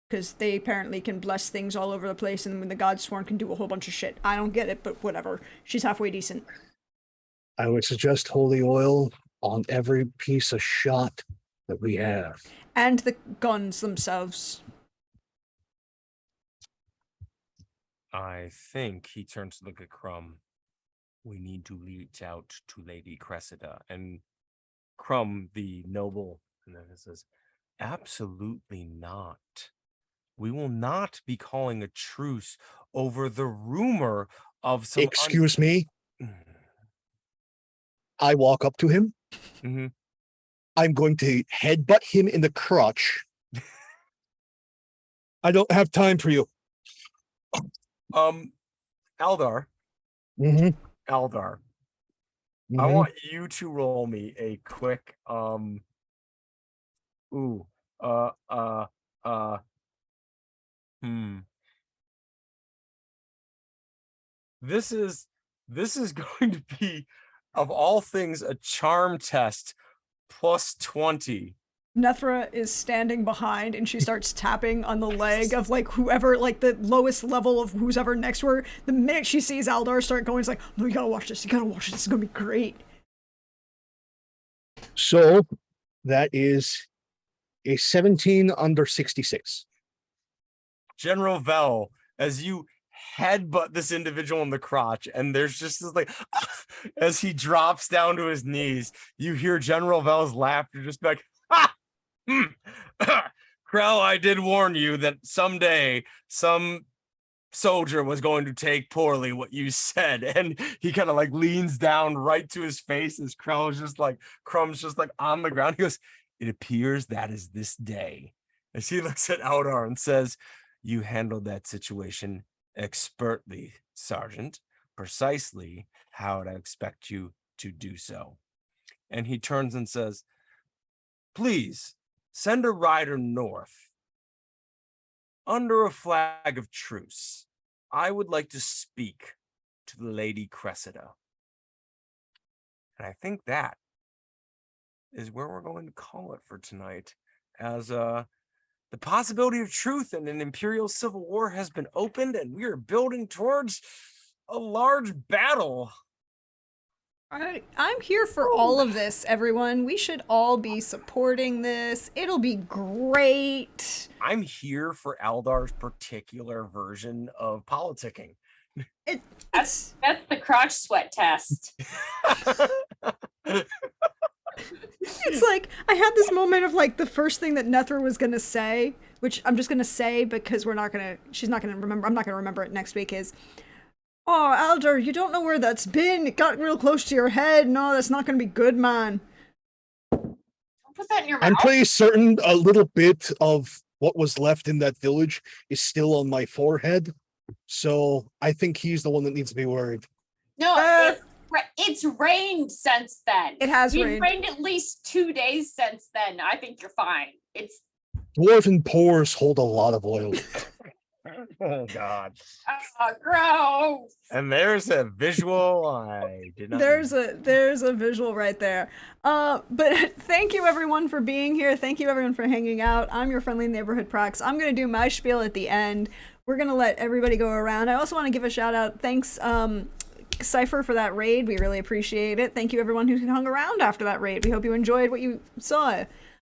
Because they apparently can bless things all over the place, and when the Godsworn can do a whole bunch of shit. I don't get it, but whatever. She's halfway decent.
I would suggest holy oil on every piece of shot that we have.
And the guns themselves.
I think he turns to look at Crumb. We need to reach out to Lady Cressida. And Crumb, the noble, and then it says, absolutely not. We will not be calling a truce over the rumor of some.
Excuse me. I walk up to him.
Mm-hmm.
I'm going to headbutt him in the crotch. I don't have time for you.
Eldar,
Mm-hmm.
Eldar, I
Mhm.
want you to roll me a quick ooh uh uh uh hmm this is going to be, of all things, a charm test plus 20.
Nethra is standing behind and she starts tapping on the leg of like whoever, like the lowest level of who's ever next to her. The minute she sees Aldar start going, it's like, no, you gotta watch this. You gotta watch this. It's gonna be great.
So that is a 17 under 66.
General Vel, as you headbutt this individual in the crotch, and there's just this like as he drops down to his knees, you hear General Vel's laughter, just like, ha! Krell, I did warn you that someday some soldier was going to take poorly what you said. And he kind of like leans down right to his face as Krell's just like Crumb's just like on the ground. He goes, it appears that is this day. As he looks at Eldar and says, you handled that situation expertly, Sergeant, precisely how I'd expect you to do so. And he turns and says, please send a rider north under a flag of truce. I would like to speak to the Lady Cressida. And I think that is where we're going to call it for tonight, as the possibility of truth in an Imperial Civil War has been opened, and we are building towards a large battle.
I'm here for all of this, everyone. We should all be supporting this. It'll be great.
I'm here for Aldar's particular version of politicking.
It's
That's the crotch sweat test.
it's like I had this moment of like the first thing that Nethra was gonna say, which I'm just gonna say because she's not gonna remember. I'm not gonna remember it next week. Is, oh, Aldar, you don't know where that's been. It got real close to your head. No, that's not gonna be good, man.
Don't put that in your
I'm
mouth.
pretty certain a little bit of what was left in that village is still on my forehead. So I think he's the one that needs to be worried.
No, it's rained since then.
It has
It's
rained.
at least 2 days since then. I think you're fine. It's
Dwarven pores hold a lot of oil.
Oh God.
gross.
And there's a visual I did not
There's a visual right there. But thank you everyone for being here. Thank you everyone for hanging out. I'm your friendly neighborhood Prox. I'm gonna do my spiel at the end. We're gonna let everybody go around. I also want to give a shout out. Thanks, Cypher, for that raid. We really appreciate it. Thank you everyone who hung around after that raid. We hope you enjoyed what you saw.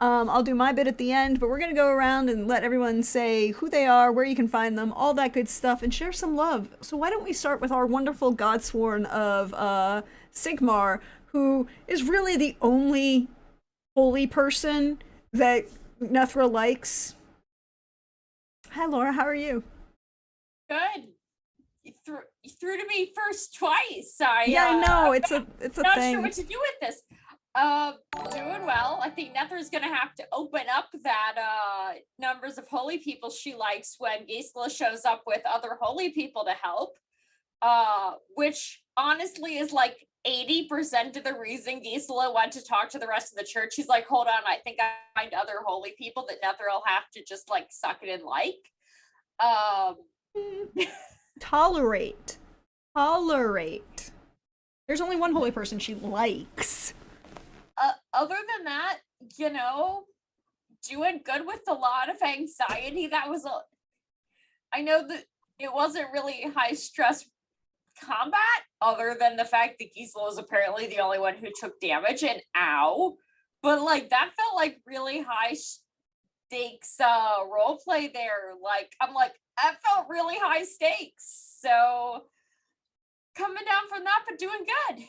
I'll do my bit at the end, but we're gonna go around and let everyone say who they are, where you can find them, all that good stuff, and share some love. So why don't we start with our wonderful Godsworn of Sigmar, who is really the only holy person that Nethra likes. Hi Laura, how are you?
Good. You threw to me first twice. I
know, it's a
not
thing.
sure what to do with this. Doing well. I think Nethra's gonna have to open up that numbers of holy people she likes when Gisela shows up with other holy people to help. Which honestly is like 80% of the reason Gisela went to talk to the rest of the church. She's like, hold on, I think I find other holy people that Nethra will have to just like suck it in like.
Tolerate. There's only one holy person she likes.
Other than that, doing good with a lot of anxiety. I know that it wasn't really high stress combat, other than the fact that Gisela was apparently the only one who took damage, and ow. But like that felt like really high stakes role play there. Like I'm like, that felt really high stakes. So coming down from that, but doing good.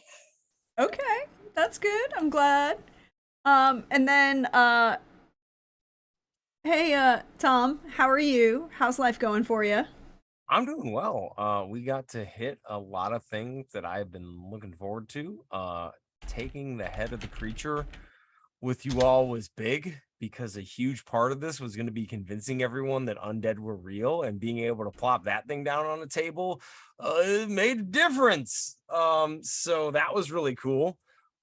Okay, that's good. I'm glad. And then, hey, Tom, how are you? How's life going for you?
I'm doing well. We got to hit a lot of things that I've been looking forward to. Taking the head of the creature with you all was big. because a huge part of this was going to be convincing everyone that undead were real, and being able to plop that thing down on a table it made a difference. So that was really cool.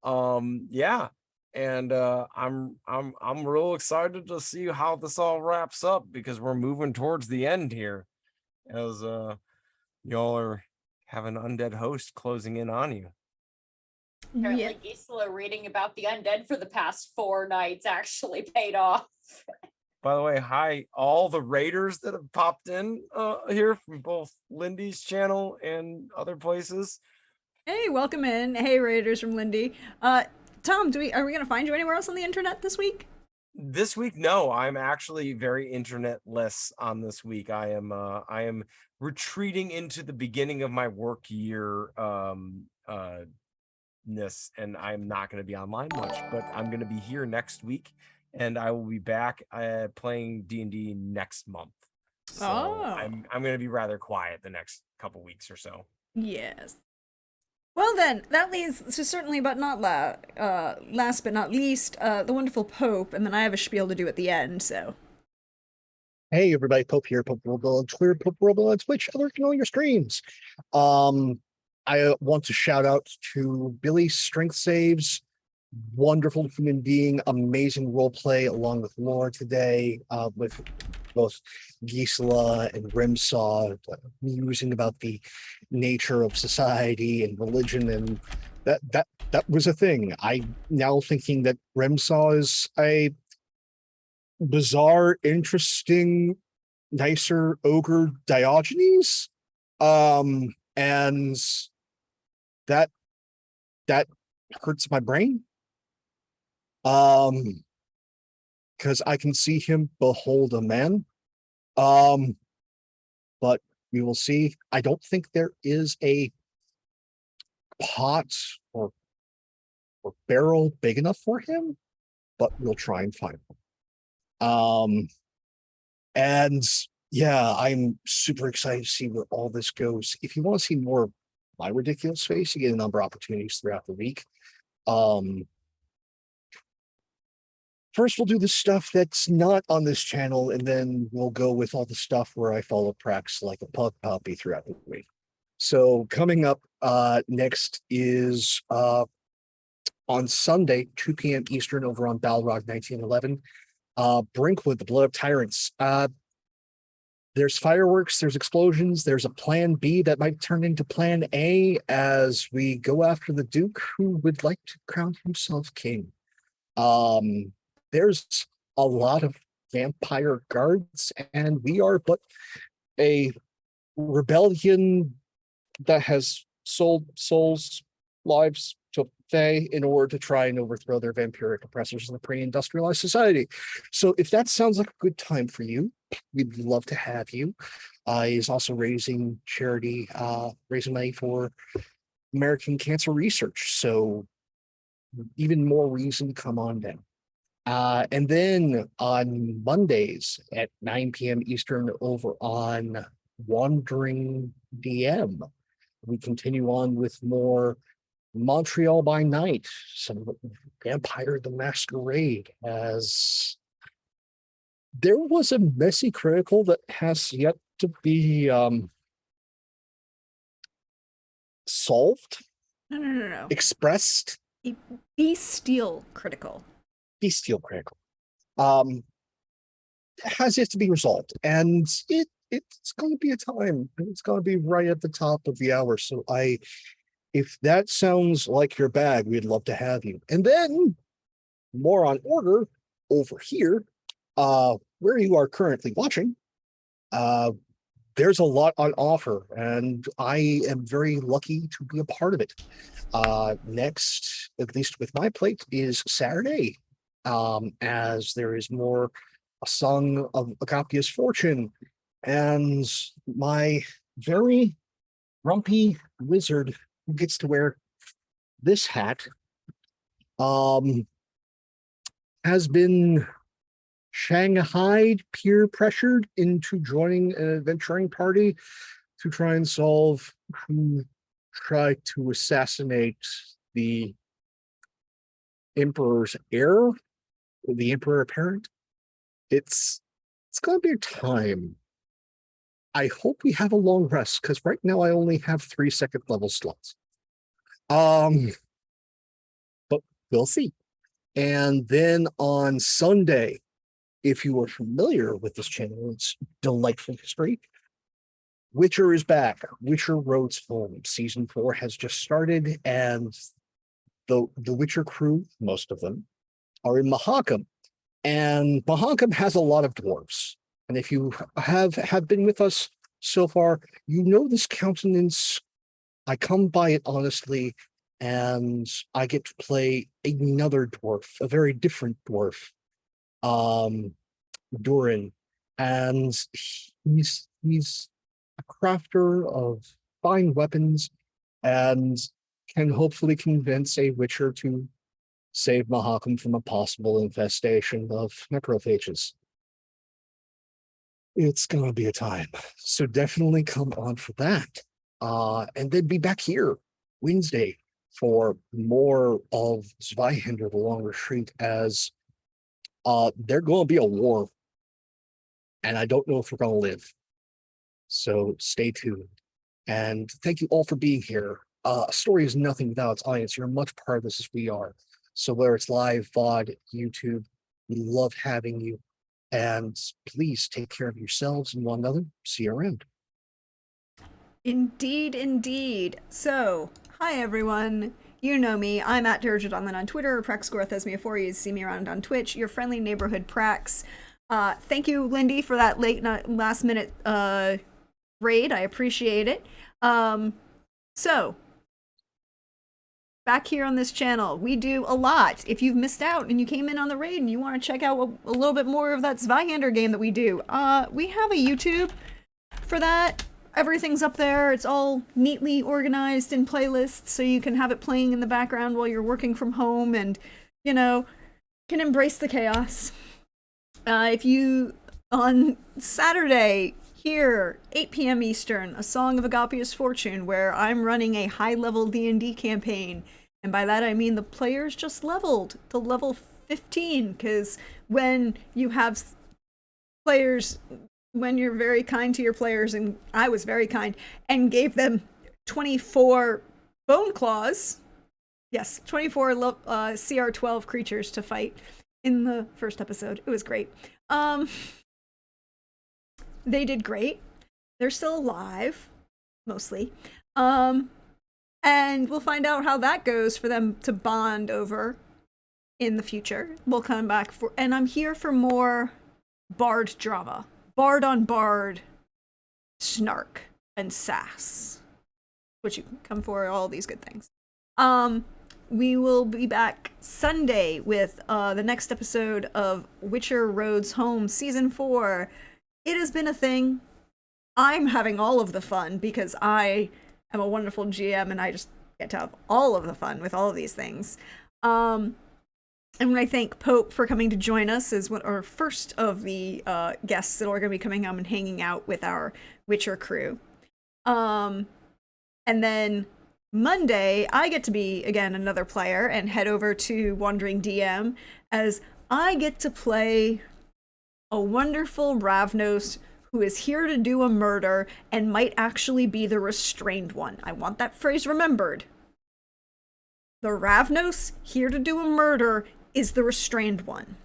Yeah. And I'm real excited to see how this all wraps up, because we're moving towards the end here, as y'all are have an undead host closing in on you.
Apparently, Gisela reading about the undead for the past 4 nights actually paid off.
By the way, hi, all the raiders that have popped in here from both Lindy's channel and other places.
Hey, welcome in. Hey, Raiders from Lindy. Tom, are we gonna find you anywhere else on the internet this week?
This week, no, I'm actually very internetless on this week. I am retreating into the beginning of my work year and I'm not going to be online much, but I'm going to be here next week, and I will be back playing D&D next month. So I'm going to be rather quiet the next couple weeks or so.
Yes. Well then, that leads to certainly, but not last but not least, the wonderful Pope, and then I have a spiel to do at the end, so.
Hey everybody, Pope here, Pope Robo on Twitter, Pope Robo on Twitch, lurking on your streams. I want to shout out to Billy Strength Saves, wonderful human being, amazing roleplay along with Laura today, with both Gisela and Rimsaw, musing about the nature of society and religion, and that was a thing. I'm now thinking that Rimsaw is a bizarre, interesting, nicer ogre Diogenes, and that hurts my brain, because I can see him behold a man, but we will see. I don't think there is a pot or barrel big enough for him, but we'll try and find one. And yeah, I'm super excited to see where all this goes. If you want to see more of my ridiculous face, you get a number of opportunities throughout the week. First, we'll do the stuff that's not on this channel, and then we'll go with all the stuff where I follow Prax like a pug puppy throughout the week. So coming up next is on Sunday, 2 p.m. Eastern, over on Balrog 1911, Brinkwood, the Blood of Tyrants. There's fireworks, there's explosions, there's a plan B that might turn into plan A as we go after the Duke, who would like to crown himself king. There's a lot of vampire guards, and we are but a rebellion that has sold souls, lives to Fae in order to try and overthrow their vampiric oppressors in the pre-industrialized society. So if that sounds like a good time for you, we'd love to have you. He's also raising charity, raising money for American cancer research. So even more reason to come on down. And then on Mondays at 9 p.m. Eastern over on Wandering DM, we continue on with more Montreal by Night, some Vampire the Masquerade, as there was a messy critical that has yet to be solved,
No.
expressed.
Bestial critical.
Bestial critical. Has yet to be resolved, and it's going to be a time. It's going to be right at the top of the hour. So if that sounds like your bag, we'd love to have you. And then more on order over here, where you are currently watching. There's a lot on offer, and I am very lucky to be a part of it. Next, at least with my plate, is Saturday, as there is more a song of Agapia's fortune, and my very grumpy wizard who gets to wear this hat has been shanghaied, peer pressured into joining an adventuring party to try and solve who tried to assassinate the emperor's heir. the Emperor apparent. It's gonna be a time. I hope we have a long rest, because right now I only have 3 second level slots. But we'll see. And then on Sunday, if you are familiar with this channel, it's delightful history. Witcher is back. Witcher Roads Home. Season 4 has just started, and the Witcher crew, most of them, are in Mahakam. And Mahakam has a lot of dwarves. And if you have been with us so far, you know this countenance. I come by it honestly, and I get to play another dwarf, a very different dwarf, Durin, and he's a crafter of fine weapons and can hopefully convince a witcher to save Mahakam from a possible infestation of necrophages. It's gonna be a time, so definitely come on for that. And then be back here Wednesday for more of Zweihander, the Long Retreat, as there's going to be a war, and I don't know if we're going to live. So stay tuned. And thank you all for being here. A story is nothing without its audience. You're much part of this as we are. So whether it's live, VOD, YouTube, we love having you. And please take care of yourselves and one another. See you around.
Indeed, indeed. So, hi everyone. You know me. I'm at Dirgedonthan on Twitter, Praxgorthesmia4. You see me around on Twitch. Your friendly neighborhood Prax. Thank you, Lindy, for that last minute raid. I appreciate it. So, back here on this channel, we do a lot. If you've missed out and you came in on the raid and you want to check out a little bit more of that Zweihander game that we do, we have a YouTube for that. Everything's up there. It's all neatly organized in playlists, so you can have it playing in the background while you're working from home and, you know, can embrace the chaos. If you, on Saturday, here, 8 p.m. Eastern, A Song of Agapia's Fortune, where I'm running a high-level D&D campaign. And by that I mean the players just leveled to level 15, because when you have players... when you're very kind to your players, and I was very kind, and gave them 24 bone claws. Yes, 24 CR12 creatures to fight in the first episode. It was great. They did great. They're still alive, mostly. And we'll find out how that goes for them to bond over in the future. We'll come back for, and I'm here for more bard drama. Bard on bard snark and sass, which you can come for all these good things. We will be back Sunday with the next episode of Witcher Roads Home Season 4. It has been a thing. I'm having all of the fun because I am a wonderful GM and I just get to have all of the fun with all of these things. And I thank Pope for coming to join us as our first of the guests that are going to be coming home and hanging out with our Witcher crew. And then Monday, I get to be, again, another player and head over to Wandering DM as I get to play a wonderful Ravnos who is here to do a murder and might actually be the restrained one. I want that phrase remembered. The Ravnos, here to do a murder, is the restrained one.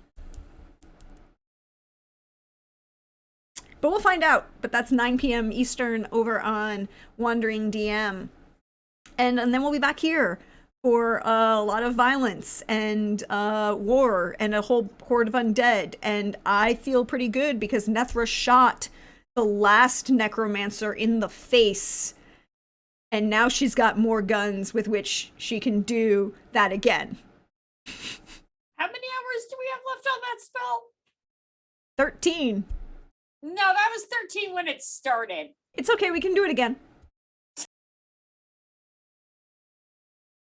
But we'll find out. But that's 9 p.m. Eastern over on Wandering DM. And then we'll be back here for a lot of violence and war and a whole horde of undead. And I feel pretty good because Nethra shot the last necromancer in the face. And now she's got more guns with which she can do that again.
How many hours do we have left on that spell?
13.
No, that was 13 when it started.
It's okay, we can do it again.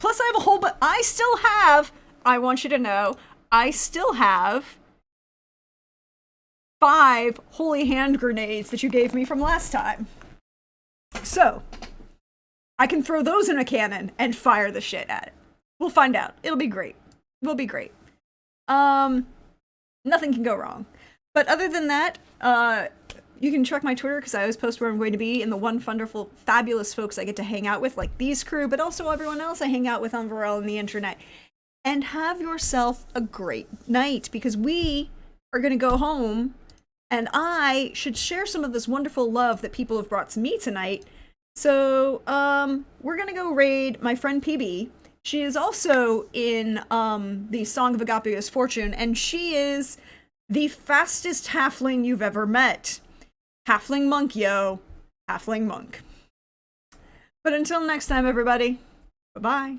Plus, I have a whole I still have, I want you to know, I still have 5 holy hand grenades that you gave me from last time. So, I can throw those in a cannon and fire the shit at it. We'll find out. It'll be great. We'll be great. Nothing can go wrong. But other than that, you can check my Twitter because I always post where I'm going to be and the wonderful, fabulous folks I get to hang out with, like these crew, but also everyone else I hang out with on Varel and the internet. And have yourself a great night, because we are going to go home and I should share some of this wonderful love that people have brought to me tonight. So we're going to go raid my friend PB. She is also in the Song of Agapios Fortune, and she is the fastest halfling you've ever met. Halfling monk, yo. Halfling monk. But until next time, everybody, bye-bye.